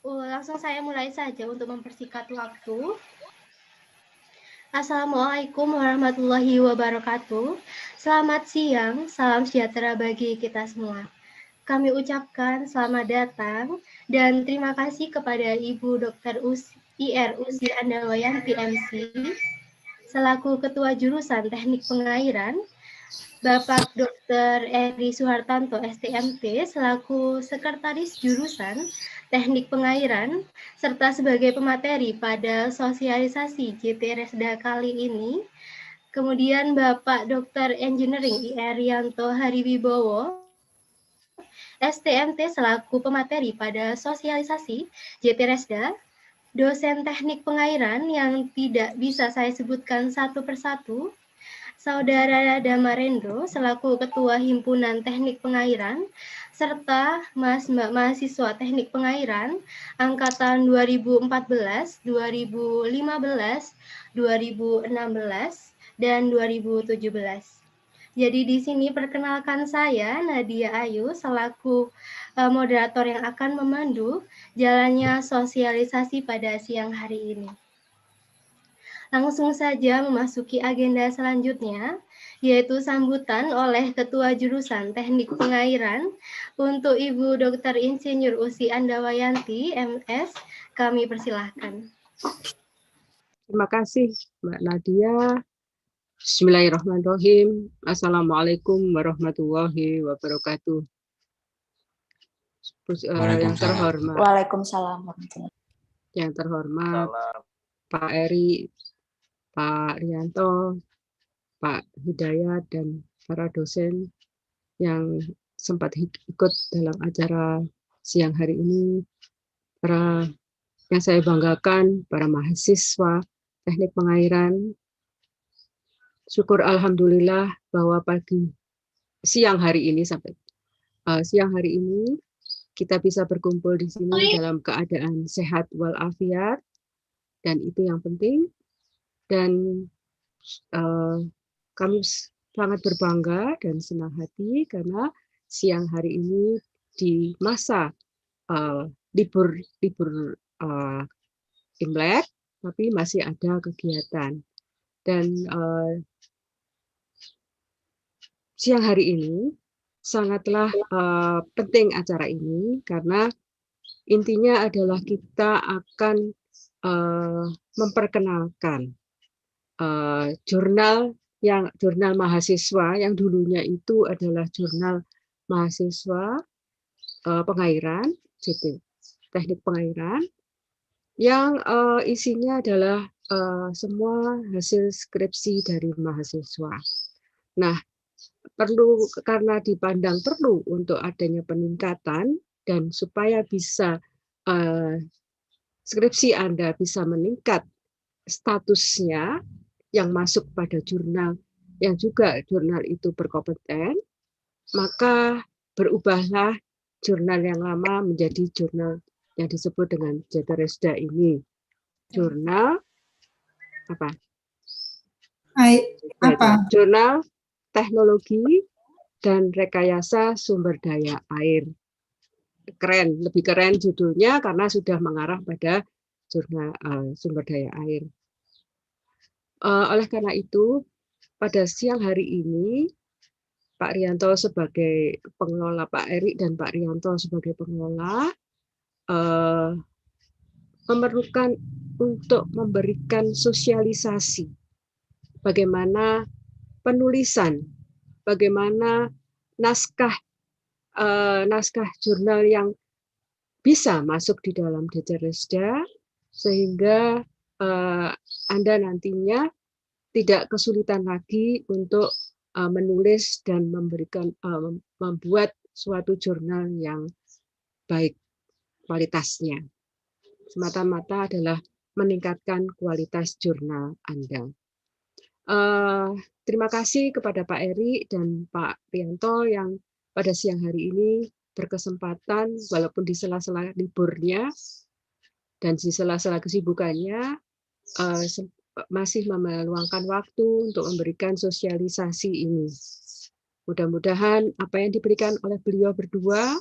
Langsung saya mulai saja untuk mempersingkat waktu. Assalamualaikum warahmatullahi wabarakatuh. Selamat siang, salam sejahtera bagi kita semua. Kami ucapkan selamat datang dan terima kasih kepada Ibu Dr. IR Usi Andawayanti MC selaku Ketua Jurusan Teknik Pengairan, Bapak Dr. Eri Suhartanto STMT selaku Sekretaris Jurusan Teknik Pengairan serta sebagai pemateri pada sosialisasi JT Resda kali ini. Kemudian Bapak Dr. Engineering IR Yanto Hariwibowo STMT selaku pemateri pada sosialisasi JT Resda, dosen teknik pengairan yang tidak bisa saya sebutkan satu persatu, Saudara Damarendro selaku Ketua Himpunan Teknik Pengairan, serta Mas-Mbak mahasiswa Teknik Pengairan angkatan 2014, 2015, 2016, dan 2017. Jadi di sini perkenalkan saya Nadia Ayu selaku moderator yang akan memandu jalannya sosialisasi pada siang hari ini. Langsung saja memasuki agenda selanjutnya, yaitu sambutan oleh Ketua Jurusan Teknik Pengairan untuk Ibu Dr. Insinyur Usi Andawayanti, MS. Kami persilahkan. Terima kasih, Mbak Nadia. Bismillahirrahmanirrahim. Assalamualaikum warahmatullahi wabarakatuh. Yang terhormat. Waalaikumsalam. Yang terhormat Pak Eri, Pak Rianto, Pak Hidayat, dan para dosen yang sempat ikut dalam acara siang hari ini. Para yang saya banggakan, para mahasiswa Teknik Pengairan. Syukur alhamdulillah bahwa siang hari ini kita bisa berkumpul di sini dalam keadaan sehat walafiat, dan itu yang penting. Dan kami sangat berbangga dan senang hati karena siang hari ini di masa libur Imlek, tapi masih ada kegiatan. Dan siang hari ini sangatlah penting acara ini karena intinya adalah kita akan memperkenalkan jurnal mahasiswa yang dulunya itu adalah jurnal mahasiswa pengairan, Teknik Pengairan, yang isinya adalah semua hasil skripsi dari mahasiswa. Nah, karena dipandang perlu untuk adanya peningkatan dan supaya bisa skripsi Anda bisa meningkat statusnya yang masuk pada jurnal yang juga jurnal itu berkompeten, maka berubahlah jurnal yang lama menjadi jurnal yang disebut dengan JT Resda ini. Jurnal apa? Jurnal Teknologi dan Rekayasa Sumber Daya Air. Keren, lebih keren judulnya karena sudah mengarah pada jurnal sumber daya air. Oleh karena itu, pada siang hari ini, Pak Rianto sebagai pengelola, Pak Eri dan Pak Rianto sebagai pengelola, memerlukan untuk memberikan sosialisasi bagaimana penulisan, bagaimana naskah jurnal yang bisa masuk di dalam JT Resda, sehingga Anda nantinya tidak kesulitan lagi untuk menulis dan membuat suatu jurnal yang baik kualitasnya. Semata-mata adalah meningkatkan kualitas jurnal Anda. Terima kasih kepada Pak Eri dan Pak Rianto yang pada siang hari ini berkesempatan, walaupun di sela-sela liburnya dan di sela-sela kesibukannya, masih meluangkan waktu untuk memberikan sosialisasi ini. Mudah-mudahan apa yang diberikan oleh beliau berdua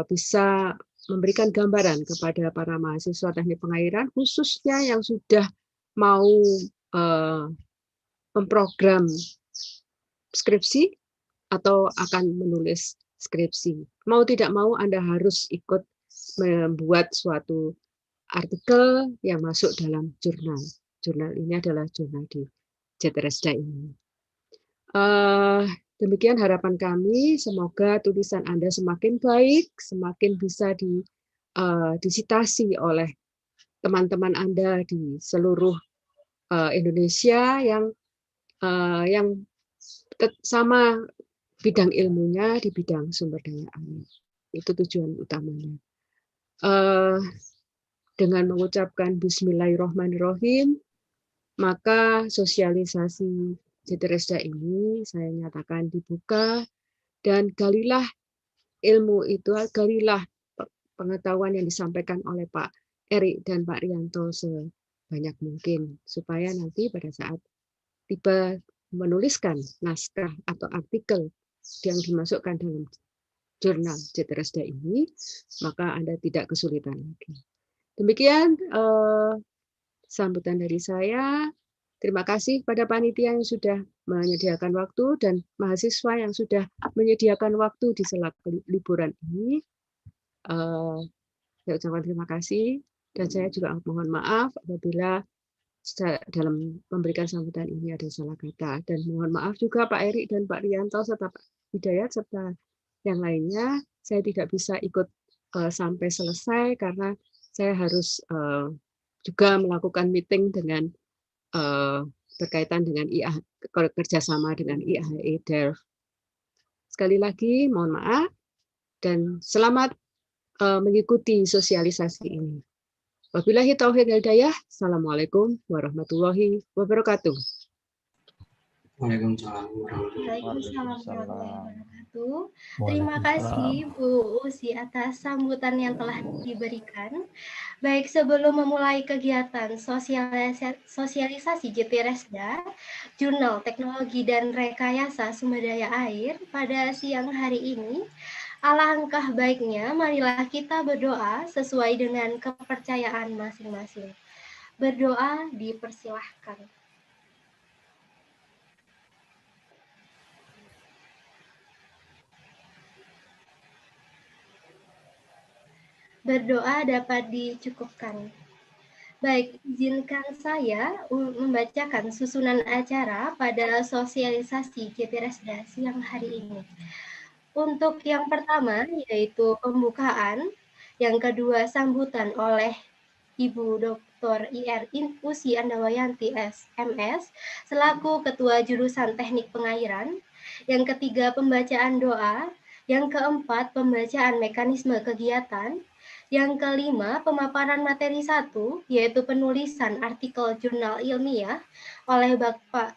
bisa memberikan gambaran kepada para mahasiswa teknik pengairan, khususnya yang sudah mau memprogram skripsi atau akan menulis skripsi. Mau tidak mau Anda harus ikut membuat suatu artikel yang masuk dalam jurnal. Jurnal ini adalah jurnal di JTRSDA ini. Demikian harapan kami, semoga tulisan Anda semakin baik, semakin bisa disitasi oleh teman-teman Anda di seluruh Indonesia yang sama bidang ilmunya di bidang sumber daya air. Itu tujuan utamanya. Dengan mengucapkan Bismillahirrahmanirrahim, maka sosialisasi JTRSDA ini saya nyatakan dibuka, dan galilah ilmu itu, galilah pengetahuan yang disampaikan oleh Pak Erik dan Pak Rianto sebanyak mungkin, supaya nanti pada saat tiba menuliskan naskah atau artikel yang dimasukkan dalam jurnal JTRSDA ini, maka Anda tidak kesulitan lagi. Demikian sambutan dari saya. Terima kasih pada panitia yang sudah menyediakan waktu dan mahasiswa yang sudah menyediakan waktu di sela liburan ini. Saya ucapkan terima kasih, dan saya juga mohon maaf apabila dalam memberikan sambutan ini ada salah kata, dan mohon maaf juga Pak Erik dan Pak Rianto serta Pak Hidayat serta yang lainnya, saya tidak bisa ikut sampai selesai karena saya harus juga melakukan meeting dengan berkaitan dengan kerjasama dengan IAE Delft. Sekali lagi mohon maaf dan selamat mengikuti sosialisasi ini. Wabillahi taufiq wal hidayah. Assalamualaikum warahmatullahi wabarakatuh. Waalaikumsalam warahmatullahi wabarakatuh. Terima kasih Bu Usi atas sambutan yang telah diberikan. Baik, sebelum memulai kegiatan sosialisasi JTRSDA, Jurnal Teknologi dan Rekayasa Sumber Daya Air pada siang hari ini, alangkah baiknya marilah kita berdoa sesuai dengan kepercayaan masing-masing. Berdoa dipersilahkan. Berdoa dapat dicukupkan. Baik, izinkan saya membacakan susunan acara pada sosialisasi JTRSDA siang hari ini. Untuk yang pertama yaitu pembukaan, yang kedua sambutan oleh Ibu Dr. IR Usi Andawayanti MS selaku Ketua Jurusan Teknik Pengairan, yang ketiga pembacaan doa, yang keempat pembacaan mekanisme kegiatan, yang kelima pemaparan materi 1 yaitu penulisan artikel jurnal ilmiah oleh Bapak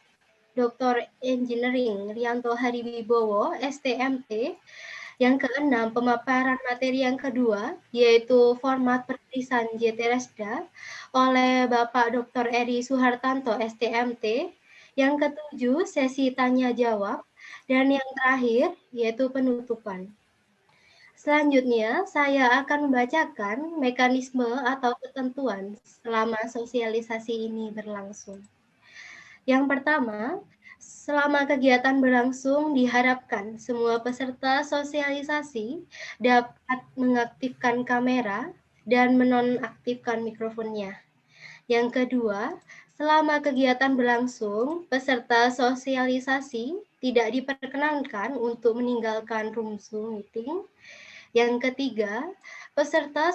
Dr. Engineering Rianto Hariwibowo, STMT. Yang keenam, pemaparan materi yang kedua, yaitu format penulisan JTRSDA oleh Bapak Dr. Eri Suhartanto, STMT. Yang ketujuh, sesi tanya-jawab. Dan yang terakhir, yaitu penutupan. Selanjutnya, saya akan membacakan mekanisme atau ketentuan selama sosialisasi ini berlangsung. Yang pertama, selama kegiatan berlangsung, diharapkan semua peserta sosialisasi dapat mengaktifkan kamera dan menonaktifkan mikrofonnya. Yang kedua, selama kegiatan berlangsung, peserta sosialisasi tidak diperkenankan untuk meninggalkan room Zoom meeting. Yang ketiga, peserta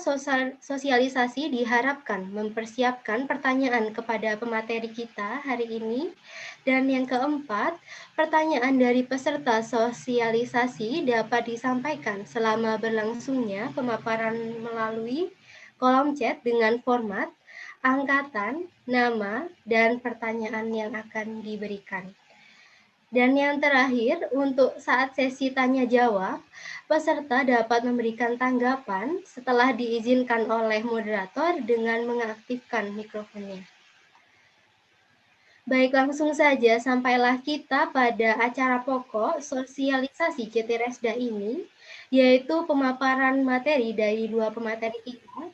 sosialisasi diharapkan mempersiapkan pertanyaan kepada pemateri kita hari ini. Dan yang keempat, pertanyaan dari peserta sosialisasi dapat disampaikan selama berlangsungnya pemaparan melalui kolom chat dengan format, angkatan, nama, dan pertanyaan yang akan diberikan. Dan yang terakhir, untuk saat sesi tanya-jawab, peserta dapat memberikan tanggapan setelah diizinkan oleh moderator dengan mengaktifkan mikrofonnya. Baik, langsung saja sampailah kita pada acara pokok sosialisasi CT Resda ini, yaitu pemaparan materi dari dua pemateri kita.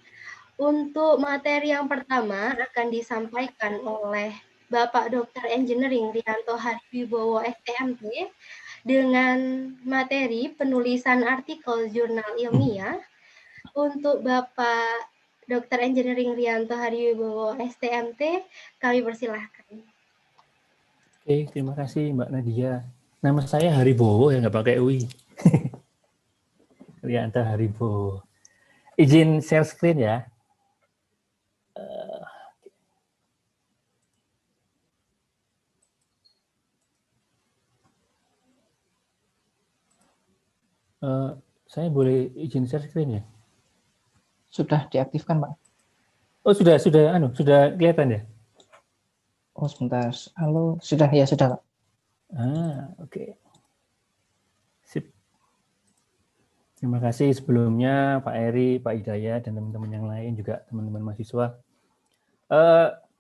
Untuk materi yang pertama akan disampaikan oleh Bapak Dr. Engineering Rianto Hariwibowo STMT dengan materi penulisan artikel jurnal ilmiah. Untuk Bapak Dr. Engineering Rianto Hariwibowo STMT, kami persilahkan. Oke, terima kasih Mbak Nadia. Nama saya Haribowo ya, nggak pakai UI. Rianto Haribowo. Izin share screen ya. Saya boleh izin share screen ya? Sudah diaktifkan, Pak. Oh, sudah kelihatan ya? Oh, sebentar. Halo, sudah ya, sudah, Pak. Oke. Sip. Terima kasih sebelumnya Pak Eri, Pak Hidayat, dan teman-teman yang lain, juga teman-teman mahasiswa.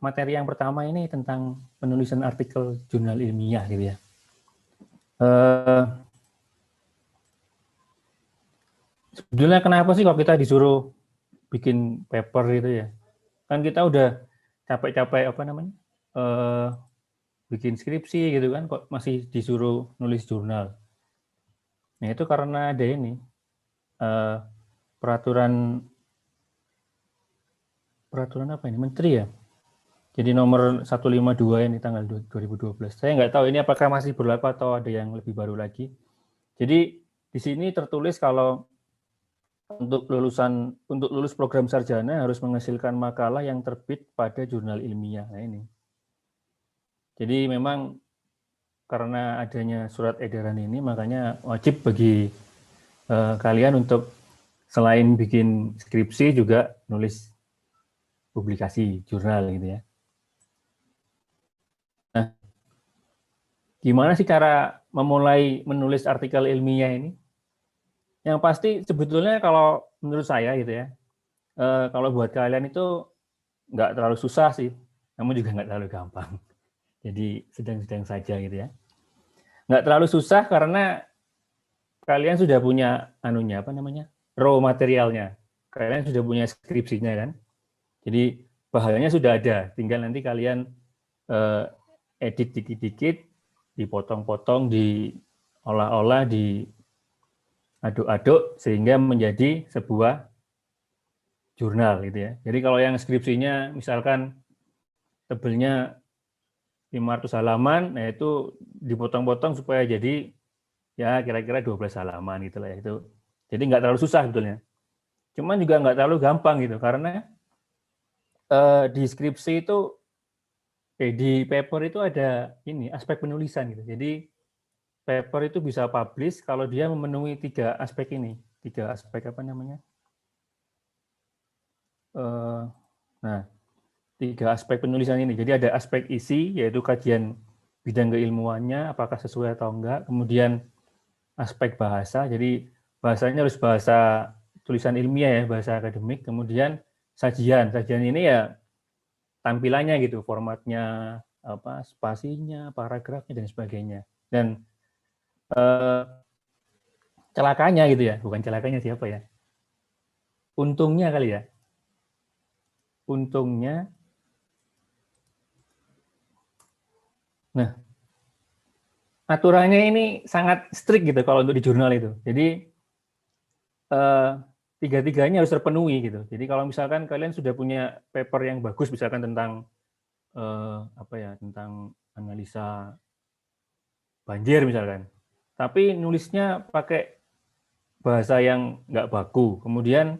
Materi yang pertama ini tentang penulisan artikel jurnal ilmiah gitu ya. Sebetulnya kenapa sih kalau kita disuruh bikin paper gitu ya? Kan kita udah capek-capek bikin skripsi gitu kan, kok masih disuruh nulis jurnal. Nah itu karena ada ini peraturan apa ini, Menteri ya. Jadi nomor 152 ini tanggal 2012. Saya nggak tahu ini apakah masih berlaku atau ada yang lebih baru lagi. Jadi di sini tertulis kalau untuk lulus program sarjana harus menghasilkan makalah yang terbit pada jurnal ilmiah. Nah ini. Jadi memang karena adanya surat edaran ini, makanya wajib bagi kalian untuk selain bikin skripsi juga nulis publikasi jurnal gitu ya. Nah, gimana sih cara memulai menulis artikel ilmiah ini? Yang pasti sebetulnya kalau menurut saya gitu ya, kalau buat kalian itu nggak terlalu susah sih, namun juga nggak terlalu gampang. Jadi sedang-sedang saja gitu ya. Nggak terlalu susah karena kalian sudah punya raw materialnya. Kalian sudah punya skripsinya kan. Jadi bahannya sudah ada, tinggal nanti kalian edit dikit-dikit, dipotong-potong, diolah-olah, diaduk-aduk sehingga menjadi sebuah jurnal gitu ya. Jadi kalau yang skripsinya misalkan tebelnya 500 halaman, nah itu dipotong-potong supaya jadi ya kira-kira 12 halaman gitu lah ya. Itu. Jadi nggak terlalu susah sebetulnya. Cuman juga nggak terlalu gampang gitu karena di skripsi itu di paper itu ada ini aspek penulisan gitu. Jadi paper itu bisa publish kalau dia memenuhi tiga aspek ini, tiga aspek nah, tiga aspek penulisan ini. Jadi ada aspek isi, yaitu kajian bidang keilmuannya, apakah sesuai atau enggak. Kemudian aspek bahasa, jadi bahasanya harus bahasa tulisan ilmiah ya, bahasa akademik. Kemudian sajian ini ya tampilannya gitu, formatnya, spasinya, paragrafnya, dan sebagainya. Dan celakanya gitu ya, bukan celakanya siapa ya? Untungnya kali ya. Untungnya, nah, aturannya ini sangat strict gitu kalau untuk di jurnal itu. Jadi tiga-tiganya harus terpenuhi gitu. Jadi kalau misalkan kalian sudah punya paper yang bagus, misalkan tentang tentang analisa banjir misalkan, tapi nulisnya pakai bahasa yang nggak baku, kemudian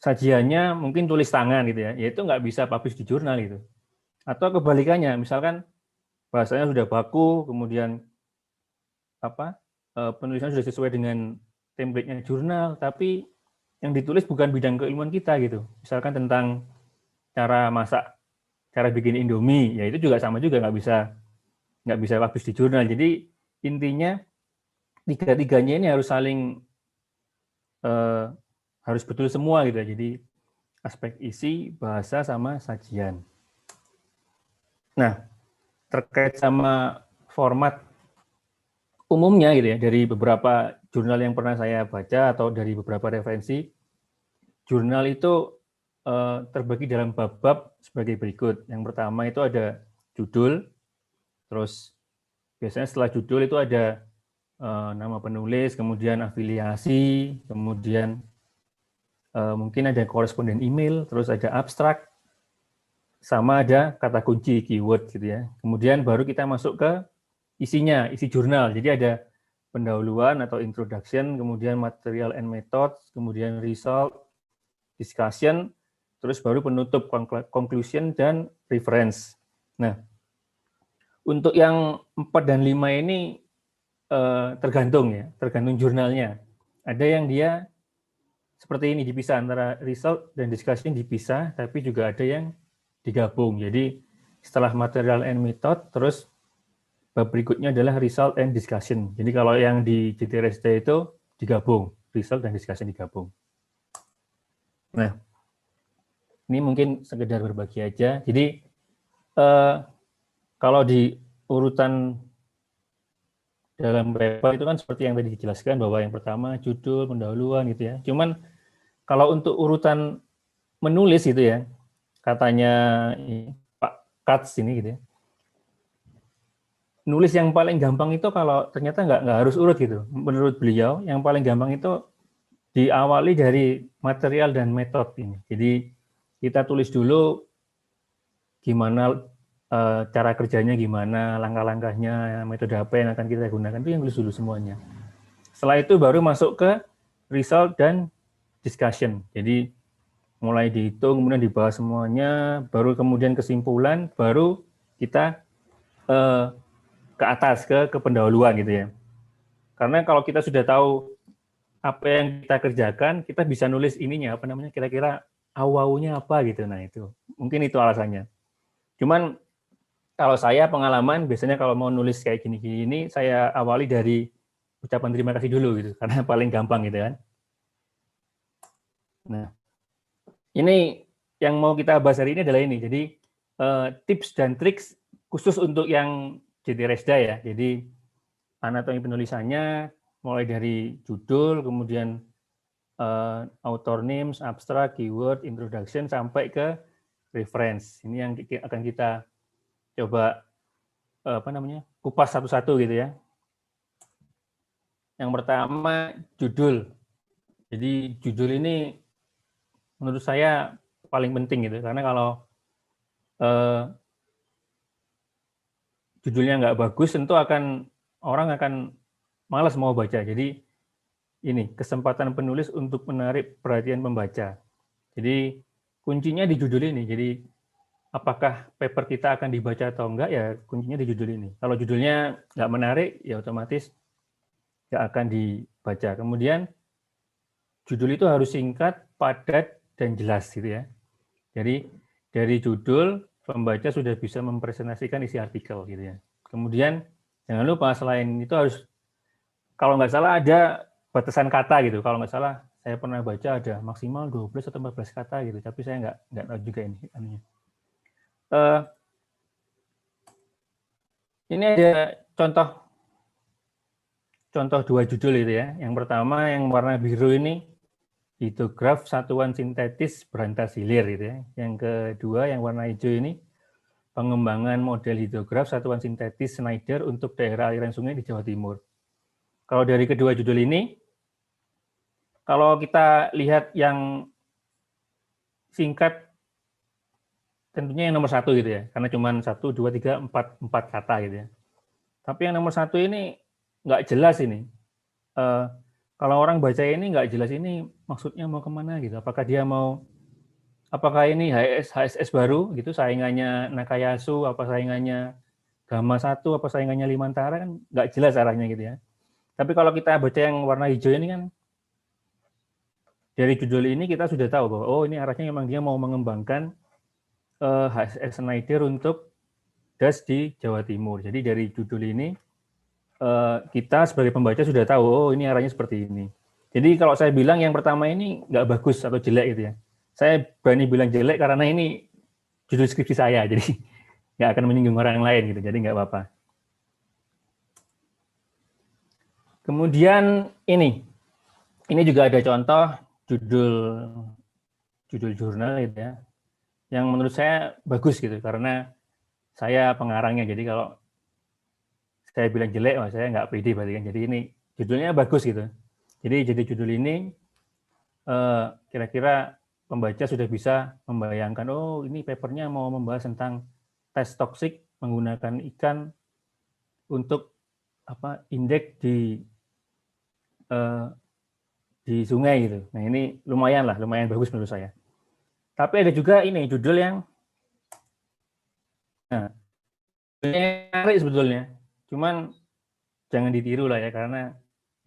sajiannya mungkin tulis tangan gitu ya, itu nggak bisa publish di jurnal gitu. Atau kebalikannya, misalkan bahasanya sudah baku, kemudian penulisan sudah sesuai dengan template-nya jurnal, tapi yang ditulis bukan bidang keilmuan kita gitu. Misalkan tentang cara masak, cara bikin Indomie, ya itu juga sama juga nggak bisa publish di jurnal. Jadi intinya tiga-tiganya ini harus saling harus betul semua gitu. Jadi aspek isi, bahasa, sama sajian. Nah, terkait sama format umumnya gitu ya, dari beberapa jurnal yang pernah saya baca atau dari beberapa referensi, jurnal itu terbagi dalam bab-bab sebagai berikut. Yang pertama itu ada judul, terus biasanya setelah judul itu ada nama penulis, kemudian afiliasi, kemudian mungkin ada koresponden email, terus ada abstrak, sama ada kata kunci, keyword gitu ya. Kemudian baru kita masuk ke isinya, isi jurnal. Jadi ada pendahuluan atau introduction, kemudian material and methods, kemudian result, discussion, terus baru penutup, conclusion, dan reference. Nah, untuk yang 4 dan 5 ini tergantung ya, tergantung jurnalnya. Ada yang dia seperti ini dipisah antara result dan discussion dipisah, tapi juga ada yang digabung. Jadi setelah material and method, terus bab berikutnya adalah result and discussion. Jadi kalau yang di JTRSD itu digabung, result dan discussion digabung. Nah, ini mungkin sekedar berbagi aja. Jadi kalau di urutan dalam paper itu kan seperti yang tadi dijelaskan bahwa yang pertama judul, pendahuluan gitu ya. Cuman kalau untuk urutan menulis gitu ya, katanya Pak Katz ini gitu ya, nulis yang paling gampang itu kalau ternyata nggak harus urut gitu. Menurut beliau, yang paling gampang itu diawali dari material dan metode ini. Jadi kita tulis dulu gimana cara kerjanya, gimana langkah-langkahnya, metode apa yang akan kita gunakan, itu yang tulis dulu semuanya. Setelah itu baru masuk ke result dan discussion. Jadi mulai dihitung, kemudian dibahas semuanya, baru kemudian kesimpulan, baru kita ke atas ke pendahuluan gitu ya. Karena kalau kita sudah tahu apa yang kita kerjakan, kita bisa nulis ininya apa namanya kira-kira awalnya apa gitu. Nah, itu. Mungkin itu alasannya. Cuman kalau saya pengalaman biasanya kalau mau nulis kayak gini-gini saya awali dari ucapan terima kasih dulu gitu karena paling gampang gitu kan. Nah, ini yang mau kita bahas hari ini adalah ini. Jadi tips dan triks khusus untuk yang JTRSDA ya. Jadi anatomi penulisannya mulai dari judul, kemudian author names, abstract, keyword, introduction sampai ke reference. Ini yang akan kita coba kupas satu-satu gitu ya. Yang pertama judul. Jadi judul ini menurut saya paling penting gitu karena kalau judulnya nggak bagus, tentu orang akan malas mau baca. Jadi ini kesempatan penulis untuk menarik perhatian pembaca. Jadi kuncinya di judul ini. Jadi apakah paper kita akan dibaca atau enggak ya kuncinya di judul ini. Kalau judulnya nggak menarik ya otomatis nggak akan dibaca. Kemudian judul itu harus singkat, padat, dan jelas gitu ya. Jadi dari judul pembaca sudah bisa mempresentasikan isi artikel gitu ya. Kemudian jangan lupa selain itu harus, kalau nggak salah ada batasan kata gitu. Kalau nggak salah saya pernah baca ada maksimal 12 atau 14 kata gitu. Tapi saya nggak tahu juga ini anunya. Ini ada contoh 2 judul itu ya. Yang pertama yang warna biru ini litograf satuan sintetis berantas hilir gitu ya. Yang kedua yang warna hijau ini pengembangan model hidrograf satuan sintetis Schneider untuk daerah aliran sungai di Jawa Timur. Kalau dari kedua judul ini, kalau kita lihat yang singkat, tentunya yang nomor 1 gitu ya, karena cuma 1, 2, 3, 4 kata gitu ya. Tapi yang nomor 1 ini nggak jelas ini. Kalau orang baca ini nggak jelas ini maksudnya mau kemana gitu. Apakah ini HSS baru gitu, saingannya Nakayasu, apa saingannya Gamma 1, apa saingannya Limantara, kan nggak jelas arahnya gitu ya. Tapi kalau kita baca yang warna hijau ini kan, dari judul ini kita sudah tahu bahwa oh ini arahnya memang dia mau mengembangkan HSS Schneider untuk DAS di Jawa Timur. Jadi dari judul ini kita sebagai pembaca sudah tahu oh ini arahnya seperti ini. Jadi kalau saya bilang yang pertama ini nggak bagus atau jelek gitu ya. Saya berani bilang jelek karena ini judul skripsi saya. Jadi nggak akan menyinggung orang lain gitu, jadi nggak apa-apa. Kemudian ini juga ada contoh judul jurnal gitu ya, yang menurut saya bagus gitu, karena saya pengarangnya, jadi kalau saya bilang jelek, saya nggak pede berarti kan. Jadi ini judulnya bagus gitu. Jadi judul ini kira-kira pembaca sudah bisa membayangkan, oh ini papernya mau membahas tentang tes toksik menggunakan ikan untuk indeks di sungai gitu. Nah ini lumayan bagus menurut saya. Tapi ada juga ini judul yang menarik sebetulnya, cuman jangan ditiru lah ya, karena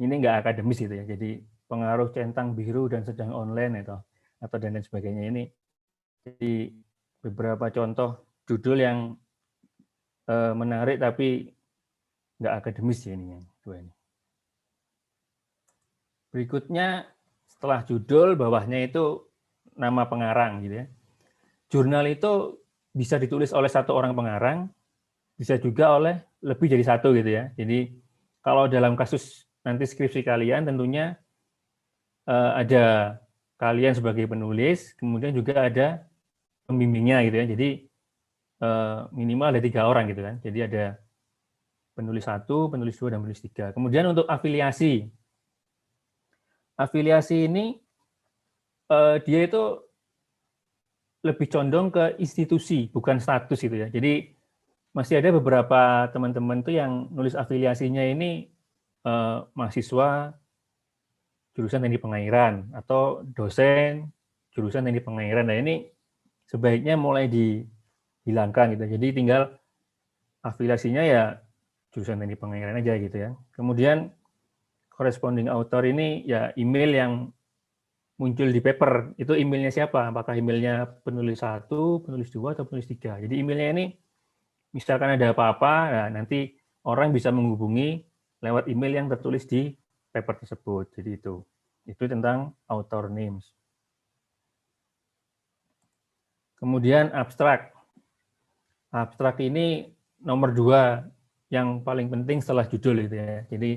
ini nggak akademis gitu ya. Jadi pengaruh centang biru dan sedang online atau dan lain sebagainya ini. Jadi beberapa contoh judul yang menarik tapi nggak akademis ya ini dua ini. Berikutnya setelah judul bawahnya itu nama pengarang gitu ya. Jurnal itu bisa ditulis oleh satu orang pengarang, bisa juga oleh lebih dari satu gitu ya. Jadi kalau dalam kasus nanti skripsi kalian tentunya ada kalian sebagai penulis, kemudian juga ada pembimbingnya gitu ya. Jadi minimal ada 3 orang gitu kan. Jadi ada penulis 1, penulis 2, dan penulis 3. Kemudian untuk afiliasi. Afiliasi ini dia itu lebih condong ke institusi, bukan status gitu ya. Jadi masih ada beberapa teman-teman tuh yang nulis afiliasinya ini mahasiswa jurusan teknik pengairan atau dosen jurusan teknik pengairan. Nah ini sebaiknya mulai dihilangkan gitu. Jadi tinggal afiliasinya ya jurusan teknik pengairan aja gitu ya. Kemudian corresponding author ini ya email yang muncul di paper, itu emailnya siapa? Apakah emailnya penulis 1, penulis 2, atau penulis 3? Jadi emailnya ini misalkan ada apa-apa, nah nanti orang bisa menghubungi lewat email yang tertulis di paper tersebut. Jadi itu tentang author names. Kemudian abstrak. Abstrak ini nomor 2 yang paling penting setelah judul gitu ya. Jadi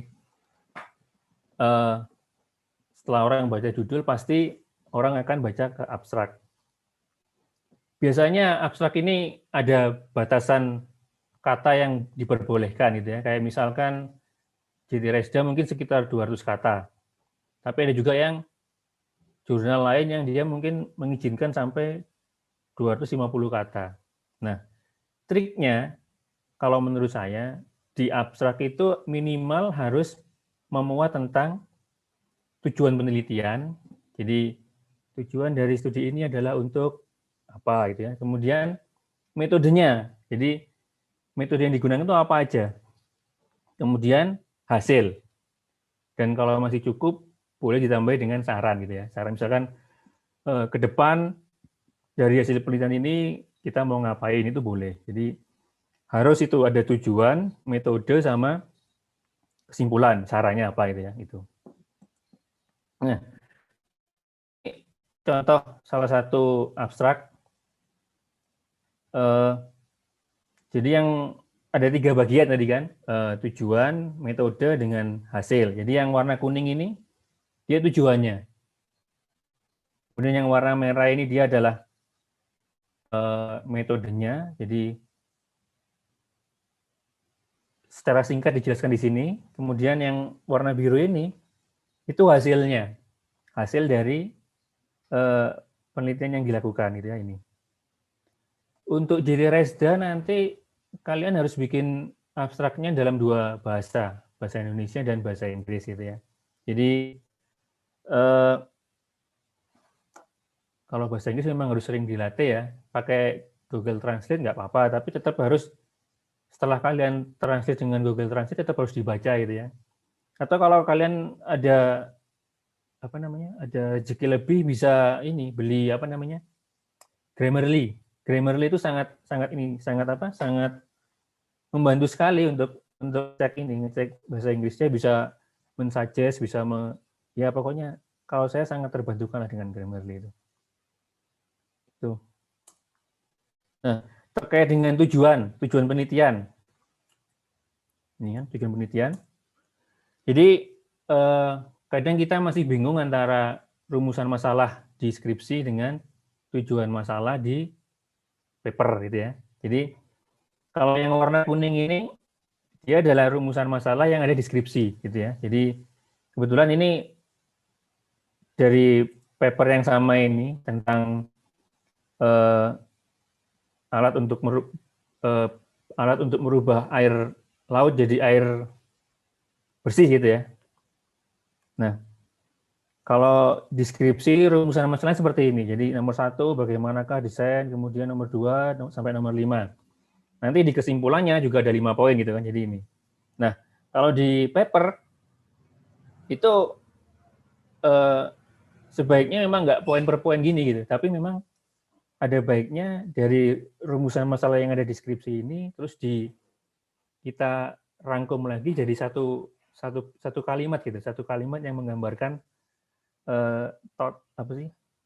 setelah orang baca judul pasti orang akan baca ke abstrak. Biasanya abstrak ini ada batasan kata yang diperbolehkan gitu ya. Kayak misalkan JT Resda mungkin sekitar 200 kata. Tapi ada juga yang jurnal lain yang dia mungkin mengizinkan sampai 250 kata. Nah, triknya kalau menurut saya di abstrak itu minimal harus memuat tentang tujuan penelitian. Jadi tujuan dari studi ini adalah untuk apa gitu ya. Kemudian metodenya. Jadi metode yang digunakan itu apa aja. Kemudian hasil. Dan kalau masih cukup boleh ditambah dengan saran gitu ya. Saran misalkan ke depan dari hasil penelitian ini kita mau ngapain, itu boleh. Jadi harus itu ada tujuan, metode, sama kesimpulan, sarannya apa gitu ya. Itu. Nah, contoh salah satu abstrak. Jadi yang ada 3 bagian tadi kan, tujuan, metode, dengan hasil. Jadi yang warna kuning ini dia tujuannya. Kemudian yang warna merah ini dia adalah metodenya. Jadi secara singkat dijelaskan di sini. Kemudian yang warna biru ini itu hasilnya, hasil dari penelitian yang dilakukan gitu ya ini. Untuk JT Resda nanti kalian harus bikin abstraknya dalam 2 bahasa, bahasa Indonesia dan bahasa Inggris gitu ya. Jadi kalau bahasa Inggris memang harus sering dilatih ya, pakai Google Translate nggak apa-apa, tapi tetap harus setelah kalian translate dengan Google Translate tetap harus dibaca gitu ya. Atau kalau kalian ada ada rezeki lebih bisa ini beli Grammarly. Grammarly itu sangat membantu sekali untuk ngecek bahasa Inggrisnya, bisa mensuggest, bisa ya pokoknya kalau saya sangat terbantukan dengan Grammarly itu. Tuh. Nah, terkait dengan tujuan penelitian. Ini kan tujuan penelitian. Jadi kadang kita masih bingung antara rumusan masalah di skripsi dengan tujuan masalah di paper gitu ya. Jadi kalau yang warna kuning ini dia adalah rumusan masalah yang ada di skripsi gitu ya. Jadi kebetulan ini dari paper yang sama ini tentang alat untuk merubah air laut jadi air bersih gitu ya. Nah, kalau deskripsi rumusan masalah seperti ini. Jadi nomor 1 bagaimanakah desain, kemudian nomor 2 sampai nomor 5. Nanti di kesimpulannya juga ada 5 poin gitu kan. Jadi ini. Nah, kalau di paper itu sebaiknya memang nggak poin per poin gini gitu, tapi memang ada baiknya dari rumusan masalah yang ada di deskripsi ini terus kita rangkum lagi jadi satu kalimat gitu, satu kalimat yang menggambarkan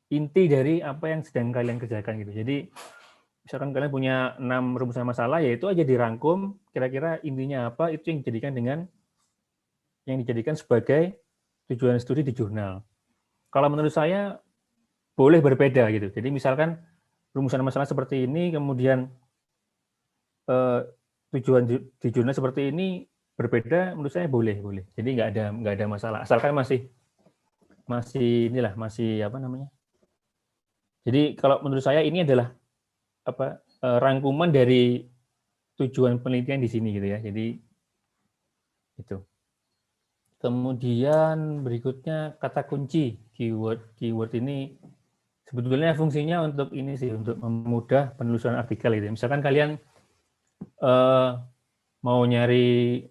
inti dari apa yang sedang kalian kerjakan gitu. Jadi misalkan kalian punya 6 rumusan masalah, ya itu aja dirangkum kira-kira intinya apa, itu yang dijadikan sebagai tujuan studi di jurnal. Kalau menurut saya boleh berbeda gitu. Jadi misalkan rumusan masalah seperti ini, kemudian tujuan di jurnal seperti ini berbeda, menurut saya boleh. Jadi nggak ada masalah. Asalkan masih apa namanya? Jadi kalau menurut saya ini adalah rangkuman dari tujuan penelitian di sini gitu ya. Jadi itu. Kemudian berikutnya kata kunci, keyword ini sebetulnya fungsinya untuk ini sih, untuk mempermudah penelusuran artikel gitu. Misalkan kalian mau nyari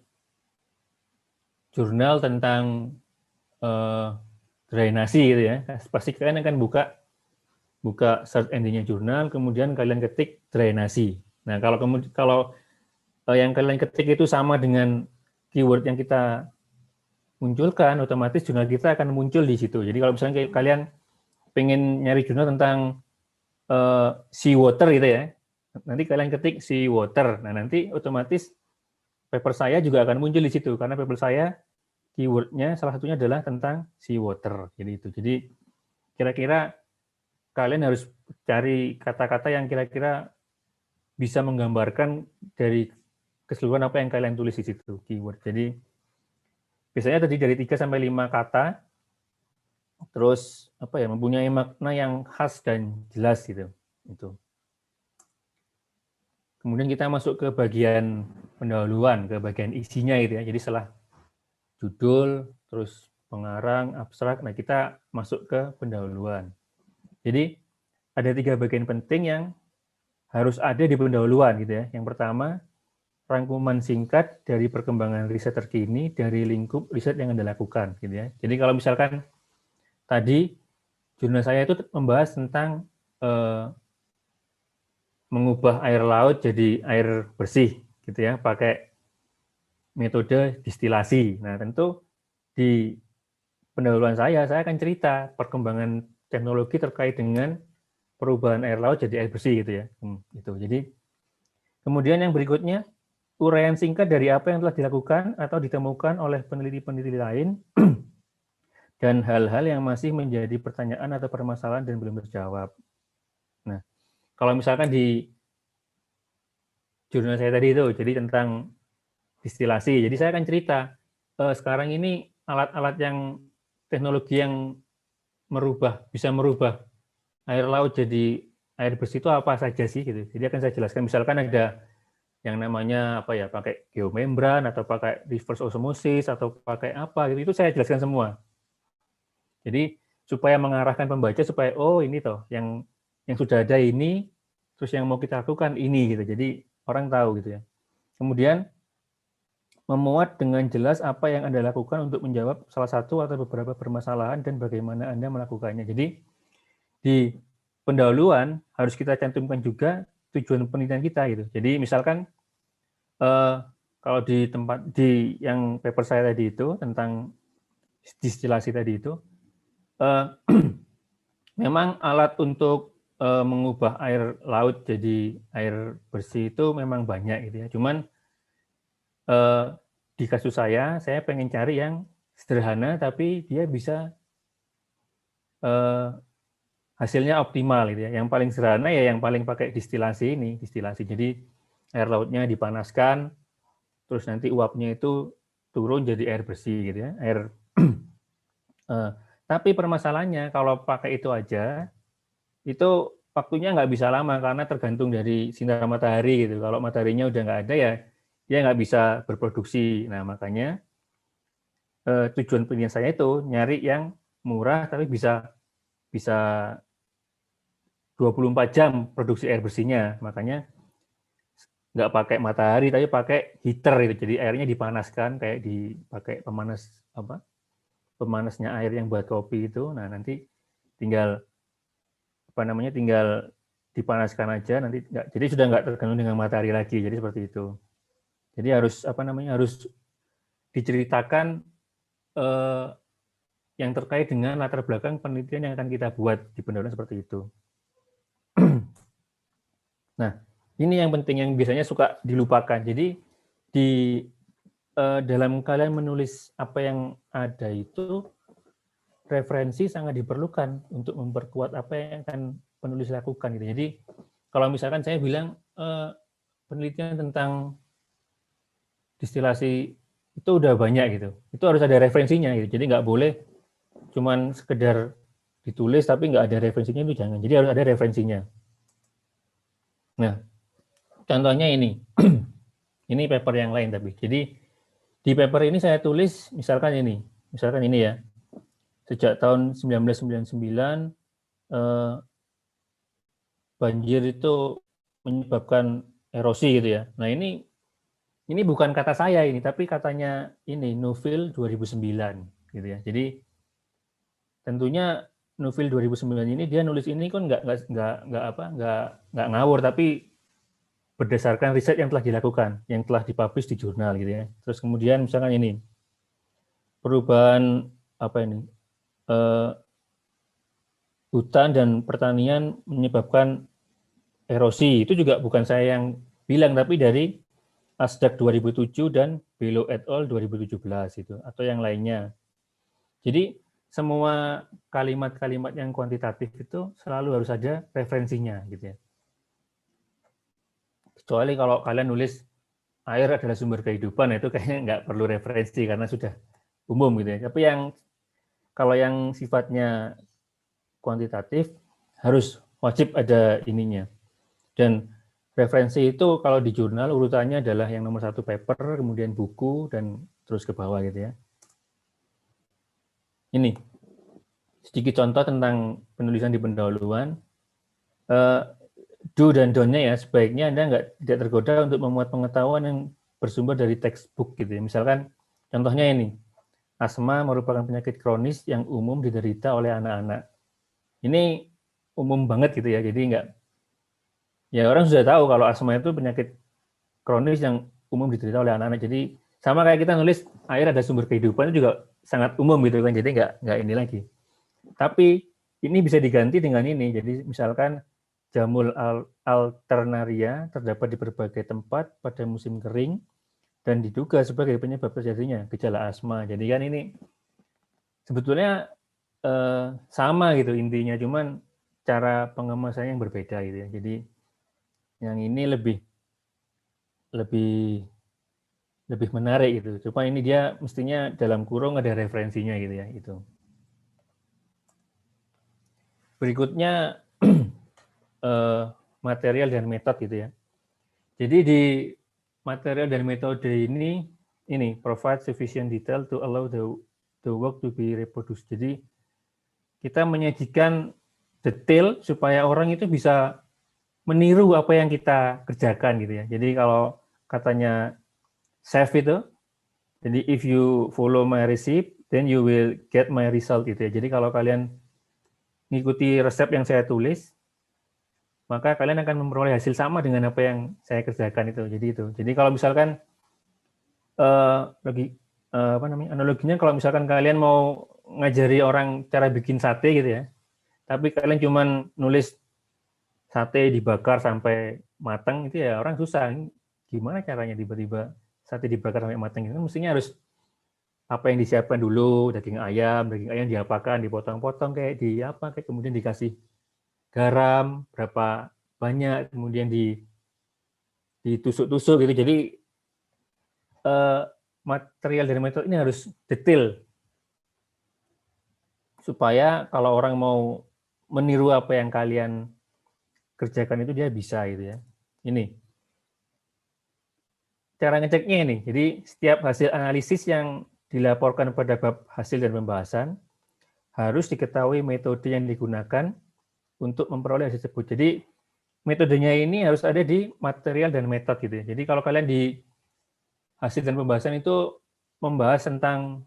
jurnal tentang drainasi gitu ya, pasti kalian akan buka search engine-nya jurnal, kemudian kalian ketik drainasi. Nah, kalau yang kalian ketik itu sama dengan keyword yang kita munculkan, otomatis jurnal kita akan muncul di situ. Jadi kalau misalnya kalian pengen nyari jurnal tentang sea water gitu ya, nanti kalian ketik sea water. Nah, nanti otomatis paper saya juga akan muncul di situ, karena paper saya keywordnya salah satunya adalah tentang sea water. Jadi itu. Jadi kira-kira kalian harus cari kata-kata yang kira-kira bisa menggambarkan dari keseluruhan apa yang kalian tulis di situ, keyword. Jadi biasanya tadi dari 3 sampai 5 kata, terus mempunyai makna yang khas dan jelas gitu. Itu. Kemudian kita masuk ke bagian pendahuluan, ke bagian isinya gitu ya. Jadi setelah judul, terus pengarang, abstrak, nah kita masuk ke pendahuluan. Jadi ada 3 bagian penting yang harus ada di pendahuluan gitu ya. Yang pertama, rangkuman singkat dari perkembangan riset terkini dari lingkup riset yang Anda lakukan gitu ya. Jadi kalau misalkan tadi jurnal saya itu membahas tentang mengubah air laut jadi air bersih gitu ya, pakai metode distilasi. Nah, tentu di pendahuluan saya akan cerita perkembangan teknologi terkait dengan perubahan air laut jadi air bersih gitu ya. Gitu. Jadi kemudian yang berikutnya, uraian singkat dari apa yang telah dilakukan atau ditemukan oleh peneliti-peneliti lain dan hal-hal yang masih menjadi pertanyaan atau permasalahan dan belum terjawab. Nah, kalau misalkan di jurnal saya tadi itu, jadi tentang distilasi, jadi saya akan cerita, sekarang ini alat-alat yang teknologi yang bisa merubah air laut jadi air bersih itu apa saja sih gitu. Jadi akan saya jelaskan, misalkan ada yang namanya pakai geomembran atau pakai reverse osmosis atau pakai apa gitu, itu saya jelaskan semua. Jadi supaya mengarahkan pembaca supaya ini toh yang sudah ada ini, terus yang mau kita lakukan ini gitu. Jadi orang tahu gitu ya. Kemudian memuat dengan jelas apa yang Anda lakukan untuk menjawab salah satu atau beberapa permasalahan dan bagaimana Anda melakukannya. Jadi di pendahuluan harus kita cantumkan juga tujuan penelitian kita gitu. Jadi misalkan kalau di yang paper saya tadi itu tentang distilasi tadi itu, memang alat untuk mengubah air laut jadi air bersih itu memang banyak gitu ya. Cuman di kasus saya pengen cari yang sederhana tapi dia bisa hasilnya optimal gitu ya. Yang paling sederhana ya yang paling pakai distilasi ini, distilasi. Jadi air lautnya dipanaskan, terus nanti uapnya itu turun jadi air bersih gitu ya. Tapi permasalahannya kalau pakai itu aja, itu waktunya nggak bisa lama karena tergantung dari sinar matahari gitu. Kalau mataharinya udah nggak ada ya dia nggak bisa berproduksi. Nah makanya tujuan penelitian saya itu nyari yang murah tapi bisa 24 jam produksi air bersihnya. Makanya nggak pakai matahari tapi pakai heater itu. Jadi airnya dipanaskan kayak dipakai pemanasnya air yang buat kopi itu. Nah nanti tinggal tinggal dipanaskan aja nanti jadi sudah nggak tergantung dengan matahari lagi. Jadi seperti itu. Jadi harus harus diceritakan yang terkait dengan latar belakang penelitian yang akan kita buat di penelitian seperti itu. Nah, ini yang penting yang biasanya suka dilupakan. Jadi di dalam kalian menulis apa yang ada itu referensi sangat diperlukan untuk memperkuat apa yang akan penulis lakukan gitu. Jadi kalau misalkan saya bilang penelitian tentang distilasi itu udah banyak gitu, itu harus ada referensinya gitu. Jadi nggak boleh cuman sekedar ditulis tapi nggak ada referensinya, itu jangan. Jadi harus ada referensinya. Nah, contohnya ini, ini paper yang lain tapi. Jadi di paper ini saya tulis misalkan ini ya. Sejak tahun 1999 banjir itu menyebabkan erosi gitu ya. Nah, ini bukan kata saya ini, tapi katanya ini Neufville 2009 gitu ya. Jadi tentunya Neufville 2009 ini dia nulis ini kan nggak ngawur, tapi berdasarkan riset yang telah dilakukan, yang telah dipublish di jurnal gitu ya. Terus kemudian misalkan ini perubahan hutan dan pertanian menyebabkan erosi, itu juga bukan saya yang bilang, tapi dari ASDAQ 2007 dan Bello et al 2017 itu atau yang lainnya. Jadi semua kalimat-kalimat yang kuantitatif itu selalu harus ada referensinya gitu ya. Kecuali kalau kalian nulis air adalah sumber kehidupan, itu kayaknya nggak perlu referensi karena sudah umum gitu ya. Tapi kalau yang sifatnya kuantitatif harus wajib ada ininya. Dan referensi itu kalau di jurnal urutannya adalah yang nomor 1 paper, kemudian buku, dan terus ke bawah gitu ya. Ini sedikit contoh tentang penulisan di pendahuluan. Do dan don't-nya ya, sebaiknya Anda tidak tergoda untuk memuat pengetahuan yang bersumber dari textbook gitu ya. Misalkan contohnya ini, asma merupakan penyakit kronis yang umum diderita oleh anak-anak. Ini umum banget gitu ya, jadi ya orang sudah tahu kalau asma itu penyakit kronis yang umum diderita oleh anak-anak. Jadi sama kayak kita nulis air ada sumber kehidupan itu juga sangat umum gitu kan. Jadi nggak ini lagi. Tapi ini bisa diganti dengan ini. Jadi misalkan jamur alternaria terdapat di berbagai tempat pada musim kering dan diduga sebagai penyebab terjadinya gejala asma. Jadi kan ini sebetulnya sama gitu intinya, cuman cara pengemasannya yang berbeda gitu ya. Jadi yang ini lebih menarik gitu. Cuma ini dia mestinya dalam kurung ada referensinya gitu ya itu. Berikutnya material dan metode gitu ya. Jadi di material dan metode ini provide sufficient detail to allow the work to be reproduced. Jadi kita menyajikan detail supaya orang itu bisa meniru apa yang kita kerjakan gitu ya. Jadi kalau katanya chef itu, jadi if you follow my recipe, then you will get my result gitu ya. Jadi kalau kalian mengikuti resep yang saya tulis, maka kalian akan memperoleh hasil sama dengan apa yang saya kerjakan itu. Jadi kalau misalkan analoginya kalau misalkan kalian mau ngajari orang cara bikin sate gitu ya, tapi kalian cuman nulis sate dibakar sampai matang itu ya orang susah. Gimana caranya tiba-tiba sate dibakar sampai matang itu mestinya harus apa yang disiapkan dulu, daging ayam diapakan, dipotong-potong kayak di apa, kayak kemudian dikasih garam berapa banyak, kemudian ditusuk-tusuk gitu. Jadi material dari metode ini harus detail supaya kalau orang mau meniru apa yang kalian kerjakan itu dia bisa gitu ya. Ini cara ngeceknya ini. Jadi setiap hasil analisis yang dilaporkan pada bab hasil dan pembahasan harus diketahui metode yang digunakan untuk memperoleh hasil tersebut. Jadi metodenya ini harus ada di material dan metode gitu ya. Jadi kalau kalian di hasil dan pembahasan itu membahas tentang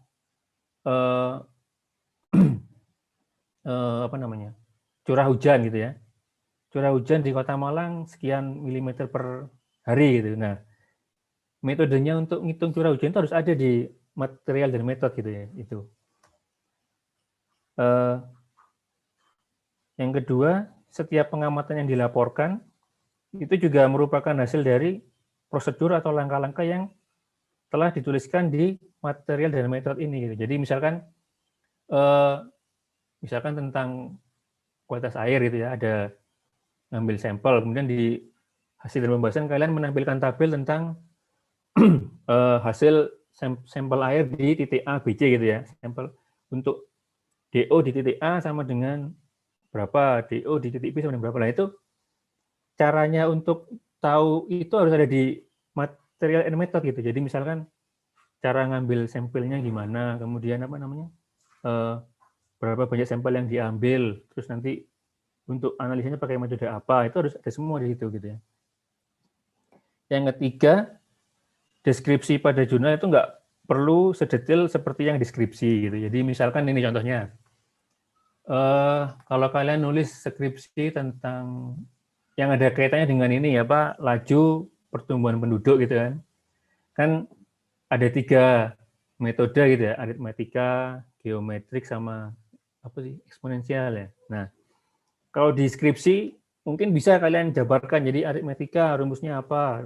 apa namanya, curah hujan gitu ya. Curah hujan di Kota Malang sekian milimeter per hari gitu. Nah, metodenya untuk ngitung curah hujan itu harus ada di material dan metode gitu ya. Itu. Yang kedua, setiap pengamatan yang dilaporkan itu juga merupakan hasil dari prosedur atau langkah-langkah yang telah dituliskan di material dan metode ini. Gitu. Jadi misalkan tentang kualitas air gitu ya, ada ngambil sampel, kemudian di hasil dan pembahasan kalian menampilkan tabel tentang hasil sampel air di titik A, B, C gitu ya. Sampel untuk DO di titik A sama dengan berapa, DO di titik B sama dengan berapa. Nah itu caranya untuk tahu itu harus ada di material and method gitu. Jadi misalkan cara ngambil sampelnya gimana, kemudian apa namanya, berapa banyak sampel yang diambil, terus nanti untuk analisanya pakai metode apa, itu harus ada semua di situ gitu ya. Yang ketiga, deskripsi pada jurnal itu nggak perlu sedetail seperti yang deskripsi gitu. Jadi misalkan ini contohnya, kalau kalian nulis skripsi tentang yang ada kaitannya dengan ini ya Pak, laju pertumbuhan penduduk gitu kan ada 3 metode gitu ya, aritmetika, geometrik sama apa sih, eksponensial ya. Nah kalau di skripsi mungkin bisa kalian jabarkan, jadi aritmetika rumusnya apa,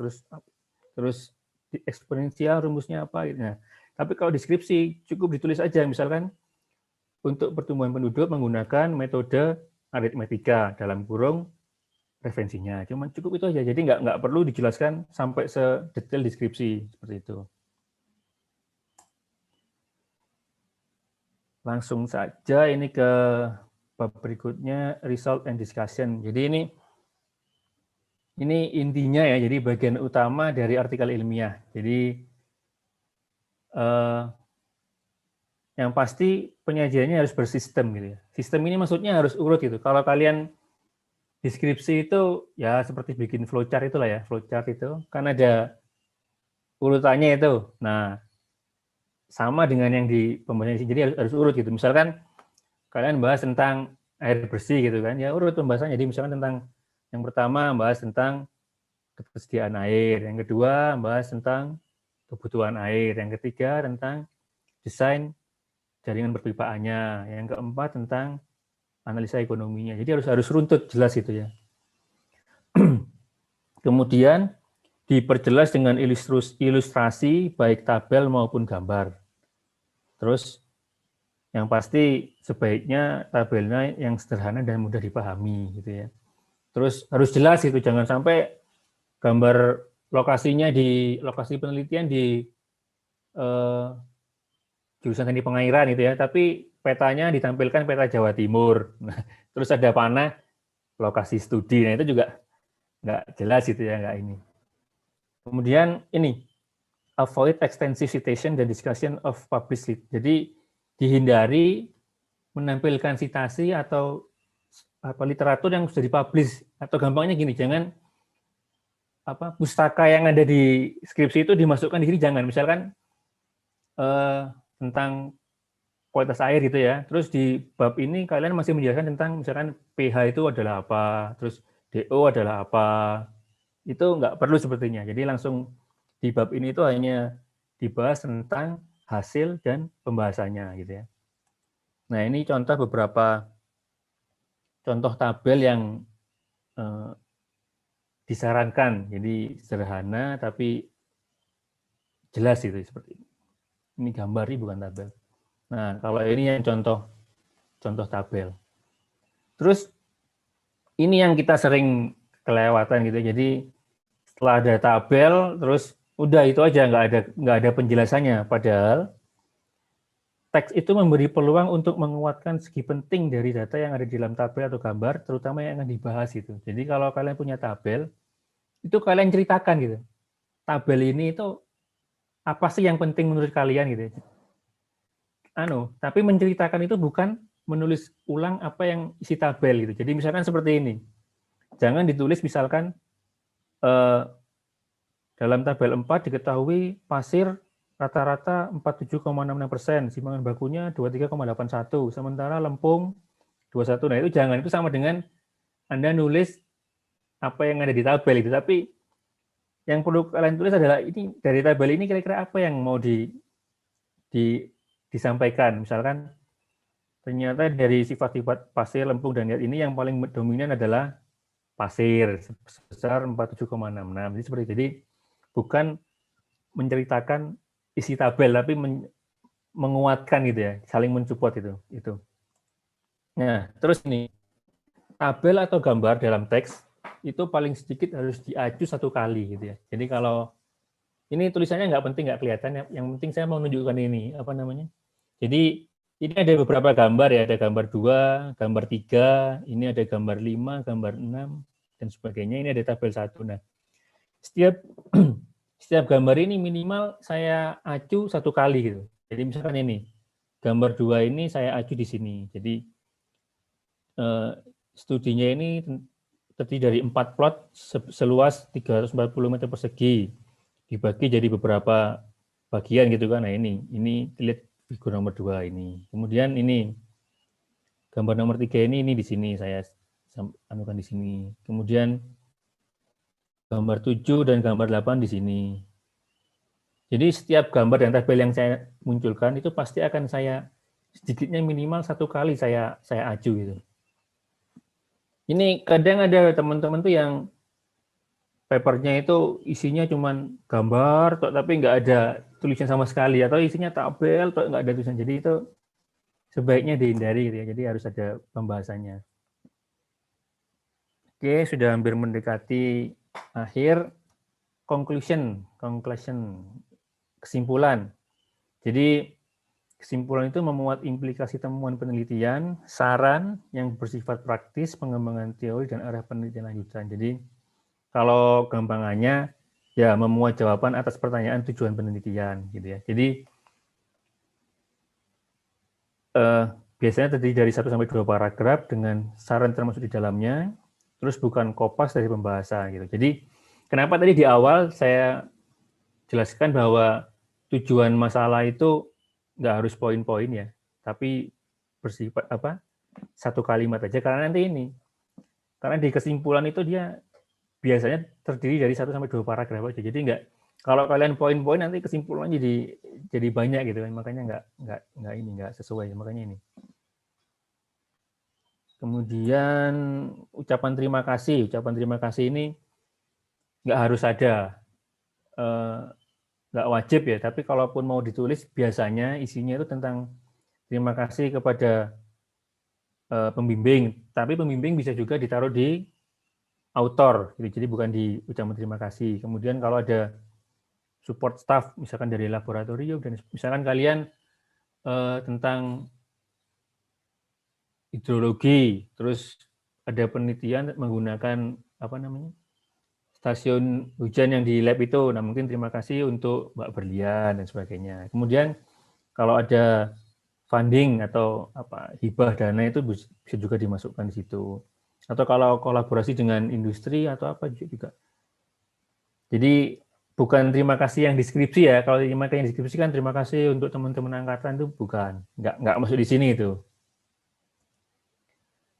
terus eksponensial rumusnya apa gitu. Nah, tapi kalau di skripsi cukup ditulis aja, misalkan untuk pertumbuhan penduduk menggunakan metode aritmetika dalam kurung referensinya. Cuman cukup itu aja. Jadi nggak perlu dijelaskan sampai sedetail deskripsi seperti itu. Langsung saja ini ke bab berikutnya, result and discussion. Jadi ini intinya ya, jadi bagian utama dari artikel ilmiah. Jadi yang pasti penyajiannya harus bersistem gitu ya. Sistem ini maksudnya harus urut gitu. Kalau kalian deskripsi itu ya seperti bikin flowchart itulah ya, flowchart itu kan ada urutannya itu. Nah, sama dengan yang di pembahasan ini, jadi harus urut gitu. Misalkan kalian bahas tentang air bersih gitu kan, ya urut pembahasannya. Jadi misalkan tentang yang pertama bahas tentang ketersediaan air, yang kedua bahas tentang kebutuhan air, yang ketiga tentang desain jaringan perpipaannya, yang keempat tentang analisa ekonominya. Jadi harus runtut jelas gitu ya. Kemudian diperjelas dengan ilustrasi baik tabel maupun gambar. Terus yang pasti sebaiknya tabelnya yang sederhana dan mudah dipahami gitu ya. Terus harus jelas itu, jangan sampai gambar lokasinya di lokasi penelitian di jurusan teknik pengairan gitu ya, tapi petanya ditampilkan peta Jawa Timur. Nah, terus ada panah lokasi studi. Nah, itu juga nggak jelas gitu ya, nggak ini. Kemudian ini, avoid extensive citation dan discussion of published. Jadi dihindari menampilkan citasi atau apa literatur yang sudah dipublish, atau gampangnya gini, jangan apa pustaka yang ada di skripsi itu dimasukkan di sini, jangan. Misalkan tentang kualitas air gitu ya, terus di bab ini kalian masih menjelaskan tentang misalkan pH itu adalah apa, terus DO adalah apa, itu nggak perlu sepertinya. Jadi langsung di bab ini itu hanya dibahas tentang hasil dan pembahasannya gitu ya. Nah ini contoh beberapa contoh tabel yang disarankan. Jadi sederhana tapi jelas itu seperti ini. Ini gambar, ini bukan tabel. Nah, kalau ini yang contoh tabel. Terus ini yang kita sering kelewatan gitu. Jadi setelah ada tabel, terus udah itu aja, nggak ada penjelasannya. Padahal teks itu memberi peluang untuk menguatkan segi penting dari data yang ada di dalam tabel atau gambar, terutama yang akan dibahas itu. Jadi kalau kalian punya tabel, itu kalian ceritakan gitu. Tabel ini itu apa sih yang penting menurut kalian gitu. Tapi menceritakan itu bukan menulis ulang apa yang isi tabel gitu. Jadi misalkan seperti ini. Jangan ditulis misalkan dalam tabel 4 diketahui pasir rata-rata 47,66%, simpangan bakunya 23,81, sementara lempung 21. Nah, itu jangan, itu sama dengan Anda nulis apa yang ada di tabel itu. Tapi yang perlu kalian tulis adalah ini, dari tabel ini kira-kira apa yang mau disampaikan. Misalkan ternyata dari sifat-sifat pasir, lempung, dan liat ini yang paling dominan adalah pasir sebesar 47,66. Jadi seperti itu. Jadi bukan menceritakan isi tabel, tapi menguatkan gitu ya, saling mensupport itu. Nah, terus ini tabel atau gambar dalam teks itu paling sedikit harus diaju 1 kali gitu ya. Jadi kalau ini tulisannya nggak penting, nggak kelihatan, yang penting saya mau menunjukkan ini apa namanya. Jadi ini ada beberapa gambar ya, ada gambar 2, gambar 3, ini ada gambar 5, gambar 6 dan sebagainya. Ini ada tabel 1. Nah, setiap gambar ini minimal saya acu 1 kali gitu. Jadi misalkan ini gambar 2 ini saya acu di sini. Jadi studinya ini terdiri dari 4 plot seluas 340 meter persegi, dibagi jadi beberapa bagian gitu kan. Nah ini lihat figur nomor 2 ini. Kemudian ini gambar nomor 3 ini di sini saya anukan di sini. Kemudian gambar 7 dan gambar 8 di sini. Jadi setiap gambar dan tabel yang saya munculkan itu pasti akan saya sedikitnya minimal 1 kali saya aju gitu. Ini kadang ada teman-teman tuh yang papernya itu isinya cuman gambar tapi nggak ada tulisan sama sekali, atau isinya tabel nggak ada tulisan. Jadi itu sebaiknya dihindari gitu ya. Jadi harus ada pembahasannya. Oke, sudah hampir mendekati akhir. Conclusion, kesimpulan. Jadi kesimpulan itu memuat implikasi temuan penelitian, saran yang bersifat praktis, pengembangan teori dan arah penelitian lanjutan. Jadi kalau gampangannya ya memuat jawaban atas pertanyaan tujuan penelitian gitu ya. Jadi biasanya terdiri dari 1 sampai 2 paragraf dengan saran termasuk di dalamnya, terus bukan kopas dari pembahasan gitu. Jadi kenapa tadi di awal saya jelaskan bahwa tujuan masalah itu nggak harus poin-poin ya, tapi bersifat 1 kalimat aja, karena nanti karena di kesimpulan itu dia biasanya terdiri dari 1 sampai 2 paragraf aja. Jadi kalau kalian poin-poin nanti kesimpulannya jadi banyak gitu kan, makanya nggak sesuai, makanya ini. Kemudian ucapan terima kasih ini nggak harus ada, nggak wajib ya, tapi kalaupun mau ditulis biasanya isinya itu tentang terima kasih kepada pembimbing, tapi pembimbing bisa juga ditaruh di author, jadi bukan di ucapan terima kasih. Kemudian kalau ada support staff, misalkan dari laboratorium, dan misalkan kalian tentang hidrologi, terus ada penelitian menggunakan stasiun hujan yang di lab itu, nah mungkin terima kasih untuk Mbak Berlian dan sebagainya. Kemudian kalau ada funding atau hibah dana itu bisa juga dimasukkan di situ. Atau kalau kolaborasi dengan industri atau apa juga. Jadi bukan terima kasih yang deskripsi ya. Kalau terima kasih yang deskripsi kan terima kasih untuk teman-teman angkatan, itu bukan. Nggak masuk di sini itu.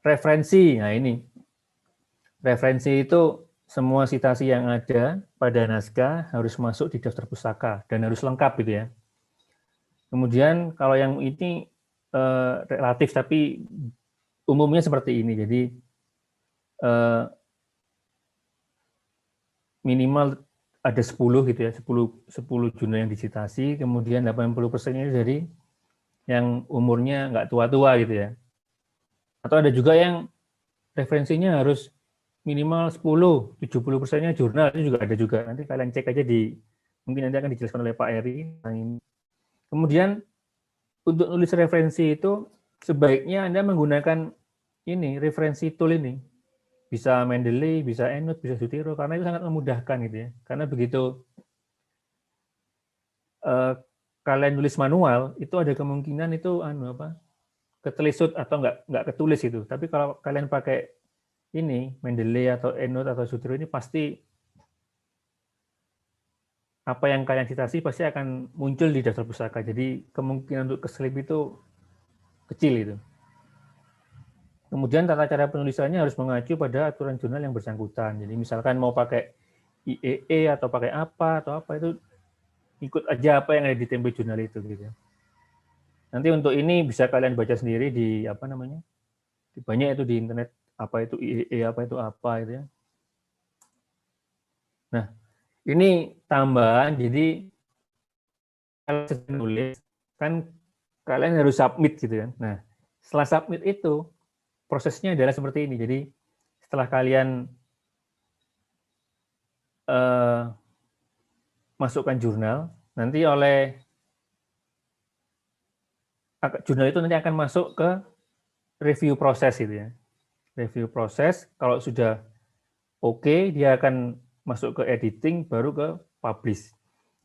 Referensi, nah ini. Referensi itu semua citasi yang ada pada naskah harus masuk di daftar pustaka dan harus lengkap gitu ya. Kemudian kalau yang ini relatif tapi umumnya seperti ini. Jadi minimal ada 10 gitu ya, 10 jurnal yang disitasi, kemudian 80%-nya dari yang umurnya nggak tua-tua gitu ya. Atau ada juga yang referensinya harus minimal 10, 70%-nya jurnal, itu juga ada juga. Nanti kalian cek aja mungkin nanti akan dijelaskan oleh Pak Eri. Kemudian untuk nulis referensi itu sebaiknya Anda menggunakan ini, referensi tool ini. Bisa Mendeley, bisa EndNote, bisa Zotero, karena itu sangat memudahkan gitu ya. Karena begitu kalian nulis manual, itu ada kemungkinan itu ketelisut atau nggak ketulis itu. Tapi kalau kalian pakai ini Mendeley atau EndNote atau Zotero ini pasti apa yang kalian citasi pasti akan muncul di daftar pustaka. Jadi kemungkinan untuk keselip itu kecil itu. Kemudian tata cara penulisannya harus mengacu pada aturan jurnal yang bersangkutan. Jadi misalkan mau pakai IEE atau pakai apa itu ikut aja apa yang ada di template jurnal itu gitu. Nanti untuk ini bisa kalian baca sendiri di banyak itu di internet apa itu IEE, apa itu apa itu ya. Nah, ini tambahan jadi kalau sedang nulis kan kalian harus submit gitu kan. Nah, setelah submit itu prosesnya adalah seperti ini. Jadi setelah kalian masukkan jurnal, nanti oleh jurnal itu nanti akan masuk ke review proses gitu ya. Review proses, kalau sudah oke, dia akan masuk ke editing, baru ke publish.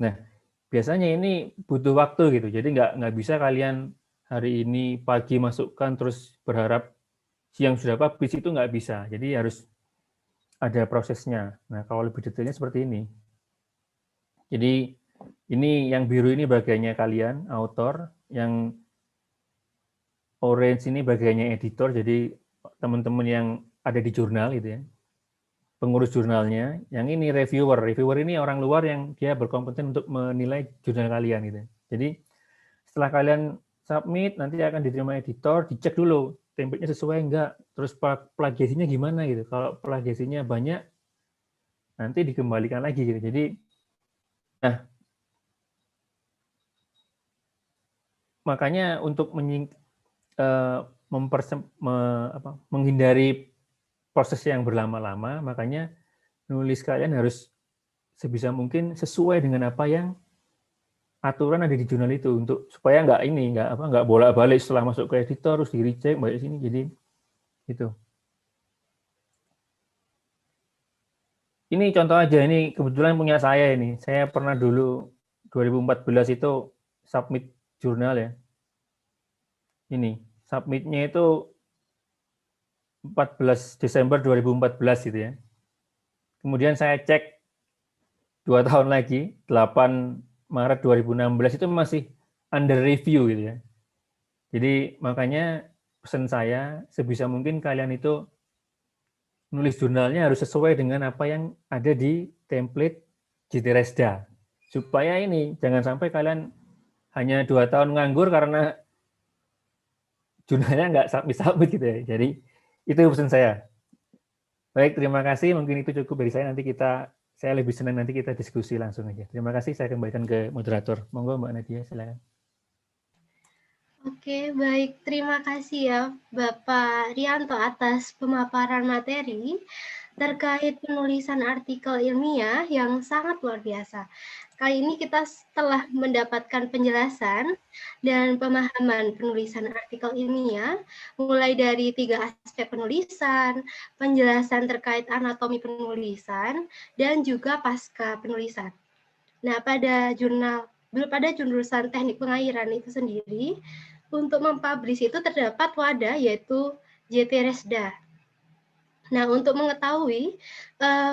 Nah, biasanya ini butuh waktu gitu. Jadi nggak bisa kalian hari ini pagi masukkan terus berharap siang sudah publish, itu nggak bisa. Jadi harus ada prosesnya. Nah, kalau lebih detailnya seperti ini. Jadi ini yang biru ini bagiannya kalian, author, yang orange ini bagiannya editor, jadi teman-teman yang ada di jurnal gitu ya, pengurus jurnalnya. Yang ini reviewer. Reviewer ini orang luar yang dia berkompeten untuk menilai jurnal kalian gitu. Jadi setelah kalian submit, nanti akan diterima editor, dicek dulu template-nya sesuai enggak, terus plagiasinya gimana gitu. Kalau plagiasinya banyak, nanti dikembalikan lagi gitu. Jadi, nah, makanya untuk menghindari proses yang berlama-lama, makanya nulis kalian harus sebisa mungkin sesuai dengan apa yang aturan ada di jurnal itu, untuk supaya nggak bolak-balik setelah masuk ke editor terus di reject balik sini. Jadi itu. Ini contoh aja, ini kebetulan punya saya ini. Saya pernah dulu 2014 itu submit jurnal ya. Ini submitnya itu 14 Desember 2014 gitu ya. Kemudian saya cek 2 tahun lagi, 8 Maret 2016 itu masih under review gitu ya. Jadi makanya pesan saya, sebisa mungkin kalian itu nulis jurnalnya harus sesuai dengan apa yang ada di template JTResda. Supaya ini, jangan sampai kalian hanya 2 tahun nganggur karena jurnalnya nggak submit gitu ya. Jadi itu pesan saya. Baik, terima kasih. Mungkin itu cukup dari saya. Saya lebih senang nanti kita diskusi langsung aja. Terima kasih. Saya kembalikan ke moderator. Monggo Mbak Nadia, silakan. Oke, baik. Terima kasih ya Bapak Rianto atas pemaparan materi terkait penulisan artikel ilmiah yang sangat luar biasa. Kali ini kita telah mendapatkan penjelasan dan pemahaman penulisan artikel ilmiah, mulai dari 3 aspek penulisan, penjelasan terkait anatomi penulisan, dan juga pasca penulisan. Nah, pada jurusan teknik pengairan itu sendiri, untuk mempublish itu terdapat wadah yaitu JTResda. Nah, untuk mengetahui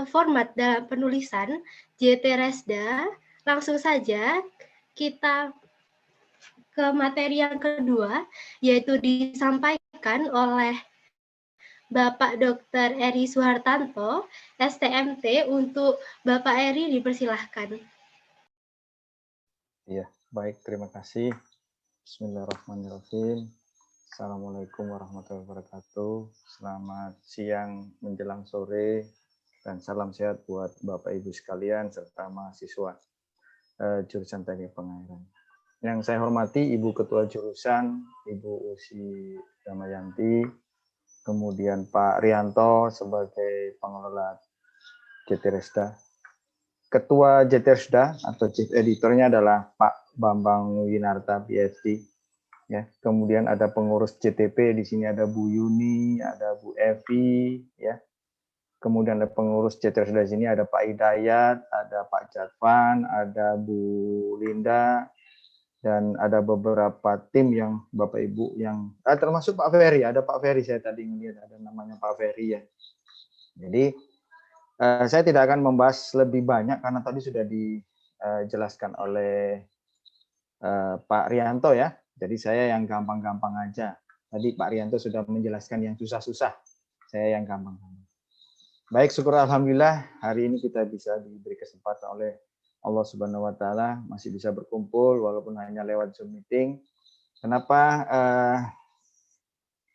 format dalam penulisan JTResda, langsung saja kita ke materi yang kedua, yaitu disampaikan oleh Bapak Dr. Eri Suhartanto, STMT. Untuk Bapak Eri dipersilahkan. Iya, baik, terima kasih. Bismillahirrahmanirrahim. Assalamualaikum warahmatullahi wabarakatuh. Selamat siang menjelang sore dan salam sehat buat Bapak Ibu sekalian serta mahasiswa jurusan Teknik Pengairan. Yang saya hormati Ibu Ketua Jurusan, Ibu Usi Damayanti, kemudian Pak Rianto sebagai pengelola JTResda. Ketua JTResda atau Chief Editornya adalah Pak Bambang Winarta, PhD. Ya, kemudian ada pengurus JTP, di sini ada Bu Yuni, ada Bu Evi, ya. Kemudian ada pengurus JTResda di sini ada Pak Hidayat, ada Pak Jadvan, ada Bu Linda, dan ada beberapa tim yang Bapak Ibu yang termasuk Pak Ferry, ada Pak Ferry, saya tadi melihat ada namanya Pak Ferry ya. Jadi saya tidak akan membahas lebih banyak karena tadi sudah dijelaskan oleh Pak Rianto ya. Jadi saya yang gampang-gampang aja. Tadi Pak Rianto sudah menjelaskan yang susah-susah. Saya yang gampang-gampang. Baik, syukur alhamdulillah hari ini kita bisa diberi kesempatan oleh Allah Subhanahu wa taala masih bisa berkumpul walaupun hanya lewat Zoom meeting. Kenapa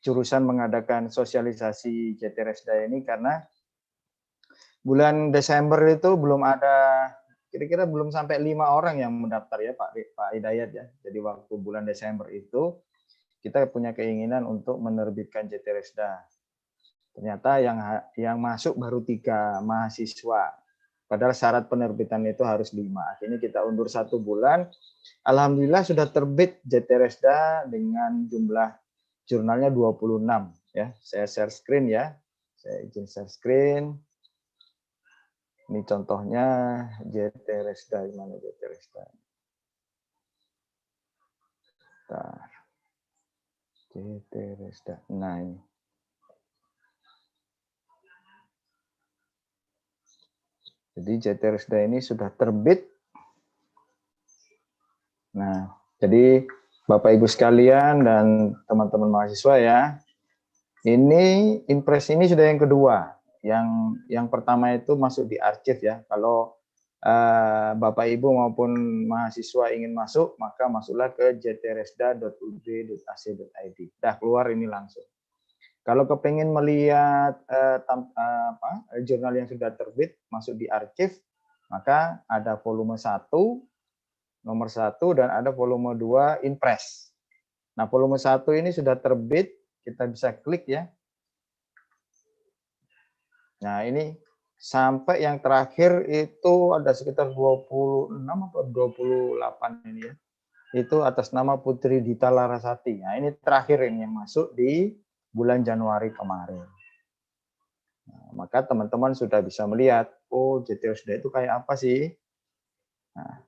jurusan mengadakan sosialisasi JTResda ini? Karena bulan Desember itu belum ada, kira-kira belum sampai 5 orang yang mendaftar ya Pak Hidayat ya. Jadi waktu bulan Desember itu kita punya keinginan untuk menerbitkan JTResda. Ternyata yang masuk baru 3 mahasiswa. Padahal syarat penerbitan itu harus 5. Akhirnya kita undur 1 bulan. Alhamdulillah sudah terbit JTResda dengan jumlah jurnalnya 26 ya. Saya share screen ya. Saya izin share screen. Ini contohnya JTResda, gimana JTResda? JTResda. Nah, ini. Jadi JTResda ini sudah terbit. Nah, jadi Bapak Ibu sekalian dan teman-teman mahasiswa ya, ini Inpres ini sudah yang kedua. Yang pertama itu masuk di arsip ya. Kalau Bapak Ibu maupun mahasiswa ingin masuk, maka masuklah ke jtresda.ud.ac.id. Dah keluar ini langsung. Kalau kepengen melihat jurnal yang sudah terbit masuk di arsip, maka ada volume 1, nomor 1, dan ada volume 2 Inpres. Nah, volume 1 ini sudah terbit, kita bisa klik ya. Nah, ini sampai yang terakhir itu ada sekitar 26 atau 28 ini ya. Itu atas nama Putri Dita Larasati. Nah, ini terakhir ini yang masuk di bulan Januari kemarin. Nah, maka teman-teman sudah bisa melihat, oh JTResda itu kayak apa sih? Nah,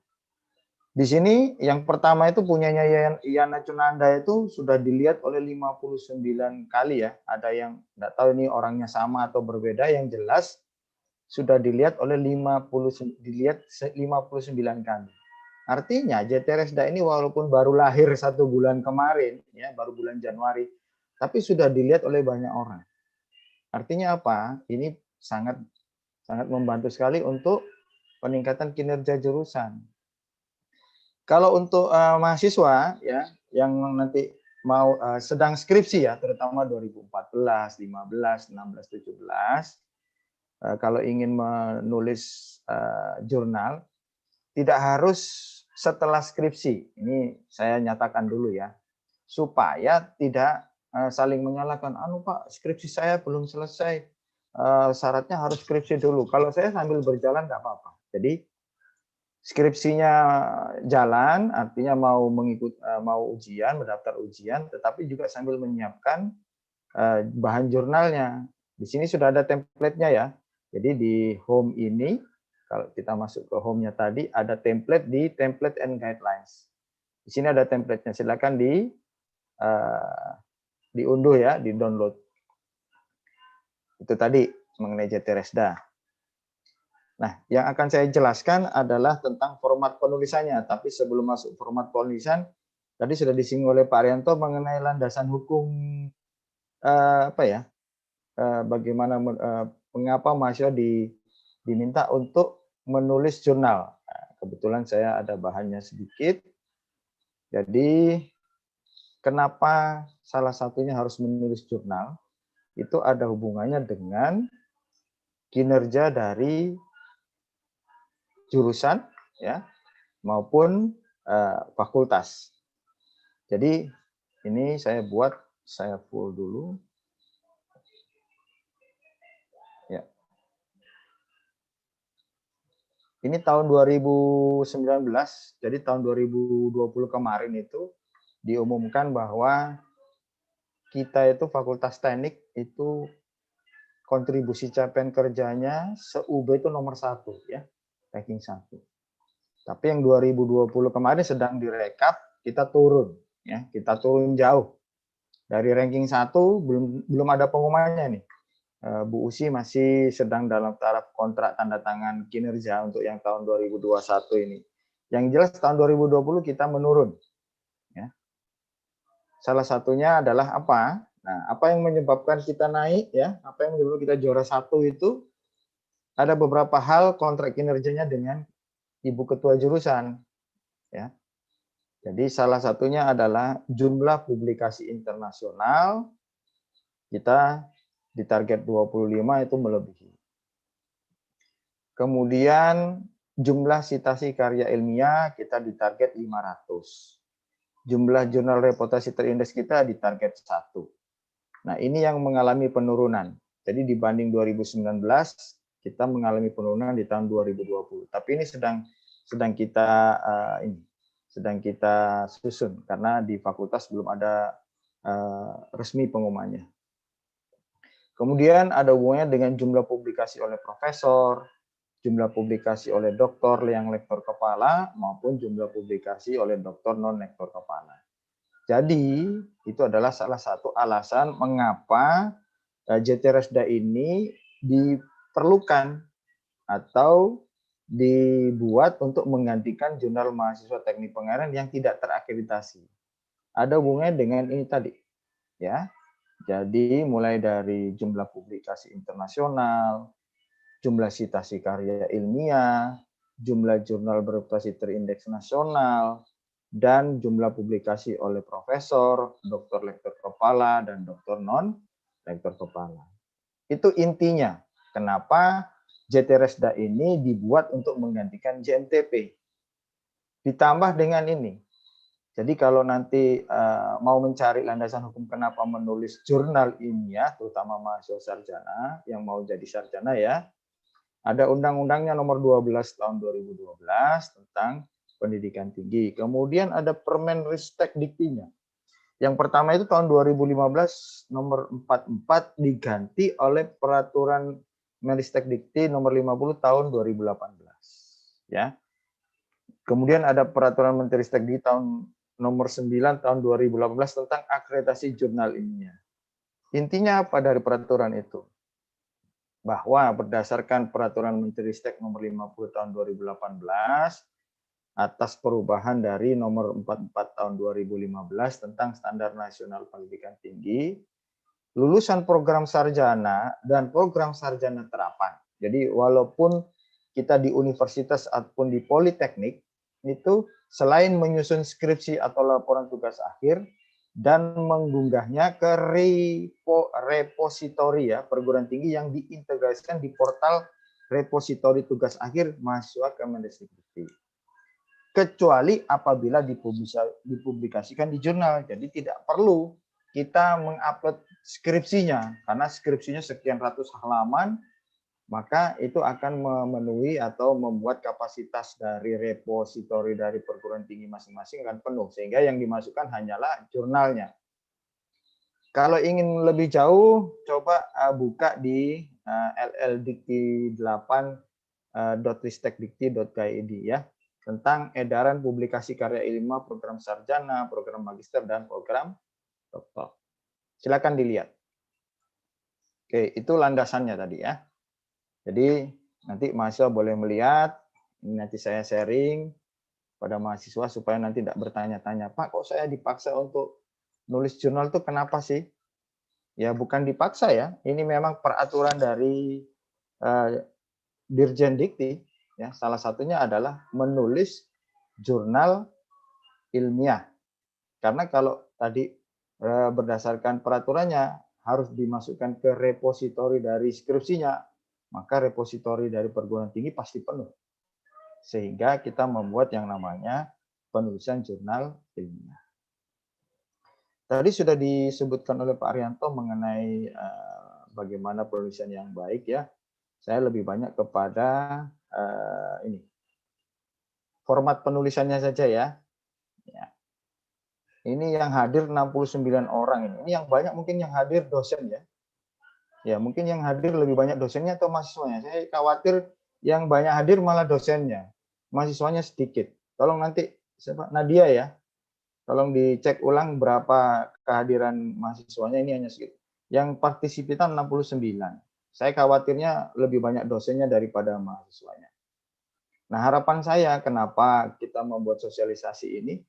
di sini yang pertama itu punyanya Yana Cunanda itu sudah dilihat oleh 59 kali ya. Ada yang enggak tahu ini orangnya sama atau berbeda, yang jelas sudah dilihat oleh 59 kali. Artinya JTResda ini walaupun baru lahir 1 bulan kemarin ya, baru bulan Januari, tapi sudah dilihat oleh banyak orang. Artinya apa? Ini sangat membantu sekali untuk peningkatan kinerja jurusan. Kalau untuk mahasiswa ya yang nanti mau sedang skripsi ya, terutama 2014, 15, 16, 17, kalau ingin menulis jurnal tidak harus setelah skripsi. Ini saya nyatakan dulu ya, supaya tidak saling menyalahkan. Anu Pak, skripsi saya belum selesai, syaratnya harus skripsi dulu. Kalau saya sambil berjalan nggak apa-apa. Jadi skripsinya jalan, artinya mau ujian, mendaftar ujian, tetapi juga sambil menyiapkan bahan jurnalnya. Di sini sudah ada template-nya ya. Jadi di home ini, kalau kita masuk ke home-nya tadi, ada template di template and guidelines. Di sini ada template-nya, silakan diunduh ya, di-download. Itu tadi mengenai JTResda. Nah, yang akan saya jelaskan adalah tentang format penulisannya. Tapi sebelum masuk format penulisan, tadi sudah disinggung oleh Pak Rianto mengenai landasan hukum bagaimana mengapa mahasiswa diminta untuk menulis jurnal. Nah, kebetulan saya ada bahannya sedikit. Jadi kenapa salah satunya harus menulis jurnal? Itu ada hubungannya dengan kinerja dari jurusan ya maupun fakultas. Jadi ini saya full dulu. Ya. Ini tahun 2019, jadi tahun 2020 kemarin itu diumumkan bahwa kita itu Fakultas Teknik itu kontribusi capaian kerjanya se-UB itu nomor 1 ya, ranking 1. Tapi yang 2020 kemarin sedang direkap, kita turun ya, kita turun jauh. Dari ranking 1 belum ada pengumumannya nih. Bu Usi masih sedang dalam taraf kontrak tanda tangan kinerja untuk yang tahun 2021 ini. Yang jelas tahun 2020 kita menurun. Ya. Salah satunya adalah apa? Nah, apa yang menyebabkan kita naik ya? Apa yang menyebabkan kita juara 1 itu? Ada beberapa hal kontrak kinerjanya dengan Ibu Ketua Jurusan. Ya. Jadi salah satunya adalah jumlah publikasi internasional kita di target 25 itu melebihi. Kemudian jumlah citasi karya ilmiah kita di target 500. Jumlah jurnal reputasi terindeks kita di target 1. Nah, ini yang mengalami penurunan. Jadi dibanding 2019 kita mengalami penurunan di tahun 2020. Tapi ini sedang kita susun karena di fakultas belum ada resmi pengumumannya. Kemudian ada hubungannya dengan jumlah publikasi oleh profesor, jumlah publikasi oleh doktor yang lektor kepala, maupun jumlah publikasi oleh doktor non-lektor kepala. Jadi, itu adalah salah satu alasan mengapa JTRSDA ini diperlukan atau dibuat untuk menggantikan jurnal mahasiswa teknik pengairan yang tidak terakreditasi. Ada hubungannya dengan ini tadi, ya. Jadi mulai dari jumlah publikasi internasional, jumlah citasi karya ilmiah, jumlah jurnal bereputasi terindeks nasional, dan jumlah publikasi oleh profesor, doktor lektor kepala, dan doktor non-lektor kepala. Itu intinya kenapa JTRSDA ini dibuat untuk menggantikan JMTP. Ditambah dengan ini. Jadi kalau nanti mau mencari landasan hukum kenapa menulis jurnal ilmiah, terutama mahasiswa sarjana yang mau jadi sarjana ya, ada undang-undangnya nomor 12 tahun 2012 tentang pendidikan tinggi. Kemudian ada Permenristek Diktinya. Yang pertama itu tahun 2015 nomor 44 diganti oleh peraturan Menristek Dikti nomor 50 tahun 2018. Ya. Kemudian ada peraturan Menristek Dikti tahun nomor 9 tahun 2018 tentang akreditasi jurnal ilmiah. Intinya apa dari peraturan itu? Bahwa berdasarkan peraturan Menristek nomor 50 tahun 2018 atas perubahan dari nomor 44 tahun 2015 tentang standar nasional pendidikan tinggi, lulusan program sarjana dan program sarjana terapan. Jadi walaupun kita di universitas ataupun di politeknik itu selain menyusun skripsi atau laporan tugas akhir dan mengunggahnya ke repositori ya perguruan tinggi yang diintegrasikan di portal repositori tugas akhir mahasiswa Kemendikbud. Kecuali apabila dipublikasikan di jurnal. Jadi tidak perlu kita mengupload skripsinya karena skripsinya sekian ratus halaman, maka itu akan memenuhi atau membuat kapasitas dari repositori dari perguruan tinggi masing-masing akan penuh. Sehingga yang dimasukkan hanyalah jurnalnya. Kalau ingin lebih jauh, coba buka di ll-8.ristekdikti.go.id ya, tentang edaran publikasi karya ilmiah program sarjana, program magister, dan program doktor. Silakan dilihat. Oke, itu landasannya tadi ya. Jadi nanti mahasiswa boleh melihat, ini nanti saya sharing pada mahasiswa supaya nanti tidak bertanya-tanya, Pak kok saya dipaksa untuk nulis jurnal itu kenapa sih? Ya bukan dipaksa ya, ini memang peraturan dari Dirjen Dikti, ya salah satunya adalah menulis jurnal ilmiah. Karena kalau tadi berdasarkan peraturannya harus dimasukkan ke repositori dari skripsinya, maka repositori dari perguruan tinggi pasti penuh. Sehingga kita membuat yang namanya penulisan jurnal ilmiah. Tadi sudah disebutkan oleh Pak Arianto mengenai bagaimana penulisan yang baik ya. Saya lebih banyak kepada ini format penulisannya saja ya. Ini yang hadir 69 orang ini. Ini yang banyak mungkin yang hadir dosen ya. Ya, mungkin yang hadir lebih banyak dosennya atau mahasiswanya. Saya khawatir yang banyak hadir malah dosennya. Mahasiswanya sedikit. Tolong nanti siapa? Nadia ya. Tolong dicek ulang berapa kehadiran mahasiswanya, ini hanya sedikit. Yang partisipan 69. Saya khawatirnya lebih banyak dosennya daripada mahasiswanya. Nah, harapan saya kenapa kita membuat sosialisasi ini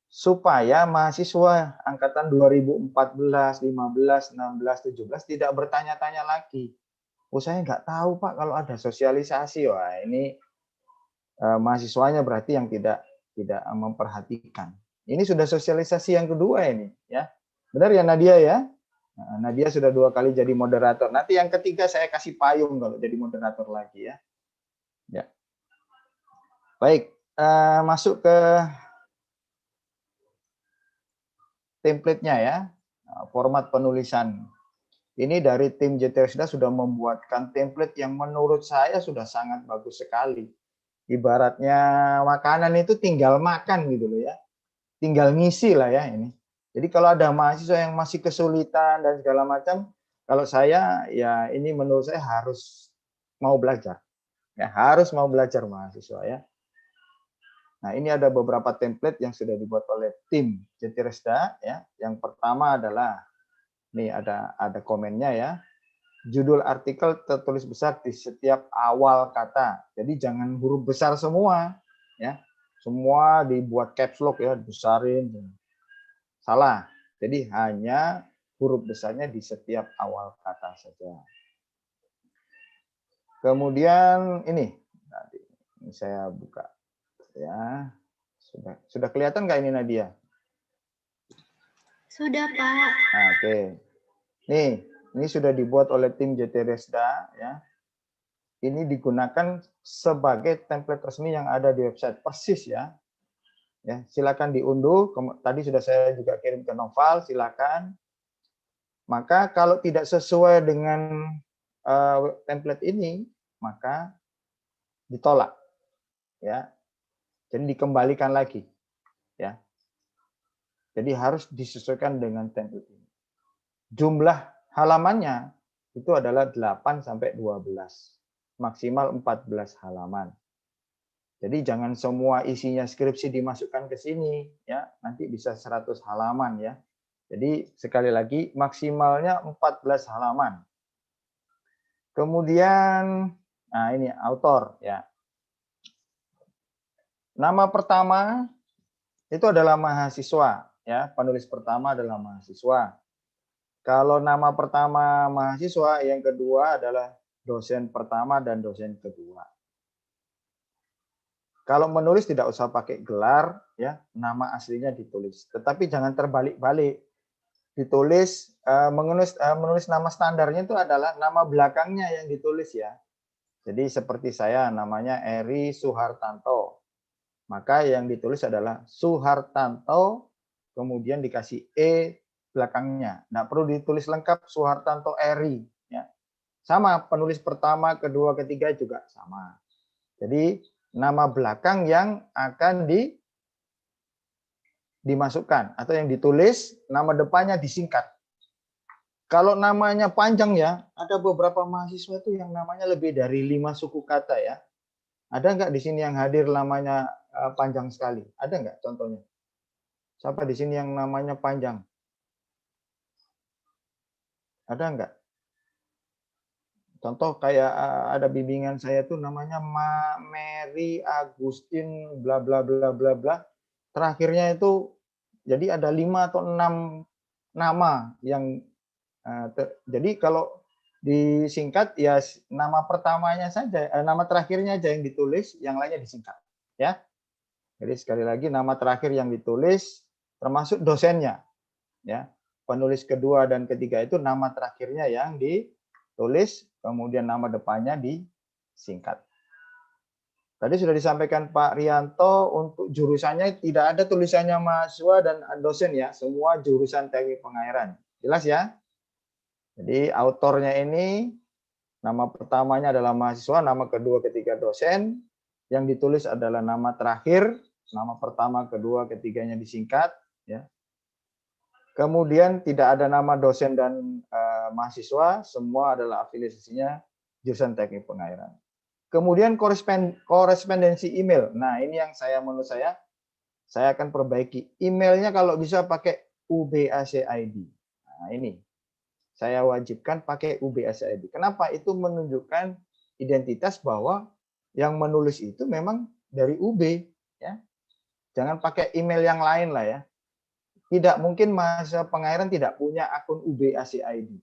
supaya mahasiswa angkatan 2014, 15, 16, 17 tidak bertanya-tanya lagi. Oh, saya nggak tahu Pak kalau ada sosialisasi. Wah, ini mahasiswanya berarti yang tidak memperhatikan. Ini sudah sosialisasi yang kedua ini, ya. Benar ya Nadia ya? Nah, Nadia sudah 2 kali jadi moderator. Nanti yang ketiga saya kasih payung kalau jadi moderator lagi ya. Ya. Baik, masuk ke template-nya ya, format penulisan. Ini dari tim JTRSDA sudah membuatkan template yang menurut saya sudah sangat bagus sekali. Ibaratnya makanan itu tinggal makan gitu loh ya. Tinggal ngisi lah ya ini. Jadi kalau ada mahasiswa yang masih kesulitan dan segala macam, kalau saya ya ini menurut saya harus mau belajar. Ya, harus mau belajar mahasiswa ya. Nah, ini ada beberapa template yang sudah dibuat oleh tim JTRSDA ya. Yang pertama adalah nih ada komennya ya. Judul artikel tertulis besar di setiap awal kata. Jadi jangan huruf besar semua ya. Semua dibuat caps lock ya, besarin. Salah. Jadi hanya huruf besarnya di setiap awal kata saja. Kemudian ini saya buka. Ya, sudah kelihatan nggak ini Nadia? Sudah, Pak. Oke. Nih, ini sudah dibuat oleh tim JTRSDA ya. Ini digunakan sebagai template resmi yang ada di website persis ya. Ya, silakan diunduh. Tadi sudah saya juga kirim ke Noval, silakan. Maka kalau tidak sesuai dengan template ini, maka ditolak. Ya. Jadi dikembalikan lagi, ya. Jadi harus disesuaikan dengan template ini. Jumlah halamannya itu adalah 8 sampai 12, maksimal 14 halaman. Jadi jangan semua isinya skripsi dimasukkan ke sini, ya. Nanti bisa 100 halaman ya. Jadi sekali lagi maksimalnya 14 halaman. Kemudian, nah ini autor ya. Nama pertama itu adalah mahasiswa, ya. Penulis pertama adalah mahasiswa. Kalau nama pertama mahasiswa, yang kedua adalah dosen pertama dan dosen kedua. Kalau menulis tidak usah pakai gelar, ya. Nama aslinya ditulis. Tetapi jangan terbalik-balik. Ditulis menulis nama standarnya itu adalah nama belakangnya yang ditulis ya. Jadi seperti saya namanya Eri Suhartanto. Maka yang ditulis adalah Suhartanto, kemudian dikasih E belakangnya. Nggak perlu ditulis lengkap Suhartanto Eri. Ya. Sama, penulis pertama, kedua, ketiga juga sama. Jadi nama belakang yang akan dimasukkan atau yang ditulis, nama depannya disingkat. Kalau namanya panjang ya, ada beberapa mahasiswa itu yang namanya lebih dari 5 suku kata ya. Ada nggak di sini yang hadir namanya panjang sekali? Ada nggak contohnya? Siapa di sini yang namanya panjang? Ada nggak? Contoh kayak ada bimbingan saya tuh namanya Mary Agustin bla bla bla bla bla. Terakhirnya itu jadi ada 5 atau 6 nama yang jadi kalau disingkat ya nama pertamanya saja, nama terakhirnya aja yang ditulis, yang lainnya disingkat, ya. Jadi sekali lagi nama terakhir yang ditulis termasuk dosennya, ya. Penulis kedua dan ketiga itu nama terakhirnya yang ditulis, kemudian nama depannya disingkat. Tadi sudah disampaikan Pak Rianto, untuk jurusannya tidak ada tulisannya mahasiswa dan dosen ya, semua jurusan teknik pengairan. Jelas ya? Jadi autornya ini, nama pertamanya adalah mahasiswa, nama kedua, ketiga dosen, yang ditulis adalah nama terakhir, nama pertama, kedua, ketiganya disingkat. Ya. Kemudian tidak ada nama dosen dan mahasiswa, semua adalah afiliasinya jurusan teknik pengairan. Kemudian korespondensi email. Nah, ini yang menurut saya akan perbaiki. Emailnya kalau bisa pakai UBAC-ID. Nah, ini saya wajibkan pakai UBAC-ID. Kenapa? Itu menunjukkan identitas bahwa yang menulis itu memang dari UB. Ya. Jangan pakai email yang lain lah ya. Tidak mungkin mahasiswa pengairan tidak punya akun UBAC-ID.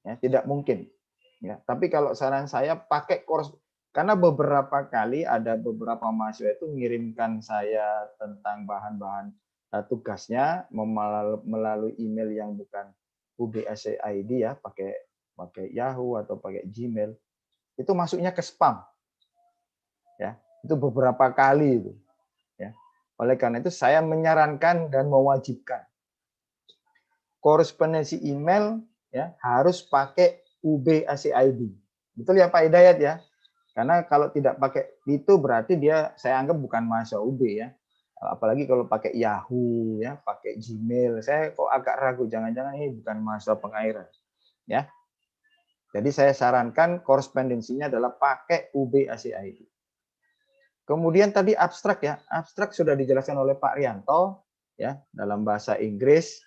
Ya, tidak mungkin. Ya, tapi kalau saran saya pakai karena beberapa kali ada beberapa mahasiswa itu mengirimkan saya tentang bahan-bahan tugasnya melalui email yang bukan UBAC-ID ya, pakai Yahoo atau pakai Gmail. Itu masuknya ke spam. Ya, itu beberapa kali itu. Ya. Oleh karena itu saya menyarankan dan mewajibkan korespondensi email ya harus pakai UBAC-ID. Betul ya Pak Hidayat ya? Karena kalau tidak pakai itu berarti saya anggap bukan mahasiswa UB ya. Apalagi kalau pakai Yahoo ya, pakai Gmail. Saya kok agak ragu jangan-jangan ini bukan mahasiswa pengairan. Ya. Jadi saya sarankan korespondensinya adalah pakai UBAC-ID. Kemudian tadi abstrak ya. Abstrak sudah dijelaskan oleh Pak Rianto ya, dalam bahasa Inggris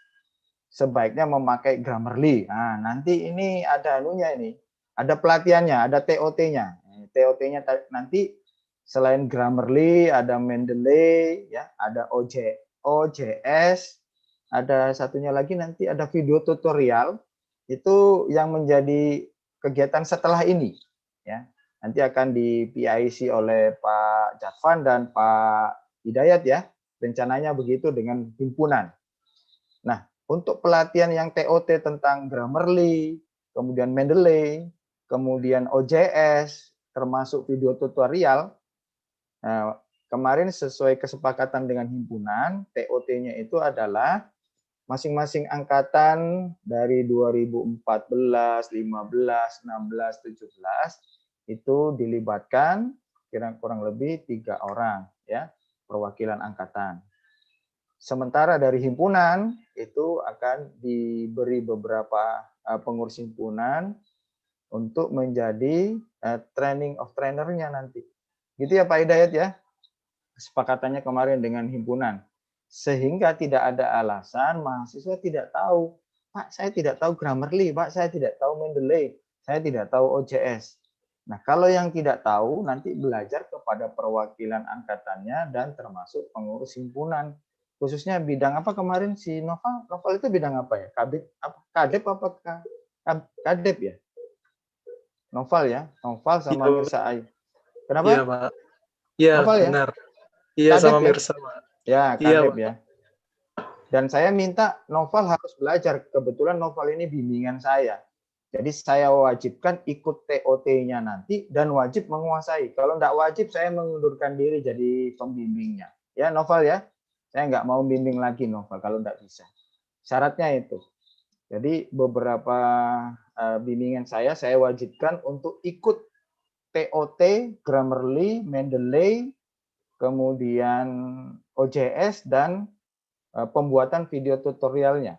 sebaiknya memakai Grammarly. Nah, nanti ini ada anunya ini. Ada pelatihannya, ada TOT-nya. TOT-nya nanti selain Grammarly, ada Mendeley, ya, ada OJS, ada satunya lagi nanti ada video tutorial. Itu yang menjadi kegiatan setelah ini. Ya. Nanti akan di-PIC oleh Pak Jatvan dan Pak Hidayat ya. Rencananya begitu dengan himpunan. Nah, untuk pelatihan yang TOT tentang Grammarly, kemudian Mendeley, kemudian OJS, termasuk video tutorial, nah, kemarin sesuai kesepakatan dengan himpunan, TOT-nya itu adalah masing-masing angkatan dari 2014, 15, 16, 17, itu dilibatkan kurang lebih 3 orang, ya, perwakilan angkatan. Sementara dari himpunan itu akan diberi beberapa pengurus himpunan untuk menjadi training of trainer-nya nanti. Gitu ya Pak Hidayat ya. Kesepakatannya kemarin dengan himpunan. Sehingga tidak ada alasan mahasiswa tidak tahu. Pak, saya tidak tahu Grammarly, Pak, saya tidak tahu Mendeley, saya tidak tahu OJS. Nah, kalau yang tidak tahu nanti belajar kepada perwakilan angkatannya dan termasuk pengurus himpunan. Khususnya bidang apa kemarin si Noval? Noval itu bidang apa ya? Kadep apa Kadep ya? Noval ya? Noval sama Mirsa Ai. Kenapa? Iya, Pak. Iya, Noval ya? benar. Iya, Kadep sama ya? Mirsa, Pak. Ya, Iya, Kadep Pak. ya. Dan saya minta Noval harus belajar. Kebetulan Noval ini bimbingan saya. Jadi saya wajibkan ikut TOT-nya nanti dan wajib menguasai. Kalau tidak wajib, saya mengundurkan diri jadi pembimbingnya. Ya, Noval ya. Saya nggak mau bimbing lagi Noval kalau tidak bisa. Syaratnya itu. Jadi beberapa bimbingan saya wajibkan untuk ikut TOT, Grammarly, Mendeley, kemudian OJS dan pembuatan video tutorialnya.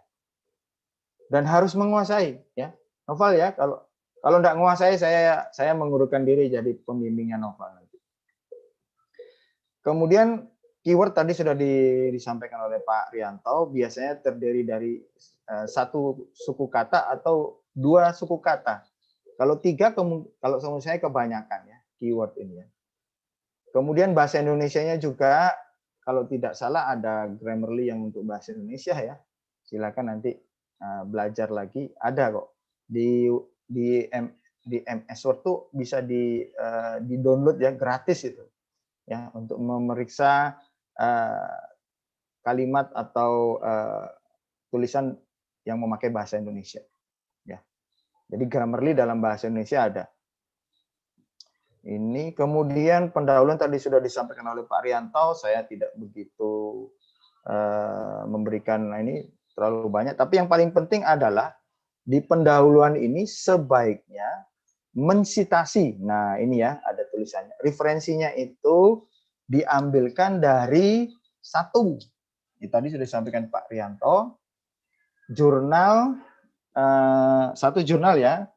Dan harus menguasai ya. Noval ya, kalau tidak menguasai saya mengundurkan diri jadi pembimbingnya Noval nanti. Kemudian keyword tadi sudah disampaikan oleh Pak Rianto, biasanya terdiri dari satu suku kata atau 2 suku kata. Kalau 3, kalau menurut saya kebanyakan ya keyword ini ya. Kemudian bahasa Indonesianya juga kalau tidak salah ada Grammarly yang untuk bahasa Indonesia ya. Silakan nanti belajar lagi, ada kok di MS Word tuh bisa di download ya, gratis itu ya, untuk memeriksa kalimat atau tulisan yang memakai bahasa Indonesia ya. Jadi Grammarly dalam bahasa Indonesia ada. Ini kemudian pendahuluan tadi sudah disampaikan oleh Pak Rianto, saya tidak begitu memberikan ini terlalu banyak, tapi yang paling penting adalah di pendahuluan ini sebaiknya mensitasi. Nah, ini ya ada tulisannya. Referensinya itu diambilkan dari satu. Ini tadi sudah disampaikan Pak Rianto, jurnal satu jurnal ya.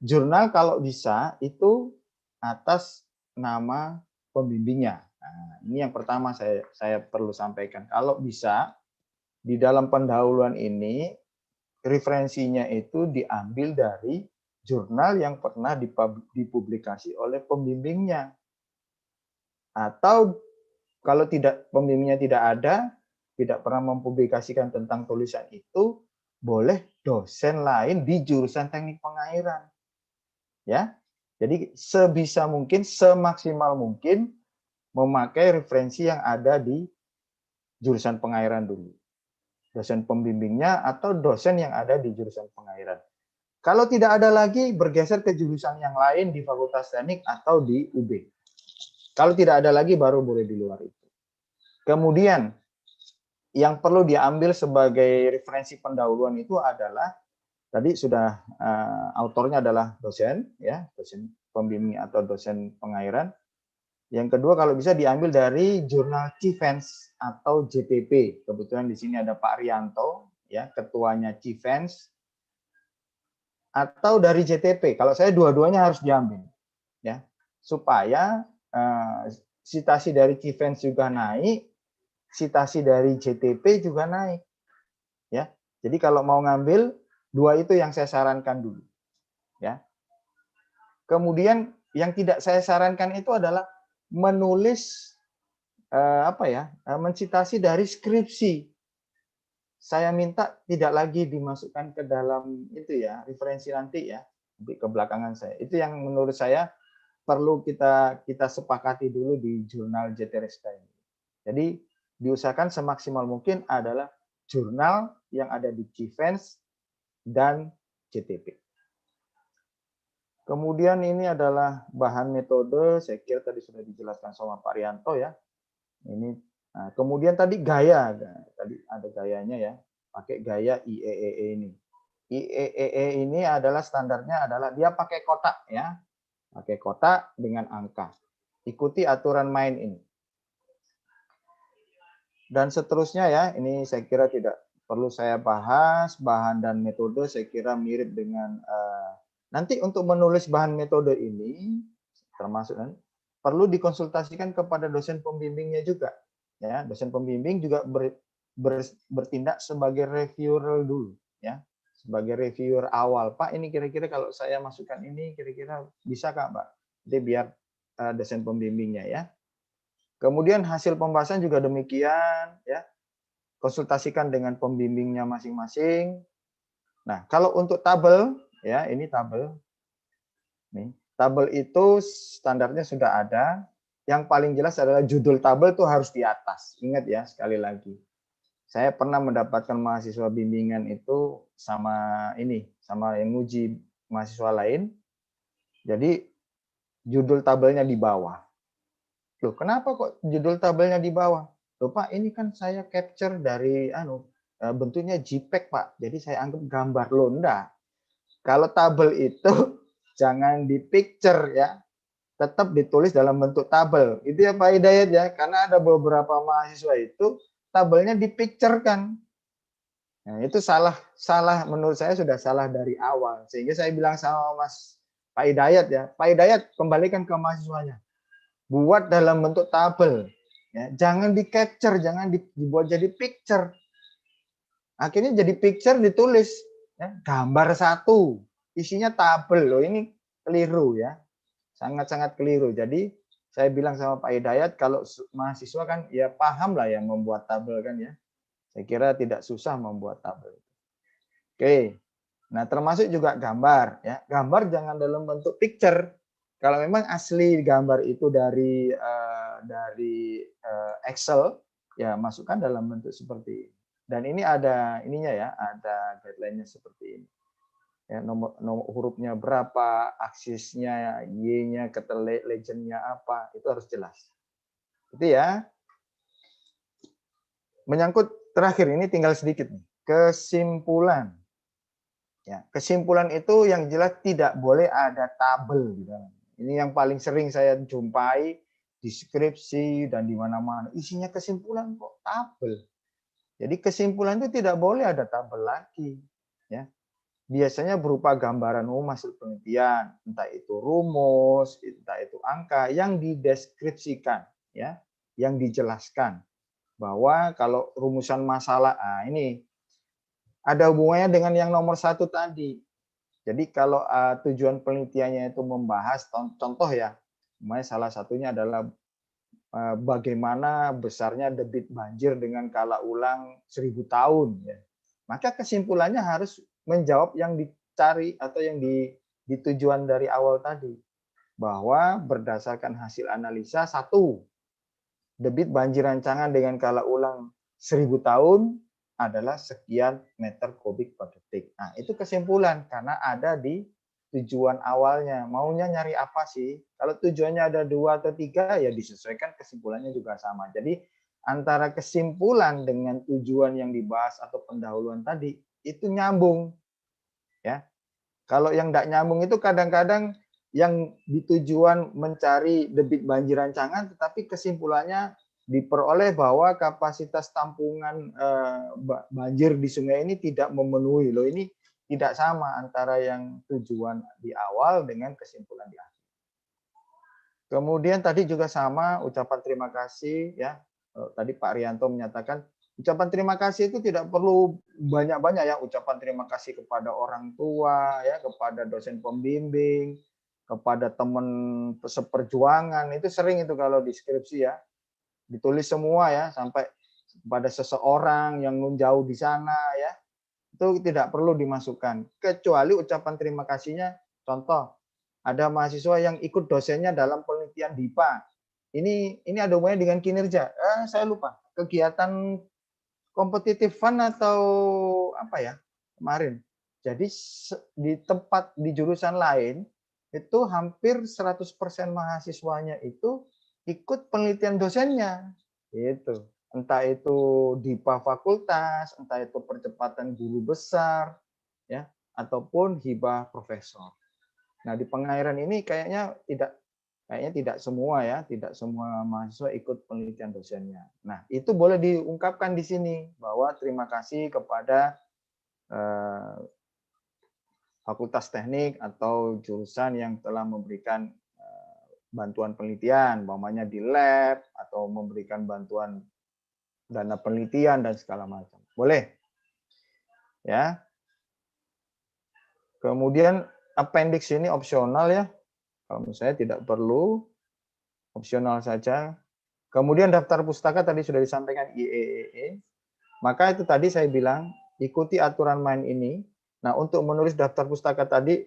Jurnal kalau bisa itu atas nama pembimbingnya. Nah, ini yang pertama saya perlu sampaikan. Kalau bisa di dalam pendahuluan ini referensinya itu diambil dari jurnal yang pernah dipublikasi oleh pembimbingnya. Atau kalau tidak pembimbingnya tidak ada, tidak pernah mempublikasikan tentang tulisan itu, boleh dosen lain di jurusan teknik pengairan. Ya. Jadi sebisa mungkin, semaksimal mungkin memakai referensi yang ada di jurusan pengairan dulu. Dosen pembimbingnya atau dosen yang ada di jurusan pengairan. Kalau tidak ada lagi, bergeser ke jurusan yang lain di Fakultas Teknik atau di UB. Kalau tidak ada lagi, baru boleh di luar itu. Kemudian, yang perlu diambil sebagai referensi pendahuluan itu adalah tadi sudah autornya adalah dosen, ya, dosen pembimbing atau dosen pengairan. Yang kedua kalau bisa diambil dari jurnal Cifense atau JPP. Kebetulan di sini ada Pak Rianto, ya, ketuanya Cifense. Atau dari JTP. Kalau saya dua-duanya harus diambil, ya, supaya citasi dari Cifense juga naik, citasi dari JTP juga naik, ya. Jadi kalau mau ngambil dua itu yang saya sarankan dulu, ya. Kemudian yang tidak saya sarankan itu adalah menulis mencitasi dari skripsi. Saya minta tidak lagi dimasukkan ke dalam itu ya, referensi nanti ya, di kebelakangan saya. Itu yang menurut saya perlu kita sepakati dulu di jurnal JTRSK ini. Jadi diusahakan semaksimal mungkin adalah jurnal yang ada di Cifense dan JTP. Kemudian ini adalah bahan metode, saya kira tadi sudah dijelaskan sama Pak Rianto ya. Ini kemudian tadi gaya, tadi ada gayanya ya, pakai gaya IEEE ini. IEEE ini adalah standarnya adalah dia pakai kotak ya, pakai kotak dengan angka. Ikuti aturan main ini. Dan seterusnya ya, ini saya kira tidak perlu saya bahas, bahan dan metode saya kira mirip dengan nanti untuk menulis bahan metode ini, termasuk perlu dikonsultasikan kepada dosen pembimbingnya juga. Ya, dosen pembimbing juga bertindak sebagai reviewer dulu, ya, sebagai reviewer awal. Pak, ini kira-kira kalau saya masukkan ini, kira-kira bisa Kak, Mbak? Jadi biar dosen pembimbingnya ya. Kemudian hasil pembahasan juga demikian, ya. Konsultasikan dengan pembimbingnya masing-masing. Nah, kalau untuk tabel, ya, ini tabel. Nih, tabel itu standarnya sudah ada. Yang paling jelas adalah judul tabel itu harus di atas. Ingat ya, sekali lagi. Saya pernah mendapatkan mahasiswa bimbingan itu sama yang nguji mahasiswa lain. Jadi judul tabelnya di bawah. Loh, kenapa kok judul tabelnya di bawah? Loh Pak, ini kan saya capture dari bentuknya JPEG Pak. Jadi saya anggap gambar. Loh, enggak. Kalau tabel itu jangan di picture ya. Tetap ditulis dalam bentuk tabel. Itu ya Pak Hidayat ya, karena ada beberapa mahasiswa itu tabelnya dipicturekan. Nah, itu salah menurut saya sudah salah dari awal. Sehingga saya bilang sama Mas Pak Hidayat ya, Pak Hidayat kembalikan ke mahasiswanya. Buat dalam bentuk tabel. Ya, jangan di capture, jangan dibuat jadi picture. Akhirnya jadi picture ditulis ya, gambar satu, isinya tabel loh, ini keliru ya. Sangat-sangat keliru. Jadi saya bilang sama Pak Hidayat, kalau mahasiswa kan ya paham lah yang membuat tabel kan ya. Saya kira tidak susah membuat tabel. Oke. Nah, termasuk juga gambar ya. Gambar jangan dalam bentuk picture. Kalau memang asli gambar itu dari Excel, ya masukkan dalam bentuk seperti ini. Dan ini ada ininya ya, ada guideline-nya seperti ini. ya, nomor hurufnya berapa, aksisnya, Y-nya, legendnya apa, itu harus jelas. Itu ya. Menyangkut terakhir ini tinggal sedikit nih, kesimpulan. Ya, kesimpulan itu yang jelas tidak boleh ada tabel di dalam. Ini yang paling sering saya jumpai di skripsi dan di mana-mana. Isinya kesimpulan kok tabel. Jadi kesimpulan itu tidak boleh ada tabel lagi. Ya, biasanya berupa gambaran umum hasil penelitian, entah itu rumus, entah itu angka yang dideskripsikan, ya, yang dijelaskan bahwa kalau rumusan masalah, ini ada hubungannya dengan yang nomor 1 tadi. Jadi kalau tujuan penelitiannya itu membahas contoh ya, salah satunya adalah bagaimana besarnya debit banjir dengan skala ulang 1000 tahun, ya. Maka kesimpulannya harus menjawab yang dicari atau yang di tujuan dari awal tadi, bahwa berdasarkan hasil analisa, 1, debit banjir rancangan dengan skala ulang 1000 tahun adalah sekian meter kubik per detik. Nah, itu kesimpulan karena ada di tujuan awalnya. Maunya nyari apa sih? Kalau tujuannya ada 2 atau 3, ya disesuaikan kesimpulannya juga sama. Jadi antara kesimpulan dengan tujuan yang dibahas atau pendahuluan tadi itu nyambung. Ya. Kalau yang tidak nyambung itu kadang-kadang yang ditujuan mencari debit banjir rancangan, tetapi kesimpulannya diperoleh bahwa kapasitas tampungan banjir di sungai ini tidak memenuhi. Loh, ini tidak sama antara yang tujuan di awal dengan kesimpulan di akhir. Kemudian tadi juga sama ucapan terima kasih, ya. Tadi Pak Rianto menyatakan ucapan terima kasih itu tidak perlu banyak-banyak, ya. Ucapan terima kasih kepada orang tua, ya, kepada dosen pembimbing, kepada teman seperjuangan, itu sering itu kalau di skripsi, ya. Ditulis semua, ya, sampai pada seseorang yang jauh di sana, ya, itu tidak perlu dimasukkan, kecuali ucapan terima kasihnya. Contoh, ada mahasiswa yang ikut dosennya dalam penelitian DIPA. Ini ada hubungannya dengan kinerja. Saya lupa, kegiatan kompetitif fun atau apa ya kemarin. Jadi di tempat di jurusan lain itu hampir 100% mahasiswanya itu ikut penelitian dosennya, gitu. Entah itu DIPA fakultas, entah itu percepatan guru besar, ya, ataupun hibah profesor. Nah, di Pengairan ini kayaknya tidak semua, ya, tidak semua mahasiswa ikut penelitian dosennya. Nah, itu boleh diungkapkan di sini bahwa terima kasih kepada fakultas teknik atau jurusan yang telah memberikan bantuan penelitian, umpamanya di lab atau memberikan bantuan dana penelitian dan segala macam. Boleh. Ya. Kemudian appendix ini opsional, ya. Kalau misalnya tidak perlu, opsional saja. Kemudian daftar pustaka tadi sudah disampaikan IEEE. Maka itu tadi saya bilang ikuti aturan main ini. Nah, untuk menulis daftar pustaka tadi,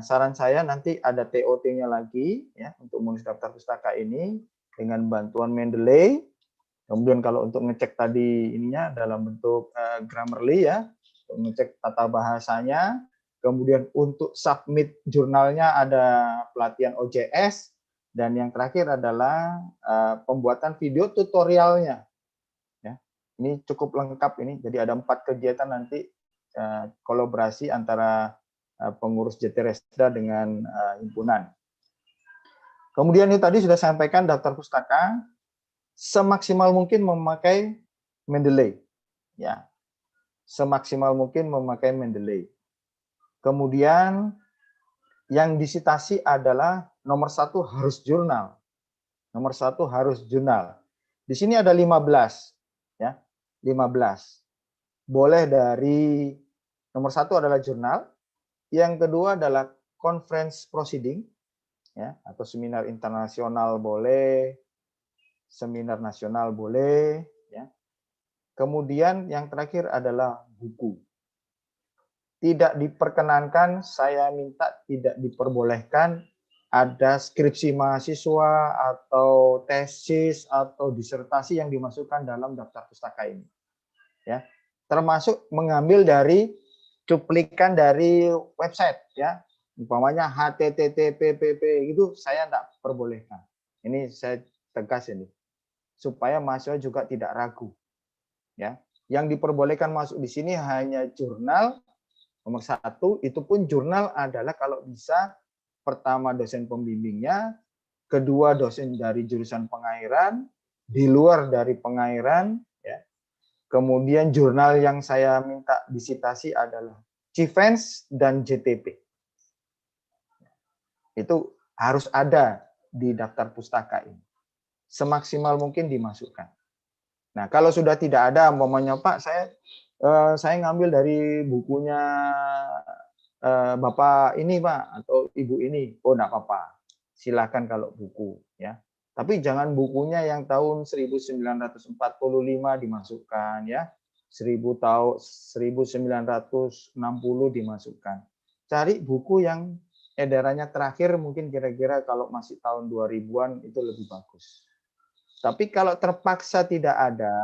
saran saya nanti ada TOT-nya lagi, ya, untuk menulis daftar pustaka ini dengan bantuan Mendeley. Kemudian kalau untuk ngecek tadi ininya dalam bentuk Grammarly, ya, untuk ngecek tata bahasanya. Kemudian untuk submit jurnalnya ada pelatihan OJS. Dan yang terakhir adalah pembuatan video tutorialnya. Ya, ini cukup lengkap ini. Jadi ada 4 kegiatan nanti kolaborasi antara pengurus JTResda dengan himpunan. Kemudian ini tadi sudah sampaikan daftar pustaka semaksimal mungkin memakai Mendeley, ya, semaksimal mungkin memakai Mendeley. Kemudian yang disitasi adalah nomor 1 harus jurnal, nomor 1 harus jurnal. Di sini ada 15, ya, 15. Boleh dari nomor 1 adalah jurnal, yang kedua adalah conference proceeding, ya, atau seminar internasional boleh, seminar nasional boleh, ya. Kemudian yang terakhir adalah buku. Tidak diperkenankan, saya minta tidak diperbolehkan ada skripsi mahasiswa atau tesis atau disertasi yang dimasukkan dalam daftar pustaka ini. Ya, termasuk mengambil dari cuplikan dari website ya. Umpamanya http gitu saya enggak perbolehkan. Ini saya tegas ini. Supaya mahasiswa juga tidak ragu. Ya. Yang diperbolehkan masuk di sini hanya jurnal nomor 1, itu pun jurnal adalah kalau bisa pertama dosen pembimbingnya, kedua dosen dari jurusan pengairan, di luar dari pengairan, ya. Kemudian jurnal yang saya minta disitasi adalah Cifense dan JTP. Itu harus ada di daftar pustaka ini. Semaksimal mungkin dimasukkan. Nah, kalau sudah tidak ada, umpamanya Pak, saya ngambil dari bukunya Bapak ini Pak atau Ibu ini, oh enggak apa-apa. Silakan kalau buku ya. Tapi jangan bukunya yang tahun 1945 dimasukkan ya. 1960 dimasukkan. Cari buku yang edarannya terakhir mungkin kira-kira kalau masih tahun 2000-an itu lebih bagus. Tapi kalau terpaksa tidak ada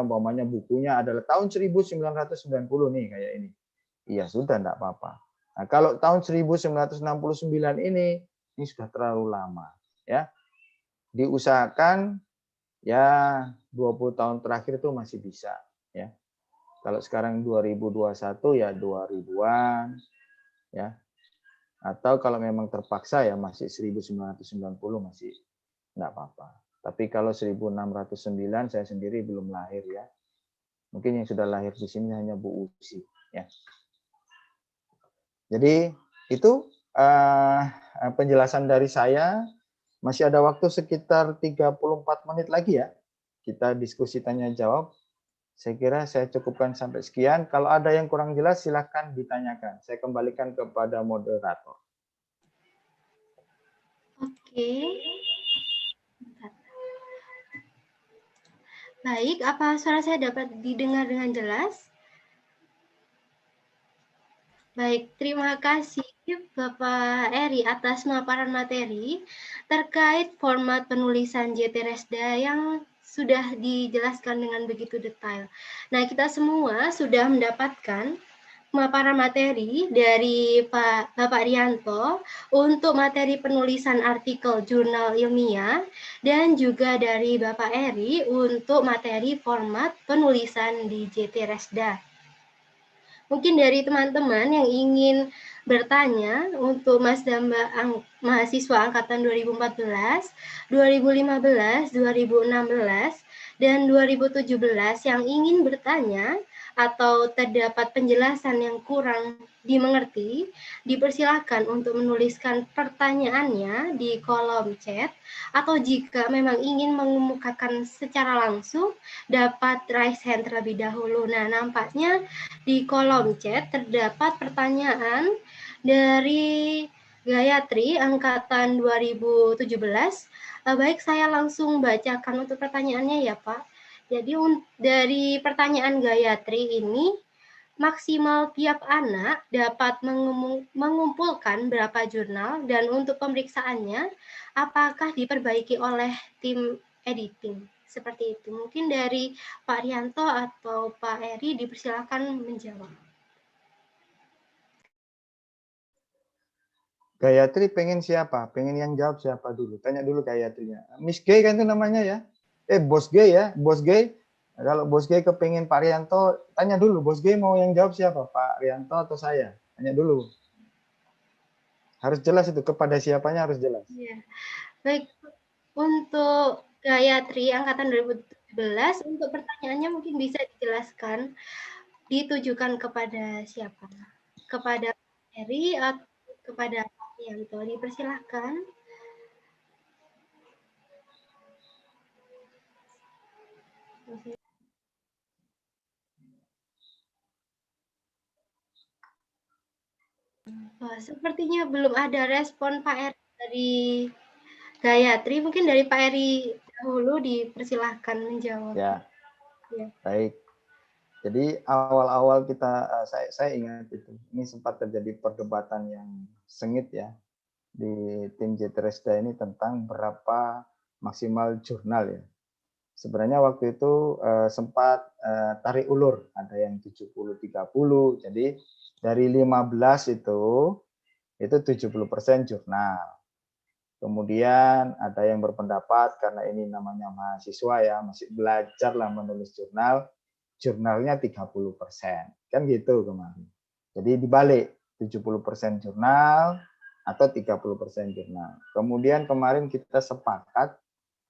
umpamanya bukunya adalah tahun 1990 nih kayak ini. Iya sudah enggak apa-apa. Nah, kalau tahun 1969 ini sudah terlalu lama ya. Diusahakan ya 20 tahun terakhir itu masih bisa ya. Kalau sekarang 2021 ya 2000-an ya. Atau kalau memang terpaksa ya masih 1990 masih enggak apa-apa. Tapi kalau 1609 saya sendiri belum lahir ya. Mungkin yang sudah lahir di sini hanya Bu Usi ya. Jadi itu penjelasan dari saya. Masih ada waktu sekitar 34 menit lagi ya. Kita diskusi tanya jawab. Saya kira saya cukupkan sampai sekian. Kalau ada yang kurang jelas silakan ditanyakan. Saya kembalikan kepada moderator. Oke. Baik, apa suara saya dapat didengar dengan jelas? Baik, terima kasih Bapak Eri atas pemaparan materi terkait format penulisan JT-Resda yang sudah dijelaskan dengan begitu detail. Nah, kita semua sudah mendapatkan pemaparan materi dari Bapak Rianto untuk materi penulisan artikel jurnal ilmiah dan juga dari Bapak Eri untuk materi format penulisan di JT-Resda. Mungkin dari teman-teman yang ingin bertanya untuk Mas dan Mbak mahasiswa angkatan 2014, 2015, 2016, dan 2017 yang ingin bertanya atau terdapat penjelasan yang kurang dimengerti, dipersilakan untuk menuliskan pertanyaannya di kolom chat, atau jika memang ingin mengemukakan secara langsung, dapat raise hand terlebih dahulu. Nah, nampaknya di kolom chat terdapat pertanyaan dari Gayatri angkatan 2017. Baik, saya langsung bacakan untuk pertanyaannya ya Pak. Jadi dari pertanyaan Gayatri ini, maksimal tiap anak dapat mengumpulkan berapa jurnal dan untuk pemeriksaannya apakah diperbaiki oleh tim editing? Seperti itu. Mungkin dari Pak Rianto atau Pak Eri dipersilakan menjawab. Gayatri pengen siapa? Pengen yang jawab siapa dulu? Tanya dulu Gayatrinya. Miss Gay kan itu namanya ya? Bos Gay ya? Bos Gay. Kalau Bos Gay kepengen Pak Rianto, tanya dulu. Bos Gay mau yang jawab siapa? Pak Rianto atau saya? Tanya dulu. Harus jelas itu. Kepada siapanya harus jelas. Ya. Baik, untuk Gayatri angkatan 2017, untuk pertanyaannya mungkin bisa dijelaskan ditujukan kepada siapa? Kepada Eri atau kepada Pak Rianto? Dipersilahkan. Sepertinya belum ada respon Pak Eri dari Gayatri. Mungkin dari Pak Eri dahulu dipersilahkan menjawab. Ya, ya. Baik. Jadi awal-awal saya ingat itu. Ini sempat terjadi perdebatan yang sengit ya di tim JT-Resda ini tentang berapa maksimal jurnal ya. sebenarnya waktu itu sempat tarik ulur, ada yang 70-30. Jadi dari 15 itu 70% jurnal. Kemudian ada yang berpendapat karena ini namanya mahasiswa ya, masih belajar lah menulis jurnal, jurnalnya 30%. Kan gitu kemarin. Jadi dibalik, 70% jurnal atau 30% jurnal. Kemudian kemarin kita sepakat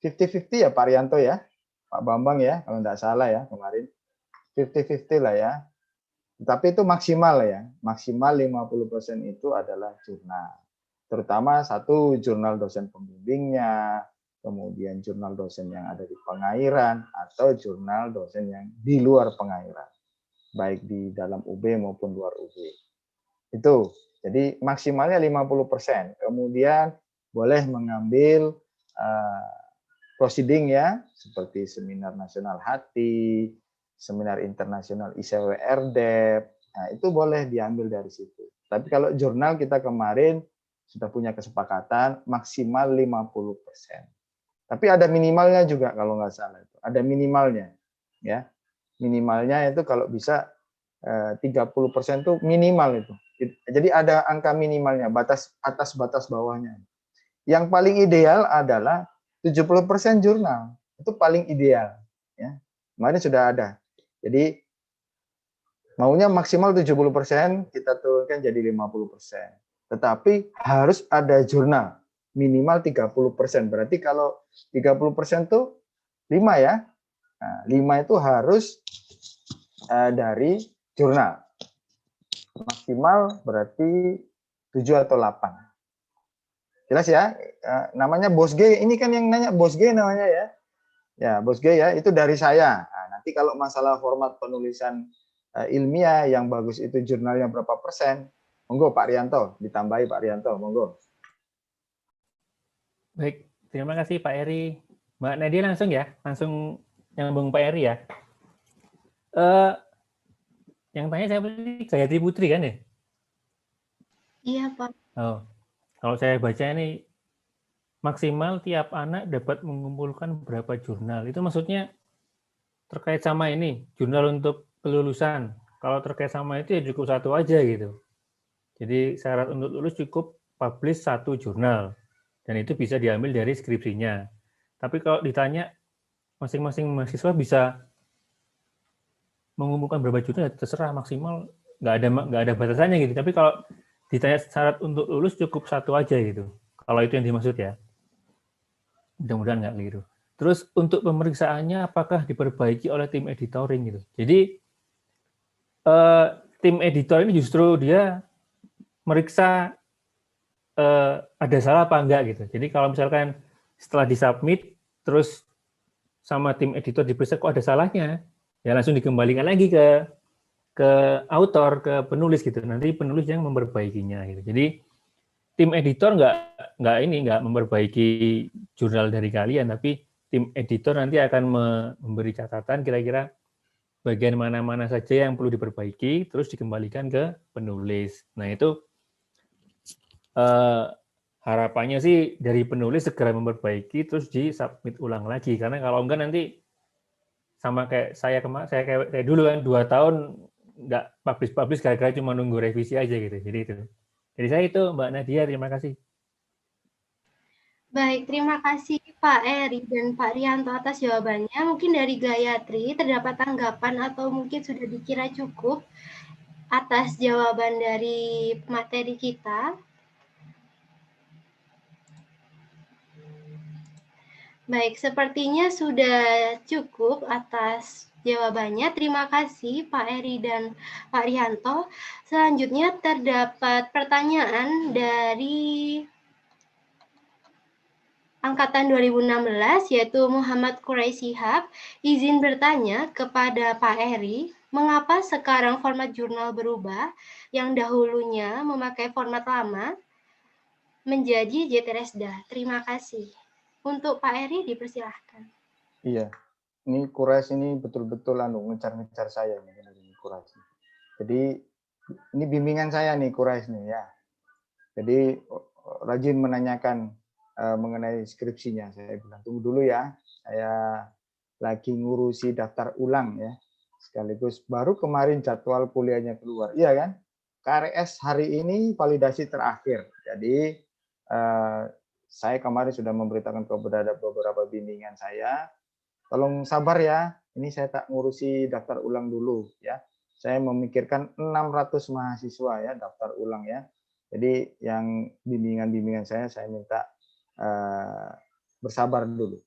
50-50 ya Pak Rianto ya, Pak Bambang ya, kalau tidak salah ya kemarin. 50-50 lah ya. Tapi itu maksimal ya. Maksimal 50% itu adalah jurnal. Terutama satu jurnal dosen pembimbingnya, kemudian jurnal dosen yang ada di pengairan, atau jurnal dosen yang di luar pengairan. Baik di dalam UB maupun luar UB. Itu. Jadi maksimalnya 50%. Kemudian boleh mengambil proceeding ya, seperti seminar nasional HATI, seminar internasional ICW RDEP, nah itu boleh diambil dari situ. Tapi kalau jurnal kita kemarin sudah punya kesepakatan maksimal 50%. Tapi ada minimalnya juga kalau nggak salah itu. Ada minimalnya ya. Minimalnya itu kalau bisa 30% itu minimal itu. Jadi ada angka minimalnya, batas atas batas bawahnya. Yang paling ideal adalah 70% jurnal. Itu paling ideal ya. Kemarin sudah ada. Jadi maunya maksimal 70%, kita turunkan jadi 50%. Tetapi harus ada jurnal minimal 30%. Berarti kalau 30% itu 5 ya. Nah, 5 itu harus dari jurnal. Maksimal berarti 7 atau 8. Jelas ya? Namanya Bos G, ini kan yang nanya Bos G namanya ya. Ya, Bos G ya, itu dari saya. Nah, nanti kalau masalah format penulisan ilmiah yang bagus itu jurnalnya berapa persen, monggo Pak Rianto, ditambahi Pak Rianto, monggo. Baik, terima kasih Pak Eri. Mbak Nadia langsung ya, langsung nyambung Pak Eri ya. Yang tanya saya berarti Gayatri Putri kan ya? Iya, Pak. Oh, kalau saya baca ini maksimal tiap anak dapat mengumpulkan berapa jurnal. Itu maksudnya terkait sama ini, jurnal untuk kelulusan. Kalau terkait sama itu ya cukup satu aja gitu. Jadi syarat untuk lulus cukup publish satu jurnal. Dan itu bisa diambil dari skripsinya. Tapi kalau ditanya masing-masing mahasiswa bisa mengumpulkan berapa jurnal, ya terserah, maksimal nggak ada batasannya gitu. Tapi kalau ditanya syarat untuk lulus cukup satu aja gitu. Kalau itu yang dimaksud ya. Mudah-mudahan nggak keliru. Terus untuk pemeriksaannya apakah diperbaiki oleh tim editoring gitu. Jadi tim editor ini justru dia meriksa ada salah apa enggak gitu. Jadi kalau misalkan setelah disubmit terus sama tim editor diperiksa kok ada salahnya, ya langsung dikembalikan lagi ke autor, ke penulis gitu. Nanti penulis yang memperbaikinya gitu. Jadi tim editor nggak memperbaiki jurnal dari kalian, tapi tim editor nanti akan memberi catatan kira-kira bagian mana-mana saja yang perlu diperbaiki, terus dikembalikan ke penulis. Nah itu harapannya sih dari penulis segera memperbaiki, terus disubmit ulang lagi. Karena kalau enggak nanti sama kayak saya kayak dulu kan 2 tahun nggak publish gara-gara cuma nunggu revisi aja gitu. Jadi itu. Jadi saya itu Mbak Nadia, terima kasih. Baik, terima kasih Pak Eri dan Pak Rianto atas jawabannya. Mungkin dari Gayatri terdapat tanggapan atau mungkin sudah dikira cukup atas jawaban dari materi kita. Baik, sepertinya sudah cukup atas jawabannya. Terima kasih Pak Eri dan Pak Rianto. Selanjutnya terdapat pertanyaan dari Angkatan 2016, yaitu Muhammad Quraisy Shihab. Izin bertanya kepada Pak Eri, mengapa sekarang format jurnal berubah yang dahulunya memakai format lama menjadi JTRSDA? Terima kasih. Untuk Pak Eri dipersilahkan. Iya, ini Quraisy ini betul-betul ngejar-ngejar saya ini Quraisy. Jadi ini bimbingan saya nih Quraisy nih ya. Jadi rajin menanyakan mengenai skripsinya. Saya bilang tunggu dulu ya, saya lagi ngurusi daftar ulang ya. Sekaligus baru kemarin jadwal kuliahnya keluar. Iya kan? KRS hari ini validasi terakhir. Jadi saya kemarin sudah memberitakan kepada beberapa bimbingan saya, tolong sabar ya, ini saya tak ngurusi daftar ulang dulu ya. Saya memikirkan 600 mahasiswa ya daftar ulang ya. Jadi yang bimbingan-bimbingan saya minta bersabar dulu.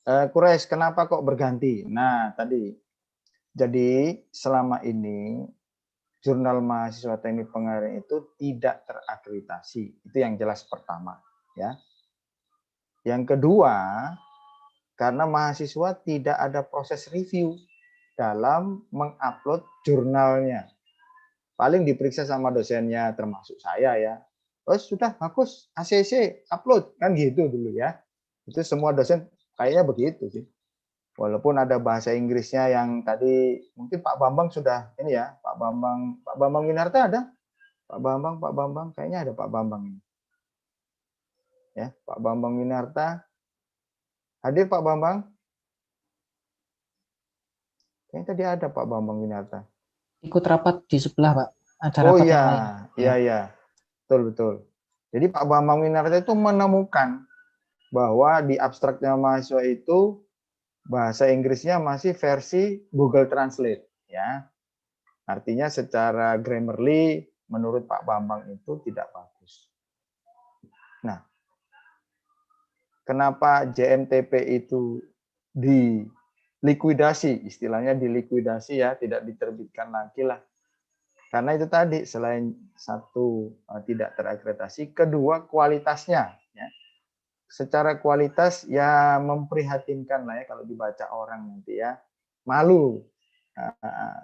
Quraisy, kenapa kok berganti? Nah, tadi. Jadi selama ini jurnal mahasiswa teknik pengajaran itu tidak terakreditasi. Itu yang jelas pertama, ya. Yang kedua, karena mahasiswa tidak ada proses review dalam mengupload jurnalnya. Paling diperiksa sama dosennya, termasuk saya ya. Oh sudah bagus, ACC upload kan gitu dulu ya. Itu semua dosen kayaknya begitu sih. Walaupun ada bahasa Inggrisnya yang tadi mungkin Pak Bambang sudah ini ya, Pak Bambang Winarta ada? Pak Bambang kayaknya ada Pak Bambang ini. Ya, Pak Bambang Winarta. Hadir Pak Bambang? Kayaknya tadi ada Pak Bambang Winarta. Ikut rapat di sebelah, Pak. Ada Oh rapat yang iya, lain. iya. Betul. Jadi Pak Bambang Winarta itu menemukan bahwa di abstraknya mahasiswa itu bahasa Inggrisnya masih versi Google Translate ya. Artinya secara grammarly menurut Pak Bambang itu tidak bagus. Nah, kenapa JMTP itu dilikuidasi, istilahnya dilikuidasi ya, tidak diterbitkan lagi lah. Karena itu tadi selain satu tidak terakreditasi, kedua kualitasnya ya. Secara kualitas ya memprihatinkan lah ya kalau dibaca orang nanti ya. Malu.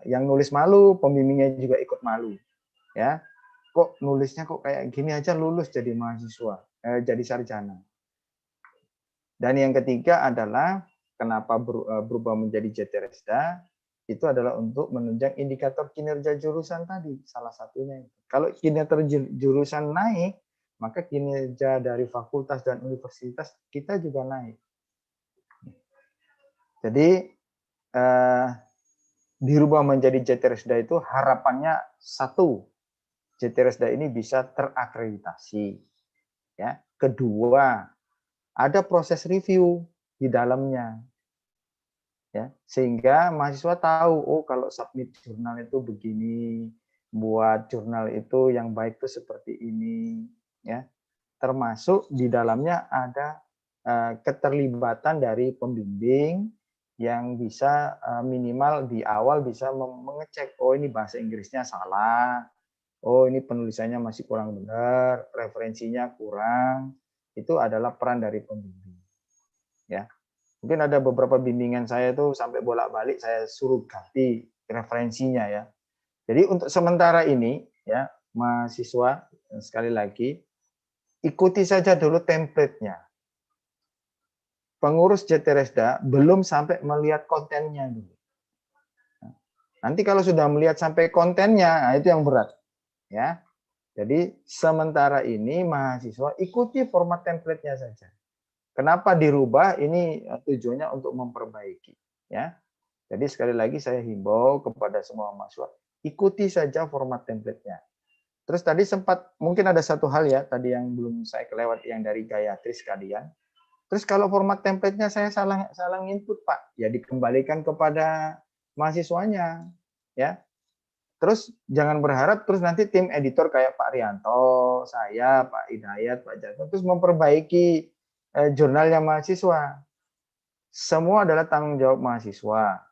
Yang nulis malu, pembimbingnya juga ikut malu. Ya. Kok nulisnya kok kayak gini aja lulus jadi mahasiswa, jadi sarjana. Dan yang ketiga adalah kenapa berubah menjadi JTRSDA, itu adalah untuk menunjang indikator kinerja jurusan tadi, salah satunya. Kalau kinerja jurusan naik, maka kinerja dari fakultas dan universitas kita juga naik. Jadi dirubah menjadi JTRSDA itu harapannya satu, JTRSDA ini bisa terakreditasi. Ya. Kedua, ada proses review di dalamnya. Ya, sehingga mahasiswa tahu, oh kalau submit jurnal itu begini, buat jurnal itu yang baik itu seperti ini. Ya, termasuk di dalamnya ada keterlibatan dari pembimbing yang bisa minimal di awal bisa mengecek, oh ini bahasa Inggrisnya salah, oh ini penulisannya masih kurang benar, referensinya kurang, itu adalah peran dari pembimbing. Ya, mungkin ada beberapa bimbingan saya itu sampai bolak-balik saya suruh ganti referensinya ya. Jadi untuk sementara ini ya mahasiswa sekali lagi ikuti saja dulu template-nya. Pengurus JTRSDA belum sampai melihat kontennya dulu. Nanti kalau sudah melihat sampai kontennya, nah itu yang berat. Ya. Jadi sementara ini mahasiswa ikuti format template-nya saja. Kenapa dirubah? Ini tujuannya untuk memperbaiki. Ya. Jadi sekali lagi saya himbau kepada semua mahasiswa, ikuti saja format template-nya. Terus tadi sempat mungkin ada satu hal ya tadi yang belum saya kelewat yang dari Gayatri sekalian. Terus kalau format template-nya saya salah input Pak, ya dikembalikan kepada mahasiswanya, ya. Terus jangan berharap terus nanti tim editor kayak Pak Rianto, saya, Pak Hidayat, Pak Jatuh terus memperbaiki jurnalnya mahasiswa. Semua adalah tanggung jawab mahasiswa.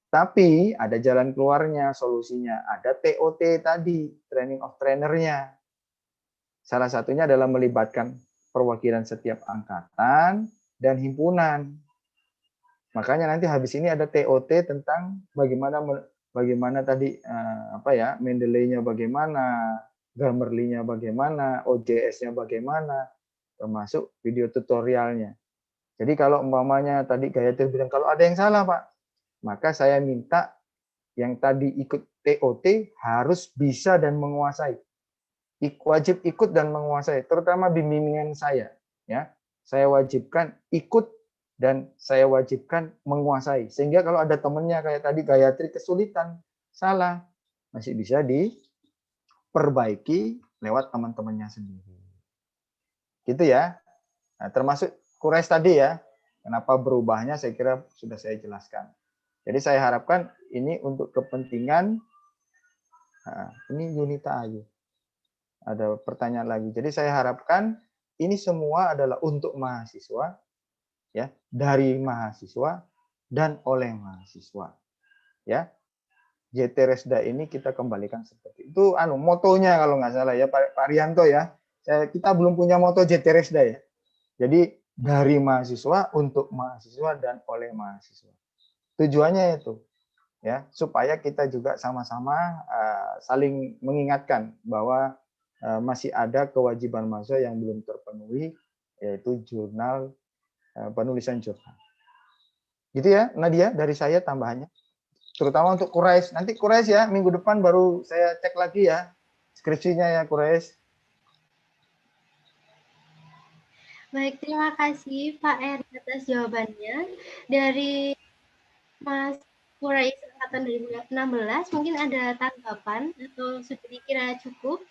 Tapi ada jalan keluarnya, solusinya. Ada TOT tadi, training of trainer-nya. Salah satunya adalah melibatkan perwakilan setiap angkatan dan himpunan. Makanya nanti habis ini ada TOT tentang bagaimana tadi Mendeley-nya bagaimana, Grammarly-nya bagaimana, OJS-nya bagaimana, termasuk video tutorialnya. Jadi kalau umpamanya tadi Gayatri bilang kalau ada yang salah Pak, maka saya minta yang tadi ikut TOT harus bisa dan menguasai. Wajib ikut dan menguasai, terutama bimbingan saya. Ya, saya wajibkan ikut dan saya wajibkan menguasai. Sehingga kalau ada temennya kayak tadi Gayatri kesulitan, salah, masih bisa diperbaiki lewat teman-temannya sendiri. Gitu ya. Nah, termasuk Quraisy tadi ya. Kenapa berubahnya saya kira sudah saya jelaskan. Jadi saya harapkan ini untuk kepentingan, ini Yunita Ayu. Ada pertanyaan lagi. Jadi saya harapkan ini semua adalah untuk mahasiswa, ya, dari mahasiswa dan oleh mahasiswa, ya. JT Resda ini kita kembalikan seperti itu. Motonya kalau nggak salah ya Pak Rianto ya. Kita belum punya moto JT Resda ya. Jadi dari mahasiswa untuk mahasiswa dan oleh mahasiswa. Tujuannya itu, ya, supaya kita juga sama-sama saling mengingatkan bahwa masih ada kewajiban mahasiswa yang belum terpenuhi, yaitu jurnal, penulisan jurnal. Gitu ya, Nadia, dari saya tambahannya. Terutama untuk Quraisy. Nanti Quraisy ya, minggu depan baru saya cek lagi ya, skripsinya ya Quraisy. Baik, terima kasih Pak Eri atas jawabannya. Dari Mas Quraisy angkatan 2016, mungkin ada tanggapan atau sudah dikira cukup?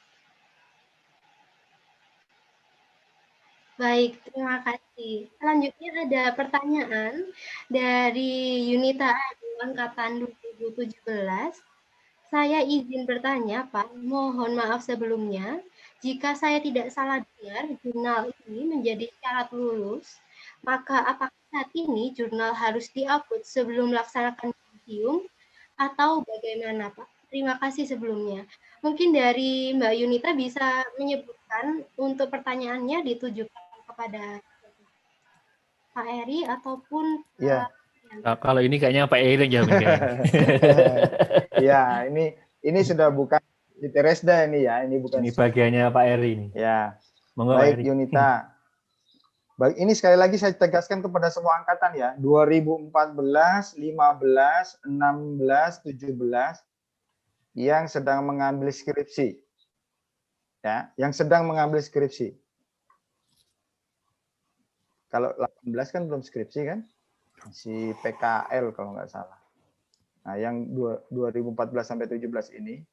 Baik, terima kasih. Selanjutnya ada pertanyaan dari Yunita Ayu angkatan 2017. Saya izin bertanya, Pak. Mohon maaf sebelumnya. Jika saya tidak salah dengar, jurnal ini menjadi syarat lulus, maka apakah saat ini jurnal harus diupload sebelum melaksanakan review atau bagaimana, Pak? Terima kasih sebelumnya. Mungkin dari Mbak Yunita bisa menyebutkan untuk pertanyaannya ditujukan kepada Pak Eri ataupun Ya. Kalau ini kayaknya Pak Eri yang jawabin kayaknya. Ya, ini sudah bukan JT Resda ini ya, ini bukan. Ini bagiannya Pak Eri ini. Ya. Monggo, Baik, Pak Eri. Yunita. Baik, ini sekali lagi saya tegaskan kepada semua angkatan ya, 2014, 15, 16, 17 yang sedang mengambil skripsi. Ya, yang sedang mengambil skripsi. Kalau 18 kan belum skripsi kan? Masih PKL kalau nggak salah. Nah, yang 2014 sampai 17 ini,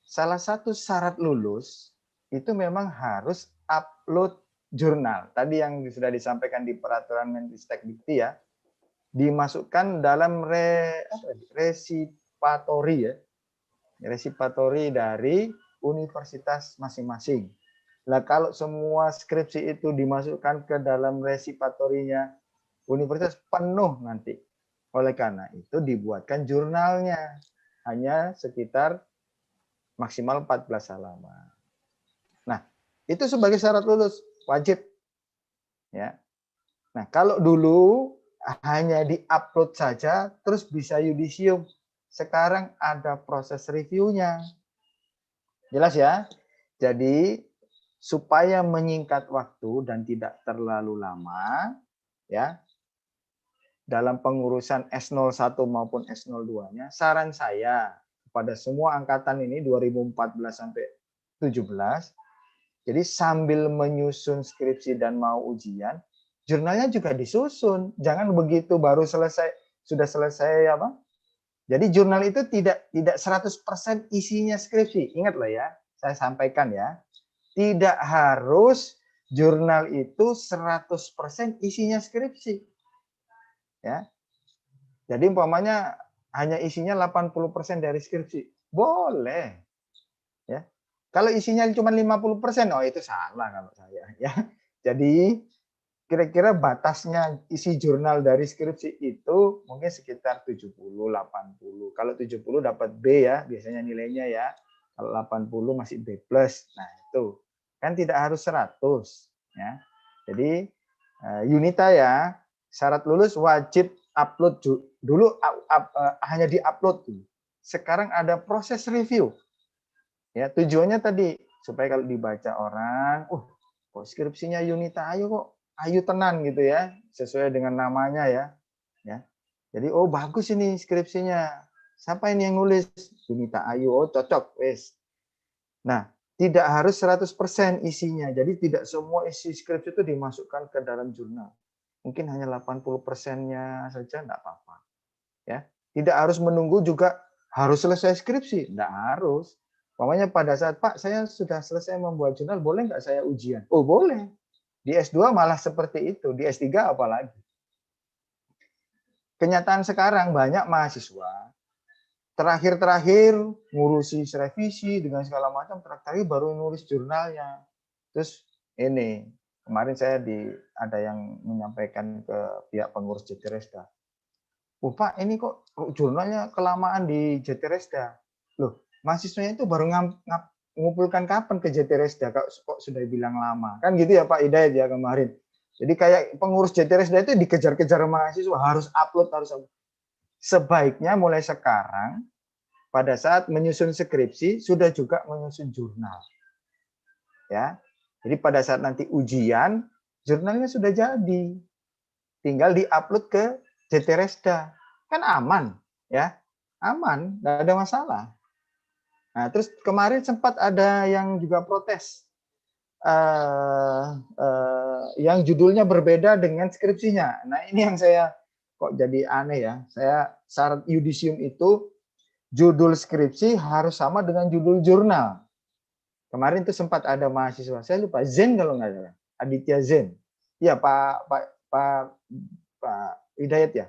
salah satu syarat lulus itu memang harus upload jurnal. Tadi yang sudah disampaikan di peraturan Mendikbud Dikti ya, dimasukkan dalam resipatori ya, resipatori dari universitas masing-masing. Nah, kalau semua skripsi itu dimasukkan ke dalam resipatorinya universitas penuh nanti. Oleh karena itu dibuatkan jurnalnya hanya sekitar maksimal 14 halaman. Nah, itu sebagai syarat lulus wajib. Ya. Nah, kalau dulu hanya di-upload saja terus bisa yudisium. Sekarang ada proses reviewnya. Jelas ya? Jadi supaya menyingkat waktu dan tidak terlalu lama ya, dalam pengurusan S01 maupun S02-nya, saran saya kepada semua angkatan ini 2014 sampai 17, jadi sambil menyusun skripsi dan mau ujian, jurnalnya juga disusun. Jangan begitu baru selesai, sudah selesai apa? Jadi jurnal itu tidak 100% isinya skripsi. Ingatlah ya, saya sampaikan ya. Tidak harus jurnal itu 100% isinya skripsi. Ya. Jadi umpamanya hanya isinya 80% dari skripsi. Boleh. Ya. Kalau isinya cuma 50%, oh itu salah kalau saya ya. Jadi kira-kira batasnya isi jurnal dari skripsi itu mungkin sekitar 70, 80. Kalau 70 dapat B ya, biasanya nilainya ya. Kalau 80 masih B+. Nah, itu. Kan tidak harus 100 ya. Jadi Yunita ya, syarat lulus wajib upload dulu hanya di-upload dulu. Sekarang ada proses review. Ya, tujuannya tadi supaya kalau dibaca orang, kok skripsinya Yunita Ayu kok Ayu tenan gitu ya, sesuai dengan namanya ya. Ya. Jadi bagus ini skripsinya. Siapa ini yang nulis? Yunita Ayu. Oh, cocok, wes. Nah, tidak harus 100% isinya. Jadi tidak semua isi skripsi itu dimasukkan ke dalam jurnal. mungkin hanya 80%-nya saja enggak apa-apa. Ya. Tidak harus menunggu juga harus selesai skripsi, enggak harus. Pokoknya pada saat, Pak, saya sudah selesai membuat jurnal, boleh nggak saya ujian? Oh, boleh. Di S2 malah seperti itu, di S3 apalagi. Kenyataan sekarang banyak mahasiswa terakhir-terakhir ngurusi revisi dengan segala macam, terakhir baru nulis jurnalnya. Terus ini, kemarin saya ada yang menyampaikan ke pihak pengurus JTResda. Oh, Pak, ini kok jurnalnya kelamaan di JTResda. Loh, mahasiswanya itu baru ngumpulkan kapan ke JTResda kok sudah bilang lama. Kan gitu ya Pak Hidayat ya kemarin. Jadi kayak pengurus JTResda itu dikejar-kejar mahasiswa, harus upload. Sebaiknya mulai sekarang, pada saat menyusun skripsi, sudah juga menyusun jurnal. Ya, jadi pada saat nanti ujian, jurnalnya sudah jadi. Tinggal di-upload ke JTResda. Kan aman, ya. Aman, nggak ada masalah. Nah, terus kemarin sempat ada yang juga protes. Yang judulnya berbeda dengan skripsinya. Nah, ini yang saya kok jadi aneh ya. Syarat yudisium itu judul skripsi harus sama dengan judul jurnal. Kemarin itu sempat ada mahasiswa, saya lupa, Zen kalau nggak salah, Aditya Zen. Iya, Pak Hidayat ya.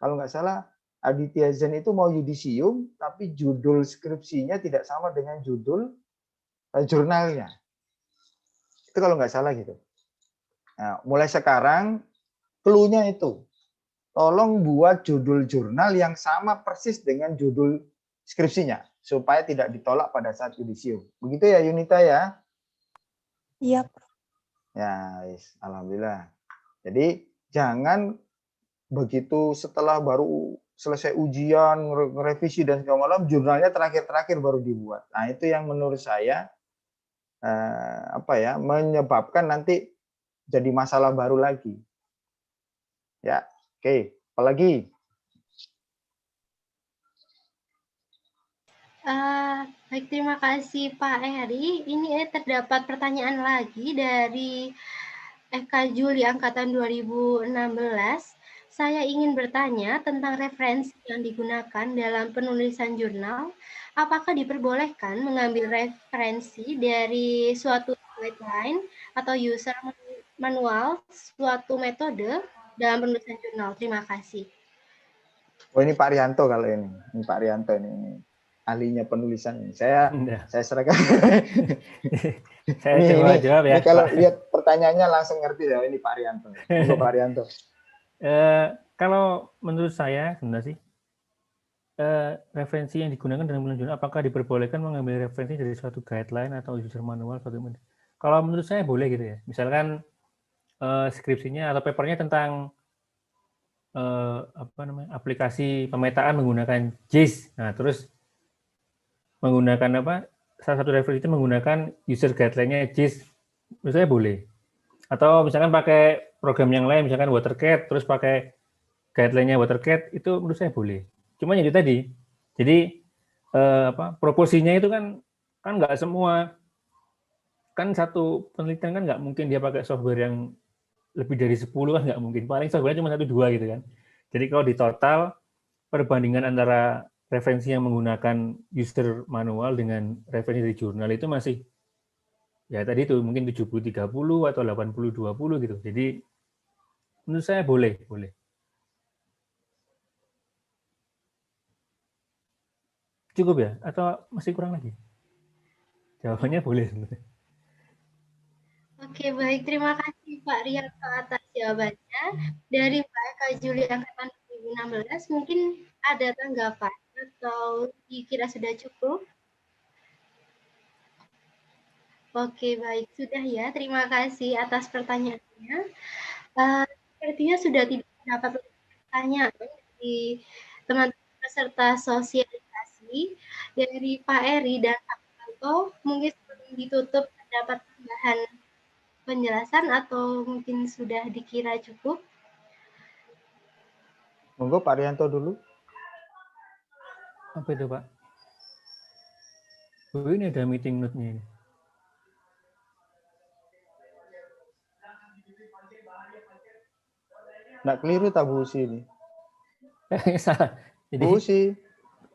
Kalau nggak salah, Aditya Zen itu mau yudisium, tapi judul skripsinya tidak sama dengan judul jurnalnya. Itu kalau nggak salah gitu. Nah, mulai sekarang, clue-nya itu, tolong buat judul jurnal yang sama persis dengan judul skripsinya, supaya tidak ditolak pada saat yudisium. Begitu ya Yunita ya? Iya. Ya, alhamdulillah. Jadi jangan begitu setelah baru selesai ujian, revisi dan segala macam, jurnalnya terakhir-terakhir baru dibuat. Nah, itu yang menurut saya menyebabkan nanti jadi masalah baru lagi. Ya, oke. Apalagi? Baik, terima kasih Pak Eri. Ini terdapat pertanyaan lagi dari Eka Juli angkatan 2016. Saya ingin bertanya tentang referensi yang digunakan dalam penulisan jurnal. Apakah diperbolehkan mengambil referensi dari suatu guideline atau user manual, suatu metode dalam penulisan jurnal? Terima kasih. Oh, ini Pak Rianto kalau ini. Ini Pak Rianto ini ahlinya penulisan ini. Saya serahkan. Saya coba jawab ya. Ini kalau lihat pertanyaannya langsung ngerti ya, ini Pak Rianto. Monggo Pak Rianto. Kalau menurut saya sebenarnya sih referensi yang digunakan dalam penulisan jurnal, apakah diperbolehkan mengambil referensi dari suatu guideline atau user manual? Kalau menurut saya boleh gitu ya. Misalkan skripsinya atau papernya tentang aplikasi pemetaan menggunakan JIS. Nah, terus menggunakan salah satu referensi itu menggunakan user guideline-nya JIS. Menurut saya boleh. Atau misalkan pakai program yang lain, misalkan WaterCat, terus pakai guideline-nya WaterCat, itu menurut saya boleh. Cuma yang itu tadi, jadi proporsinya itu kan nggak semua, kan satu penelitian kan nggak mungkin dia pakai software yang lebih dari 10 kan nggak mungkin, paling software cuma 1-2 gitu kan. Jadi kalau di total perbandingan antara referensi yang menggunakan user manual dengan referensi dari jurnal itu masih ya tadi itu mungkin 70-30 atau 80-20 gitu. Jadi menurut saya boleh. Cukup ya? Atau masih kurang lagi? Jawabannya boleh sebenarnya. Oke, baik. Terima kasih Pak Rianto atas jawabannya. Dari Pak Eka Juli angkatan 2016, mungkin ada tanggapan atau dikira sudah cukup? Oke, baik. Sudah ya. Terima kasih atas pertanyaannya. Sepertinya sudah tidak dapat pertanyaan dari teman-teman peserta sosialisasi. Dari Pak Eri dan Pak Rianto, mungkin sebelum ditutup dapat tambahan penjelasan atau mungkin sudah dikira cukup? Monggo Pak Rianto dulu. Apa itu Pak? Oh, ini ada meeting note-nya ini. Nggak keliru tak Bu Usi ini? Salah. Jadi Bu Usi,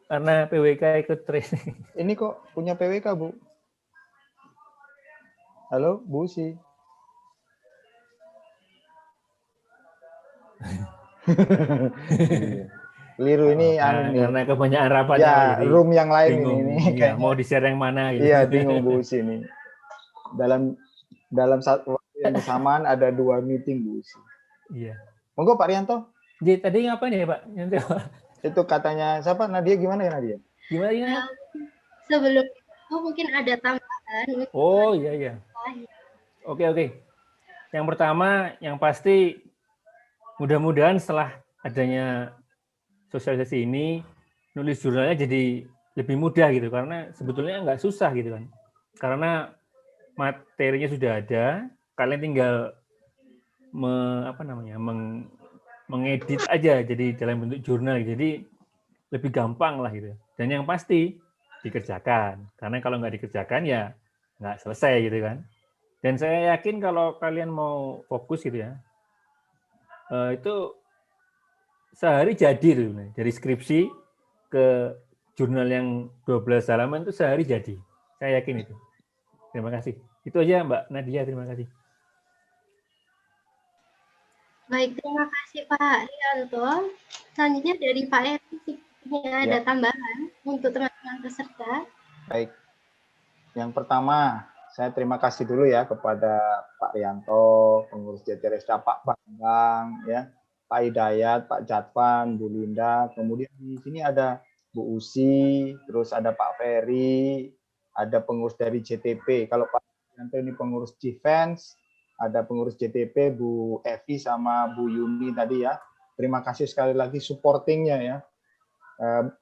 karena PWK ikut training. ini kok punya PWK, Bu? Halo, Bu Usi. Keliru ini anu nih. Karena kebanyakan rapatnya Ya, jadi room yang lain bingung. ini Iya, kayaknya. mau di-share yang mana gitu. Iya, bingung Bu Usi ini. Dalam satu waktu yang bersamaan ada 2 meeting Bu Usi. Iya. Monggo Pak Rianto. Jadi tadi ngapain ya Pak? Nanti Itu katanya siapa? Nadia gimana ya Nadia? gimana ya? Sebelum itu mungkin ada tambahan. Oh iya. Oke. Yang pertama, yang pasti mudah-mudahan setelah adanya sosialisasi ini, nulis jurnalnya jadi lebih mudah gitu, karena sebetulnya nggak susah gitu kan. Karena materinya sudah ada, kalian tinggal mengedit aja jadi dalam bentuk jurnal, jadi lebih gampang lah gitu. Dan yang pasti dikerjakan, karena kalau nggak dikerjakan ya nggak selesai gitu kan. Dan saya yakin kalau kalian mau fokus gitu ya, itu sehari jadi tuh, dari skripsi ke jurnal yang 12 halaman itu sehari jadi. Saya yakin itu. Terima kasih. Itu aja Mbak Nadia, terima kasih. Baik, terima kasih Pak Rianto. Selanjutnya dari Pak Eri, ada tambahan untuk teman-teman peserta. Baik. Yang pertama, saya terima kasih dulu ya kepada Pak Rianto, pengurus JTRSDA, Pak Bambang, ya, Pak Hidayat, Pak Jatvan, Bu Linda, kemudian di sini ada Bu Usi, terus ada Pak Ferry, ada pengurus dari JTP. Kalau Pak Rianto ini pengurus Defense, ada pengurus JTP, Bu Evi sama Bu Yuni tadi ya. Terima kasih sekali lagi supportingnya ya.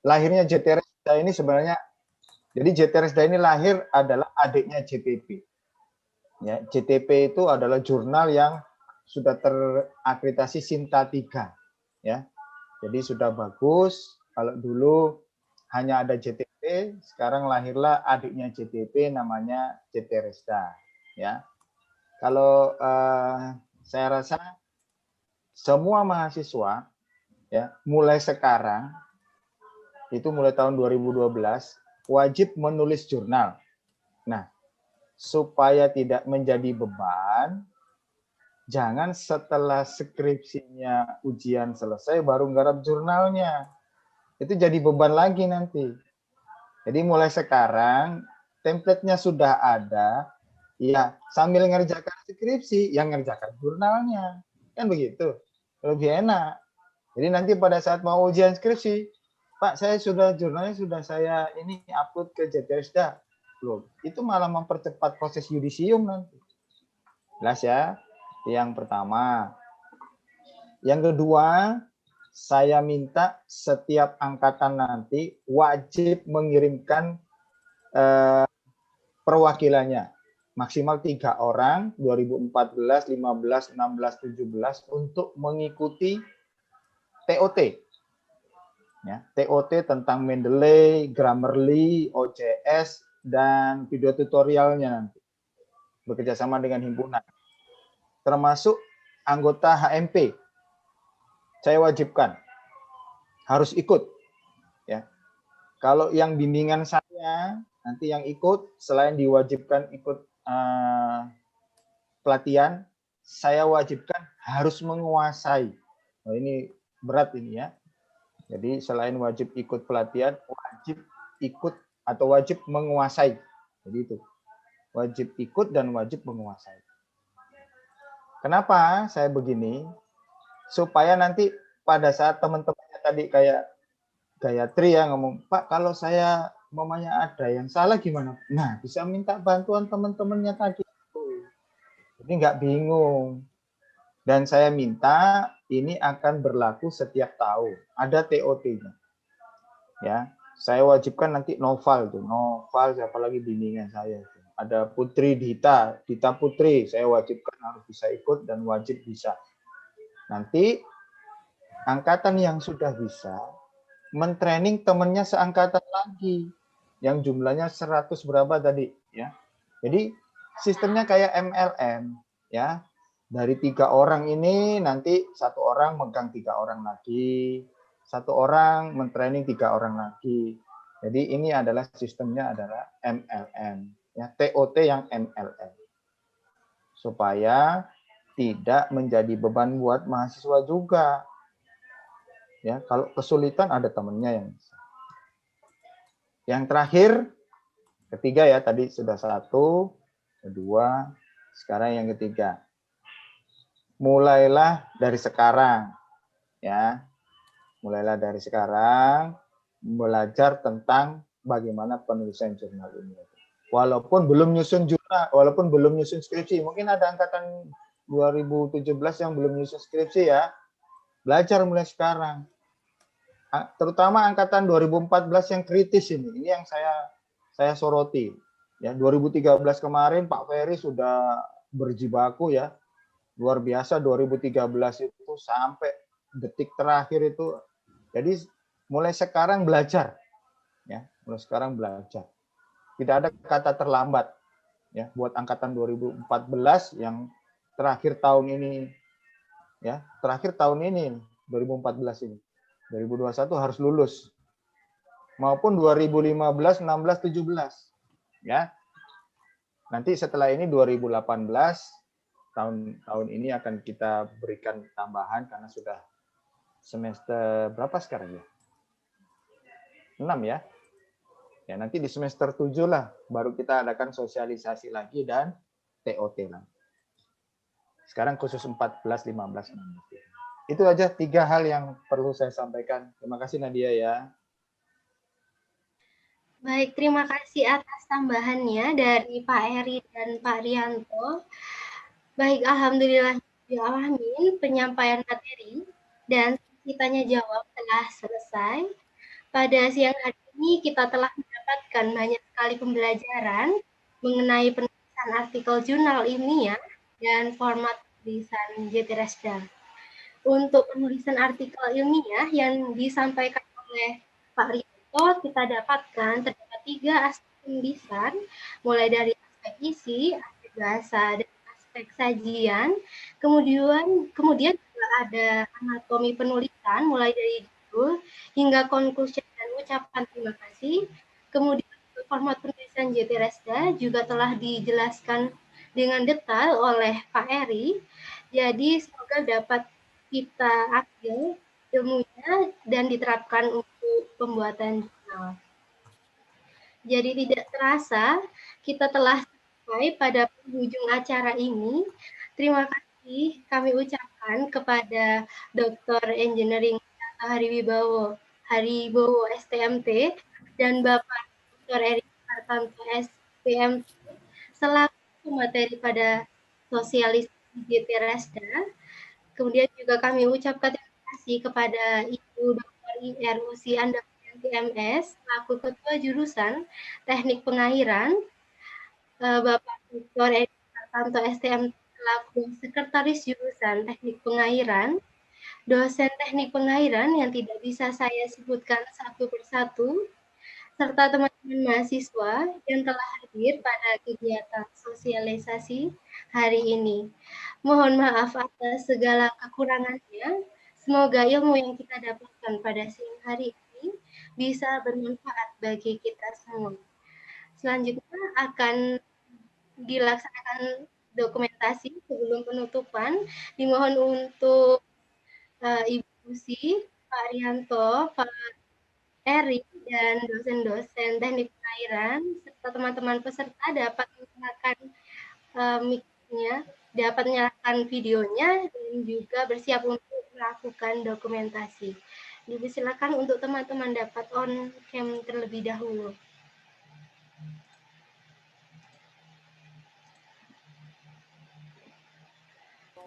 Lahirnya JTRSDA ini sebenarnya, jadi JTRSDA ini lahir adalah adiknya JTP. Ya, JTP itu adalah jurnal yang sudah terakreditasi Sinta 3. Ya. Jadi sudah bagus. Kalau dulu hanya ada JTP, sekarang lahirlah adiknya JTP namanya JTRSDA. Ya. Kalau saya rasa semua mahasiswa ya mulai sekarang itu mulai tahun 2012 wajib menulis jurnal. Nah, supaya tidak menjadi beban, jangan setelah skripsinya ujian selesai baru nggarap jurnalnya. Itu jadi beban lagi nanti. Jadi mulai sekarang template-nya sudah ada. Ya, sambil ngerjakan skripsi, yang ngerjakan jurnalnya. Kan begitu. Lebih enak. Jadi nanti pada saat mau ujian skripsi, Pak, saya sudah jurnalnya sudah saya ini upload ke JTRSDA. Loh, itu malah mempercepat proses yudisium nanti. Jelas ya? Yang pertama. Yang kedua, saya minta setiap angkatan nanti wajib mengirimkan perwakilannya. Maksimal 3 orang, 2014, 15, 16, 17, untuk mengikuti TOT. Ya, TOT tentang Mendeley, Grammarly, OCS, dan video tutorialnya nanti. Bekerja sama dengan himpunan. Termasuk anggota HMP. Saya wajibkan. Harus ikut. Ya. Kalau yang bimbingan saya, nanti yang ikut, selain diwajibkan ikut pelatihan, saya wajibkan harus menguasai. Nah, ini berat ini ya. Jadi selain wajib ikut pelatihan, wajib ikut atau wajib menguasai. Jadi itu. Wajib ikut dan wajib menguasai. Kenapa saya begini? Supaya nanti pada saat teman-temannya tadi kayak Gayatri ya ngomong, Pak kalau saya mamanya ada yang salah gimana? Nah, bisa minta bantuan teman-temannya tadi. Jadi nggak bingung. Dan saya minta ini akan berlaku setiap tahun. Ada TOT-nya. Ya, saya wajibkan nanti Noval tuh. Noval siapa lagi bimbingan saya itu. Ada Putri Dita Putri, saya wajibkan harus bisa ikut dan wajib bisa. Nanti angkatan yang sudah bisa mentraining temannya seangkatan lagi yang jumlahnya 100 berapa tadi ya. Jadi sistemnya kayak MLM ya. Dari 3 orang ini nanti 1 orang megang 3 orang lagi, 1 orang mentraining 3 orang lagi. Jadi ini adalah sistemnya adalah MLM, ya TOT yang MLM, supaya tidak menjadi beban buat mahasiswa juga. Ya, kalau kesulitan ada temennya yang bisa. Yang terakhir, ketiga ya, tadi sudah 1, 2, sekarang yang ketiga. Mulailah dari sekarang, ya. Mulailah dari sekarang belajar tentang bagaimana penulisan jurnal ini. Walaupun belum nyusun jurnal, walaupun belum nyusun skripsi, mungkin ada angkatan 2017 yang belum nyusun skripsi ya. Belajar mulai sekarang. Terutama angkatan 2014 yang kritis ini yang saya soroti. Ya, 2013 kemarin Pak Ferry sudah berjibaku ya. Luar biasa 2013 itu sampai detik terakhir itu. Jadi mulai sekarang belajar. Ya, mulai sekarang belajar. Tidak ada kata terlambat ya buat angkatan 2014 yang terakhir tahun ini ya, terakhir tahun ini 2014 ini. 2021 harus lulus. Maupun 2015, 16, 17 ya. Nanti setelah ini 2018 tahun ini akan kita berikan tambahan karena sudah semester berapa sekarang ya? 6 ya. Ya, nanti di semester 7 lah baru kita adakan sosialisasi lagi dan TOT lah. Sekarang khusus 14, 15, 16. Itu aja 3 hal yang perlu saya sampaikan. Terima kasih Nadia ya. Baik, terima kasih atas tambahannya dari Pak Eri dan Pak Rianto. Baik, alhamdulillah alamin penyampaian materi dan sesi tanya jawab telah selesai. Pada siang hari ini kita telah mendapatkan banyak sekali pembelajaran mengenai penulisan artikel jurnal ilmiah dan format tulisan JTRSDA. Untuk penulisan artikel ilmiah yang disampaikan oleh Pak Rito, kita dapatkan terdapat 3 aspek penulisan, mulai dari aspek isi, aspek bahasa, dan aspek sajian. Kemudian juga ada anatomi penulisan, mulai dari judul hingga conclusion dan ucapan terima kasih. Kemudian format penulisan JTRSDA juga telah dijelaskan dengan detail oleh Pak Eri. Jadi semoga dapat kita ambil ilmunya dan diterapkan untuk pembuatan jurnal. Jadi tidak terasa kita telah sampai pada penghujung acara ini. Terima kasih kami ucapkan kepada Dr. Engineering Hariwibowo STMT dan Bapak Dr. Eri Hartanto SPMT selaku materi pada sosialisasi JTRSDA. Kemudian juga kami ucapkan terima kasih kepada Ibu Dr. IR Usi Andavianti MS, selaku Ketua Jurusan Teknik Pengairan, Bapak Dr. Edi Hartanto STM, selaku Sekretaris Jurusan Teknik Pengairan, dosen Teknik Pengairan yang tidak bisa saya sebutkan satu persatu, serta teman-teman mahasiswa yang telah hadir pada kegiatan sosialisasi hari ini. Mohon maaf atas segala kekurangannya. Semoga ilmu yang kita dapatkan pada siang hari ini bisa bermanfaat bagi kita semua. Selanjutnya akan dilaksanakan dokumentasi sebelum penutupan. Dimohon untuk Ibu Usi, Pak Rianto, Pak Eri, dan dosen-dosen teknik pengairan, serta teman-teman peserta dapat menggunakan mic-nya, dapat menyalakan videonya, dan juga bersiap untuk melakukan dokumentasi. Silakan untuk teman-teman dapat on cam terlebih dahulu.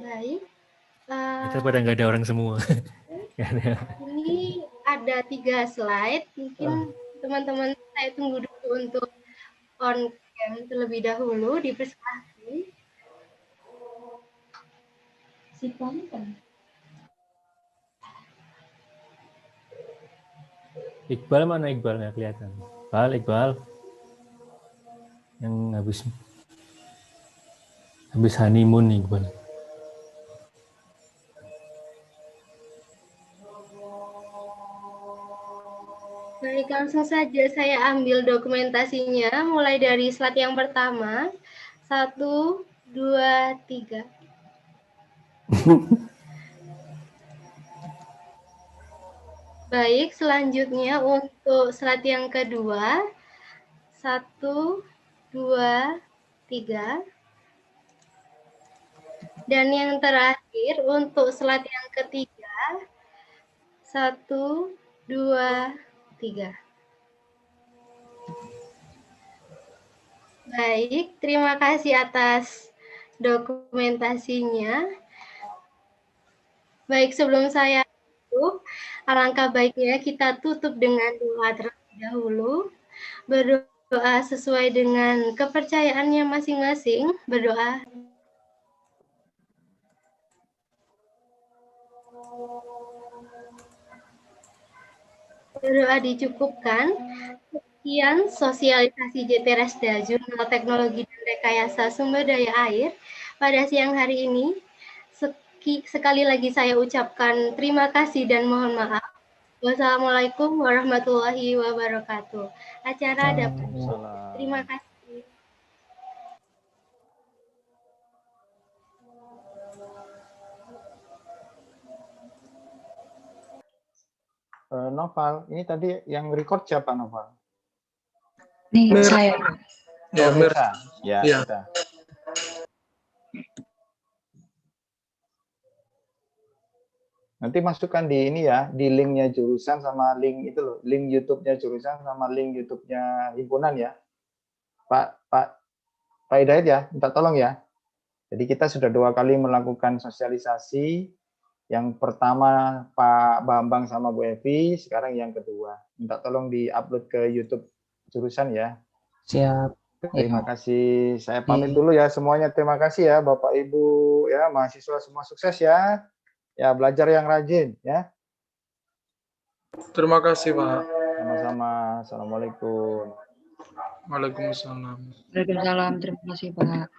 Baik. Kita pada nggak ada orang semua. Ini ada 3 slide, mungkin teman-teman saya tunggu dulu untuk on cam terlebih dahulu, dipersilahkan. Iqbal mana Iqbal, nggak kelihatan. Iqbal yang habis honeymoon Iqbal. Baik, langsung saja saya ambil dokumentasinya, mulai dari slide yang pertama. 1, 2, 3. Baik, selanjutnya untuk slide yang kedua. 1, 2, 3. Dan yang terakhir untuk slide yang ketiga. 1, 2, 3. Baik, terima kasih atas dokumentasinya. Baik, sebelum saya tutup, alangkah baiknya kita tutup dengan doa terlebih dahulu. Berdoa sesuai dengan kepercayaannya masing-masing. Berdoa. Berdoa dicukupkan. Sekian sosialisasi JTRSDA Jurnal Teknologi dan Rekayasa Sumber Daya Air pada siang hari ini. Sekali lagi saya ucapkan terima kasih dan mohon maaf. Wassalamualaikum warahmatullahi wabarakatuh. Acara dapat. Terima kasih. Noval, ini tadi yang record siapa Noval? Nih, saya. Ya, Mirsa. Ya, Ya. sudah. Nanti masukkan di ini ya, di linknya jurusan sama link itu loh, link YouTube-nya jurusan sama link YouTube-nya himpunan ya. Pak Hidayat ya, minta tolong ya. Jadi kita sudah 2 kali melakukan sosialisasi. Yang pertama Pak Bambang sama Bu Evi, sekarang yang kedua. Minta tolong di-upload ke YouTube jurusan ya. Siap. Terima Ya. kasih. Saya pamit dulu ya semuanya. Terima kasih ya Bapak Ibu ya, mahasiswa semua sukses ya. Ya, belajar yang rajin ya. Terima kasih, Pak. Sama-sama. Assalamualaikum. Waalaikumsalam. Waalaikumsalam. Terima kasih, Pak.